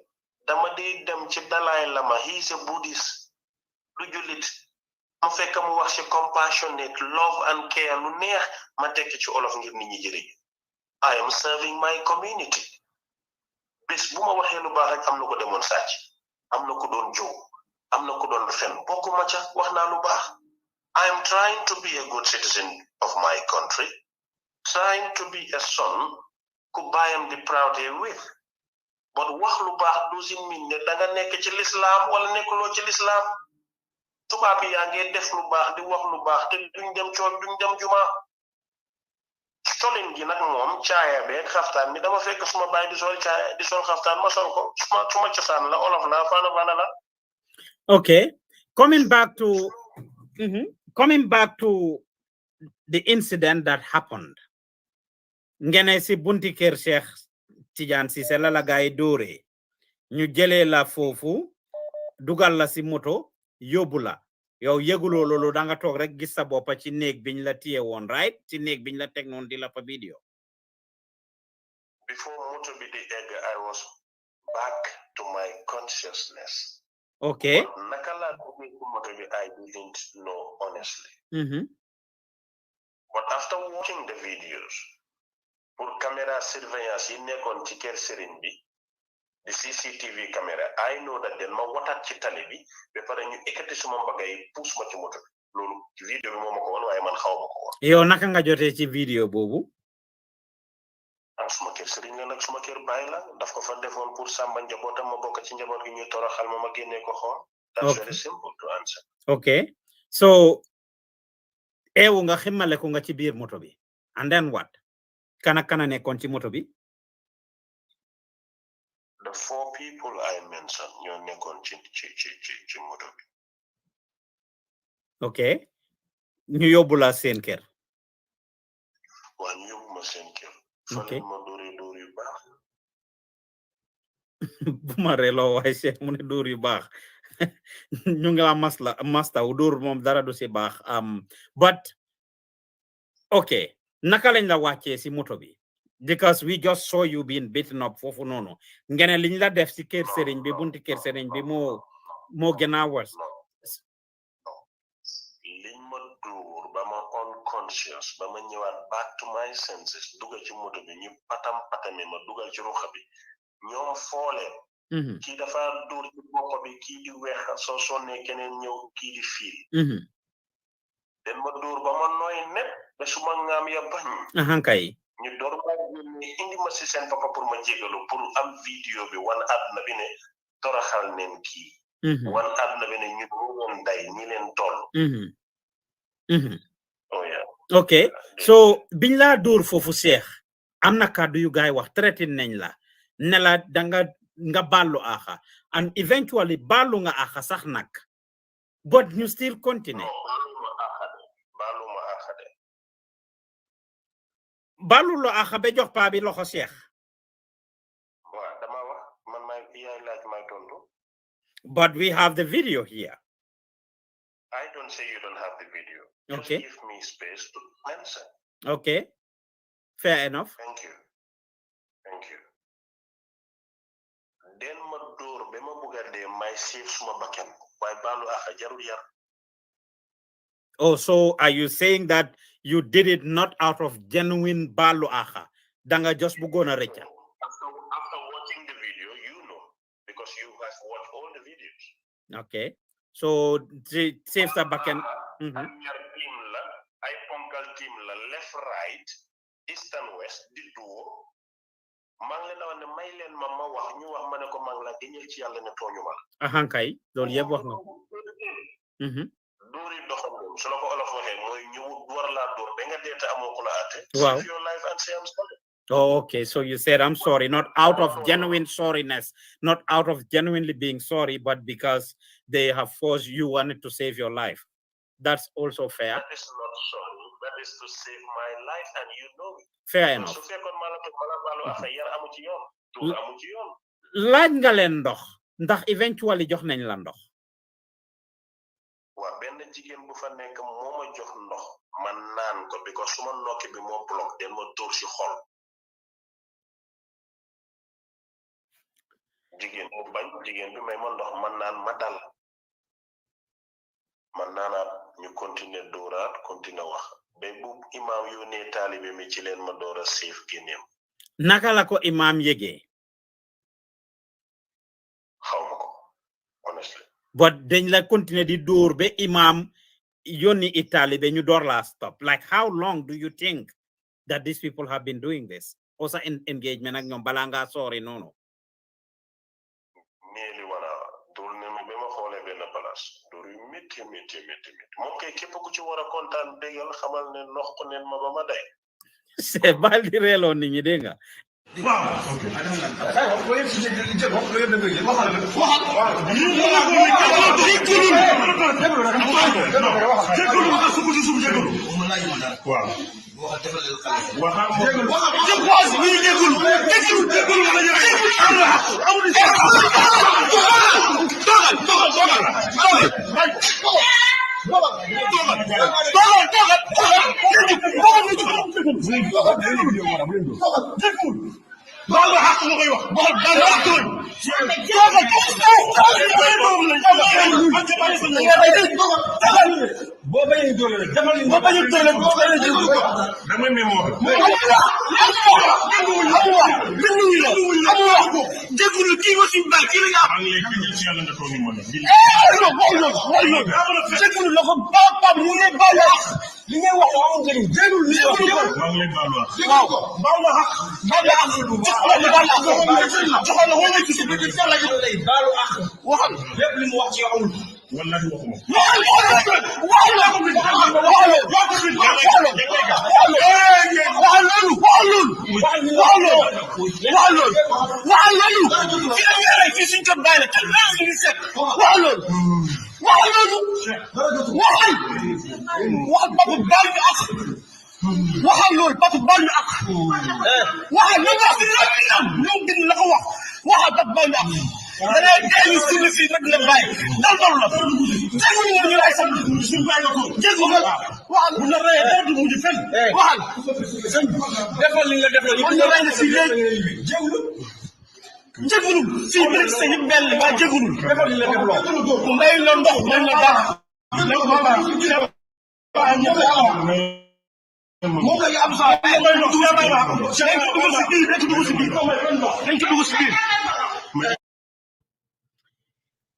dama dee dem ci Dalai Lama he is a Buddhist du julit ma fekk mu wax ci compassionate love and care lu neex ma tekk ci olof ngir nit ñi jëriñ I am serving my community bés bu ma waxee lu baax rek am na ko demoon sàcc am na ko doon jow am na ko doon fen bokkuma ca wax naa lu baax I am trying to be a good citizen of my country, trying to be a son who I am the proud with. But wax lu baax doesn't mean ne da nga nekk ci l'islam wala nekkuloo ci l'islam. Tubaab yi yaa ngi def lu baax di wax lu baax te duñ dem coon duñ dem juma. Solin gi nag moom caaya beeg xaftaan mi dama fekk suma baay di sol caaya di sol xaftaan ma sol ko suma cosaan la olof la faana la. Okay, coming back to the incident that happened. Ngene si bunti kër Cheikh Tidiane Ceesay la gaay doore ñu jëlee la foofu dugal la si moto yóbbu la yow yëguloo loolu da nga toog rek gis sa boppa ci néeg biñ la téye woon right ci néeg biñ la teg noonu di la fa video. Before moto bi di egg I was back to my consciousness. Okay. Nakala moto bi I didn't know honestly. But after watching the videos, pour camera surveillance yi nekkoon ci kër Serigne bi, the CCTV camera, I know that den ma watat ci tali bi ba pare ñu ekkati suma mbagay pousse ma ci moto bi. Loolu ci video bi moo ma ko woon waaye man xaw ma ko woon. Yow naka nga jotee ci video boobu? Suma kër Serigne la nag suma kër baay la daf ko fa defoon pour sàmba njabootam ma bokk ci njaboot gi ñuy toroxal ma génnee ko xool. That's very simple to answer. Okay. So ewu nga ximale ko nga ci biir moto bi. And then what? Kana nekkoon ci moto bi? The 4 people I mentioned ñoo nekkoon ci moto bi. Okay. Ñu yóbbu la seen kër. Waa ñu yóbbu ma seen kër. Okay. Ma dóor yu baax. Bu ma reeloo waaye Cheikh mu ne dóor yu baax. Ñu ngi la masta wu dóor moom dara du si baax. But okay. Naka lañ la wàccee si moto bi? Because we just saw you being beaten up foofu noonu. Ngene liñ la def si kër Serigne bi bunti kër Serigne bi moo gën a wars. Liñ ma dóor ba ma unconscious ba ma ñëwaat back to my senses dugal ci moto bi ñu patame ma dugal ci ruxa bi ñoom foole kii dafa dóor ci bopp bi kii di weex soo sonnee keneen ñëw kii di fiil den ma dóor ba ma nooy nepp ba suma ngaam ya bañ kay ñu door ma indi ma si seen papa pour ma jégalu pour am vidéo bi wan àdduna bi ne toroxal neen kii wan àdduna bi ne ñu leen day ñi leen toll. Oh yeah. Okay. So biñ la dóor foofu Cheikh am na kàddu yu gaay wax traité nañ la ne la danga nga ballu axa and eventually ballu nga axa sax nag but ñu still continue. Ballu lo axa be jox pa bi loxo Cheikh. Waaw dama wax man may yaay laaj may tontu. But we have the video here. I don't say you don't have the video. Okay. Just give me space to answer. Okay, fair enough. Thank you. Then ma door be ma buga de my safe suma bakken way balu axa jarul yar. Oh, so are you saying that you did it not out of genuine balu aha? Danga just bugona recha. After watching the video, you know, because you have watched all the videos. Okay, so safe the backen. Team la, I ponkal team la, left, right, east and west, di duo. Mang leen wax ne may leen ma wax ñu wax ma ne ko mang la gëñal ci yàlla ne tooñu ma. Ahankay, loolu yëpp wax nga. Doori doxam moom su la ko olof waxee mooy ñu war laa door ba nga deete amoo ko la àtte. Wow. Save your life and say I'm sorry. Oh, okay. So you said I'm sorry, not out of genuine sorriness, not out of genuinely being sorry, but because they have forced you wanted to save your life. That's also fair. That is not sorry. That is to save my life, and you know it. Fair enough. Su fekkoon mala balu afa yar amu ci yoon. Tu amu ci yoon. Laaj nga leen ndox ndax eventually jox nañ la ndox. Wa benn jigéen bu fa nekk moo ma jox ndox man naan ko because suma nokki bi moo block den ma dóor ci xol. Jigéen mu bañ jigéen bi may ma ndox man naan ma dal. Man naanaat ñu continuer dooraat continuer wax ba bu imam yónnee taalibe mi ci leen ma door a safe génneem. Naka la ko imam yégee? Xaw ma ko honestly. But dañ la continuer di dóor ba imam yónni i taalibe ñu door la stop. Like how long do you think that these people have been doing this? Also engagement ak ñoom balaa ngaa sori noonu. Neeli wana dóor ne ma ba ma xoolee benn place dóor yu métti moom kay képp ku ci war a kontaan déggal xamal ne nox ko neen ma ba ma day. C'est bal di reeloo nit ñi dégg nga.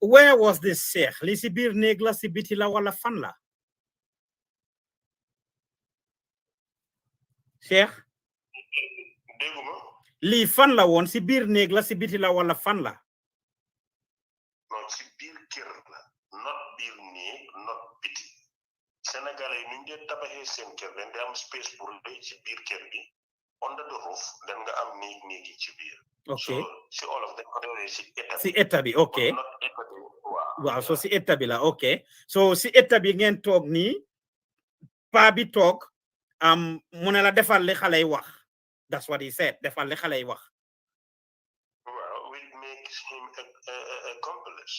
Where was this Sheikh? Li si biir néeg la si biti la wala fan la? Sheikh? Li fan la woon si biir néeg la si biti la wala fan la? Non si biir kër la not biir néeg not biti. Sénégalais ñu ngi tabaxee seen kër dañ am space pour lay ci biir kër bi under the roof dañ nga am néeg yi ci biir. Okay. So all of them are si état bi okay. Waaw so si état bi la okay. So si état bi ngeen toog nii pa bi toog mu ne la defal li xale yi wax. That's what he said. Defal li xale yi wax. Well, which makes him a accomplice.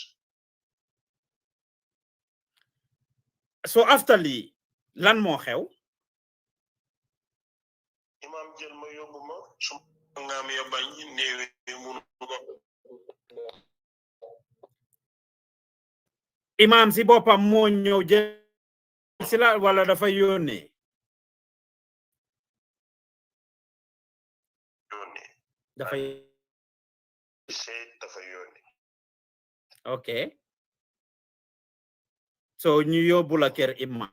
So after lii lan moo xew? imam si boppam moo ñëw jël si la wala dafa yónnee dafa okay so ñu yóbbu la kër imam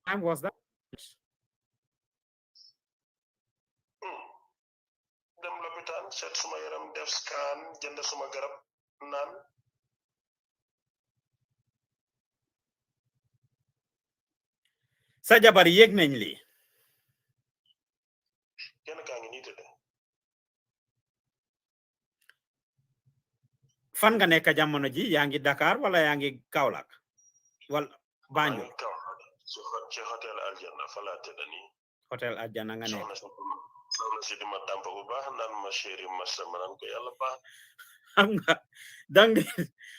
time was that dem lopitaan seet suma yaram def scan jënd suma garab naan sa jabar yéeg nañ li kenn kaa ngi nii tëdd fan nga nekk jamono ji yaa ngi Dakar wala yaa ngi Kaolack wala Banjul ci hôtel Aljanna fa laa tëdd nii hôtel Aljanna nga nekk soxna si di ma tàmp bu baax naan ma chéri massa ma naan ko yàlla baax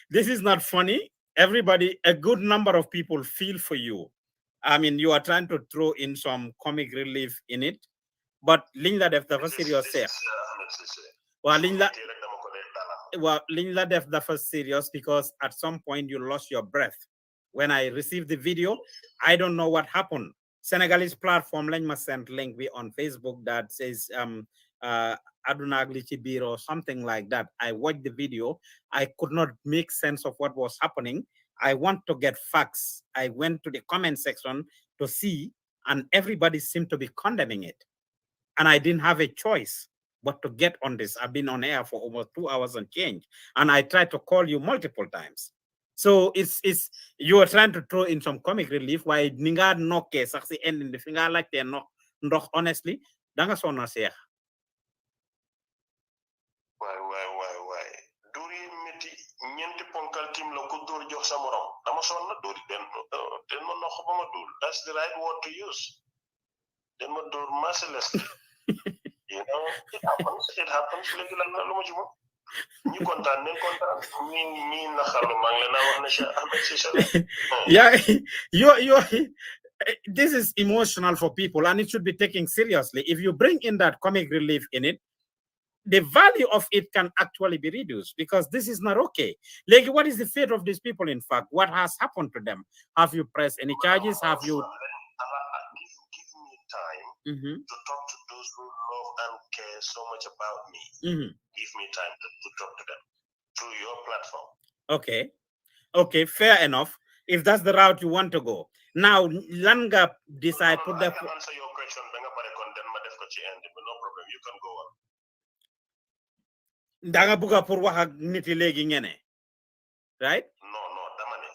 this is not funny everybody a good number of people feel for you I mean you are trying to throw in some comic relief in it but liñ la def dafa serious seex waa liñ la def dafa serious because at some point you lost your breath when I received the video I don't know what happened Senegalese platform lañ ma sent link bi on Facebook that says aduna li ci biir or something like that I watched the video I could not make sense of what was happening I want to get facts I went to the comment section to see and everybody seemed to be condemning it and I didn't have a choice but to get on this I've been on air for almost 2 hours and change and I tried to call you multiple times so it's you are trying to throw in some comic relief why ninga nokke sax ci end ni fi nga laajte ndox honestly da nga sonna Cheikh waay duri metti ñenti ponkal tim la ko door jox sa morom dama sonna dori den ma nox ba ma dul that's the right word to use den ma door mercilessly you know it happens léegi lan la lu ma ci moom ñi kontaan nañ kontaan ñi naxarlu maa ngi leen a wax ne Sheikh Ahmed Ceesay yeah this is emotional for people and it should be taken seriously if you bring in that comic relief in it the value of it can actually be reduced because this is not okay. Like, what is the fate of these people, in fact? What has happened to them? Have you pressed any charges? Have you... Give me time to talk to those who love and care so much about me. Give me time to talk to them through your platform. Okay, fair enough. If that's the route you want to go. Now, Langa decide... I can answer your question. No problem. You can go on. Danga buga pour wax ak nit yi léegi ngene right no dama ne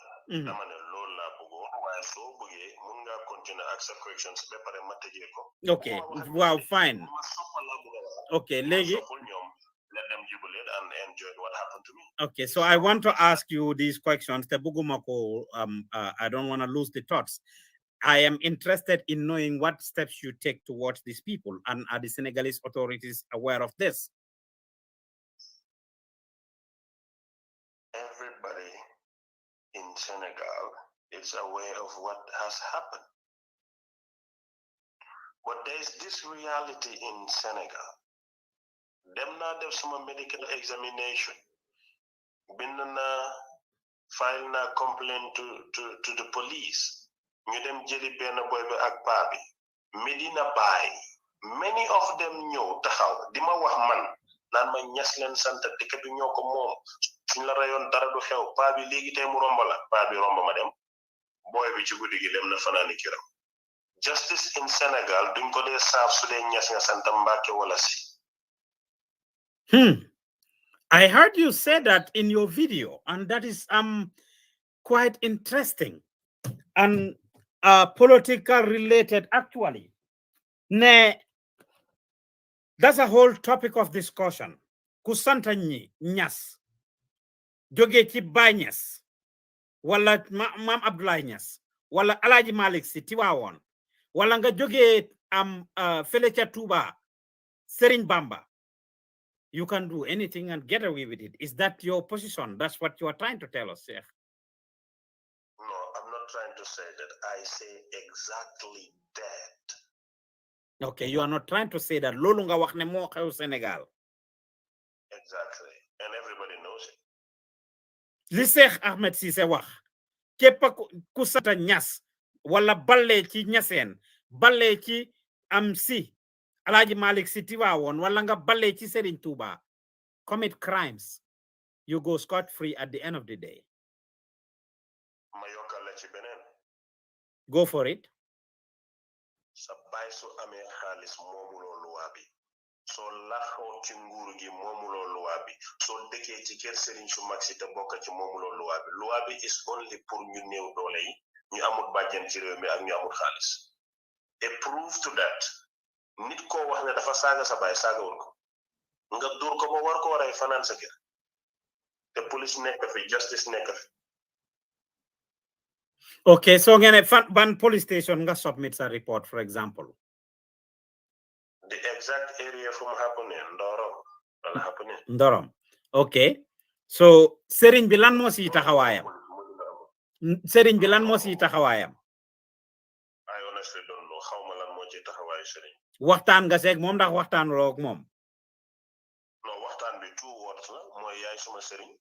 lool la bugo waaye soo bëggee mun nga continuer ak sa questions ba pare ma tëjee ko okay wow fine okay léegi let them jubilate and enjoy what happened to me okay so I want to ask you these questions te bëgguma ko I don't want to lose the thoughts I am interested in knowing what steps you take towards these people and are the Senegalese authorities aware of this. Everybody in Senegal is aware of what has happened. But there's this reality in Senegal. Them na def some medical examination. Been na file na complaint to the police. Ñu dem jëli benn boy bi ak paa bi. Medina Bay. Many of them ñëw taxaw di ma wax man naan ma ñas leen sant dëkk bi ñoo ko moom. Suñ la rayoon dara du xew paa bi léegi tey mu romba la paa bi romba ma dem booy bi ci guddi gi dem na fanaani kiram justice in Senegal duñ ko dee saaf su dee ñas nga sant Mbàkke wala si I heard you say that in your video and that is quite interesting and political related actually that's a whole topic of discussion ku santa ñi ñas jóge ci Baay Ñas wala Maam Abdoulaye Ñas wala Alaaji Malik Si Tiwaawoon wala nga jóge fele ca Tuuba Serigne Bamba you can do anything and get away with it. Is that your position? That's what you are trying to tell us, Sheikh? No, I'm not trying to say that. I say exactly that. Okay, you are not trying to say that lolu nga wax ne mo xew Senegal. Exactly, and everybody knows it. Li Sheikh Ahmed Ceesay wax képp ku sata ñas wala balle ci ñaseen balle ci am si Alaaji Malik Si Tiwaawoon wala nga balle ci Serigne Touba commit crimes, you go scot free at the end of the day. Ma yokkal la ci beneen. Go for it. Sa baay su amee xaalis moomuloo luwaa bi soo laxoo ci nguur gi moomuloo luwaa bi soo dëkkee ci kër Serigne su mag si te bokk ci moomuloo luwaa bi luwaa bi is only pour ñu néew doole yi ñu amul bàjjen ci réew mi ak ñu amul xaalis. A proof to that nit koo wax ne dafa saaga sa baay saagawul ko nga dóor ko ba war ko waray fanaan sa kër te police nekk fi justice nekk fi. Okay, so ngene ban police station nga submit sa report, for example? The exact area from happening, Ndorom. Okay. So Serigne bi lan mo si taxawayam? Serigne bi lan mo si taxawayam? I honestly don't know xawma lan mo ci taxaway Serigne. Waxtaan nga seeg moom ndax waxtaan loo ak moom? No, waxtaan bi two words la mooy yaay suma Serigne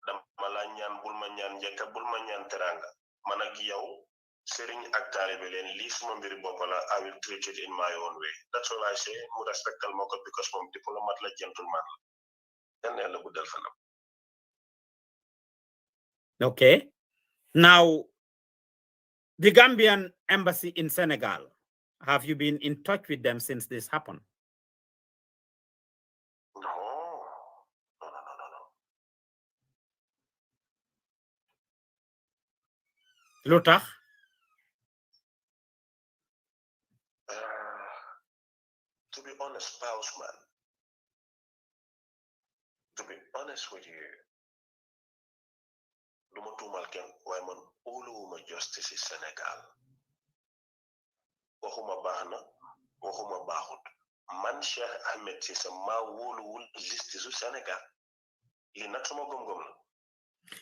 dama la ñaan bul ma ñaan njëkk bul ma ñaan teranga man ak yow Serigne ak taalibe leen lii suma mbiri bopp la I will treat it in my own way. That's all I say. Mu respectal ma ko because moom diplomate la gentleman la. Yan yàlla guddal fanam. Okay. Now, the Gambian embassy in Senegal, have you been in touch with them since this happened? No. Lutah? To be honest, spouse man. To be honest with you, duma tuumal kenn waaye man óoluwuma justice in Senegal. Waxuma baax na waxuma baaxut man Sheikh Ahmed Ceesay maa wóoluwul justice Senegal li nag sama gom-gom la.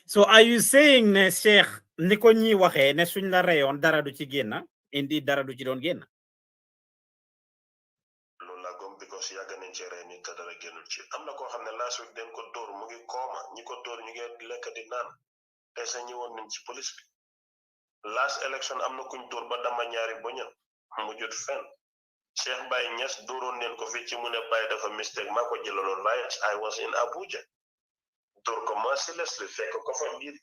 So are you saying ne Sheikh ni ko ñi waxee ne suñ la reyoon dara du ci génn indi dara du ci doon génn? Loolu la gom because yàgg nañ ci rey nit te dara génnul ci am na koo xam ne last week den ko dóor mu ngi kooma ñi ko dóor ñu ngi lekk di naan te sa ñëwoon nañ ci police bi last election am na kuñ dóor ba dama ñaari boñam mu jot fenn Cheikh Baye Niass dóoroon neen ko fi ci mu ne Baye dafa mistake maa ko jëlaloon Baye I was in Abuja dóor ko mercilessly fekk ko fa biir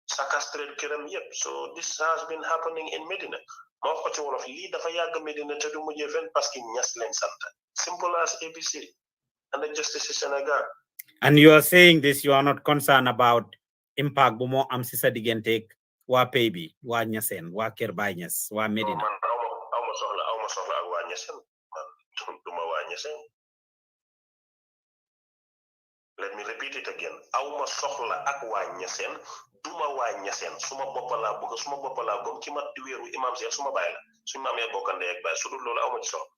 sakastrate këram yëpp so this has been happening in Medina ma wax ko ci wolof lii dafa yàgg Medina te du mujjee fenn parce que Niass leen sant simple as ABC and the justice in Senegal. And you are saying this, you are not concerned about impact bu moo am si sa digganteeg waa pay bi waa Niassène waa Kër Baye Niass waa Medina. Man aw ma soxla ak waa Niassène man duma waa Niassène. Let me repeat it again. Aw ma soxla ak waa Niassène duma waa Niassène suma bopp laa bëgg suma bopp laa gom ci ma di wéeru imam Cheikh suma baay la suñu maamee bokkandee ak baay su dul loolu aw ma ci soxla.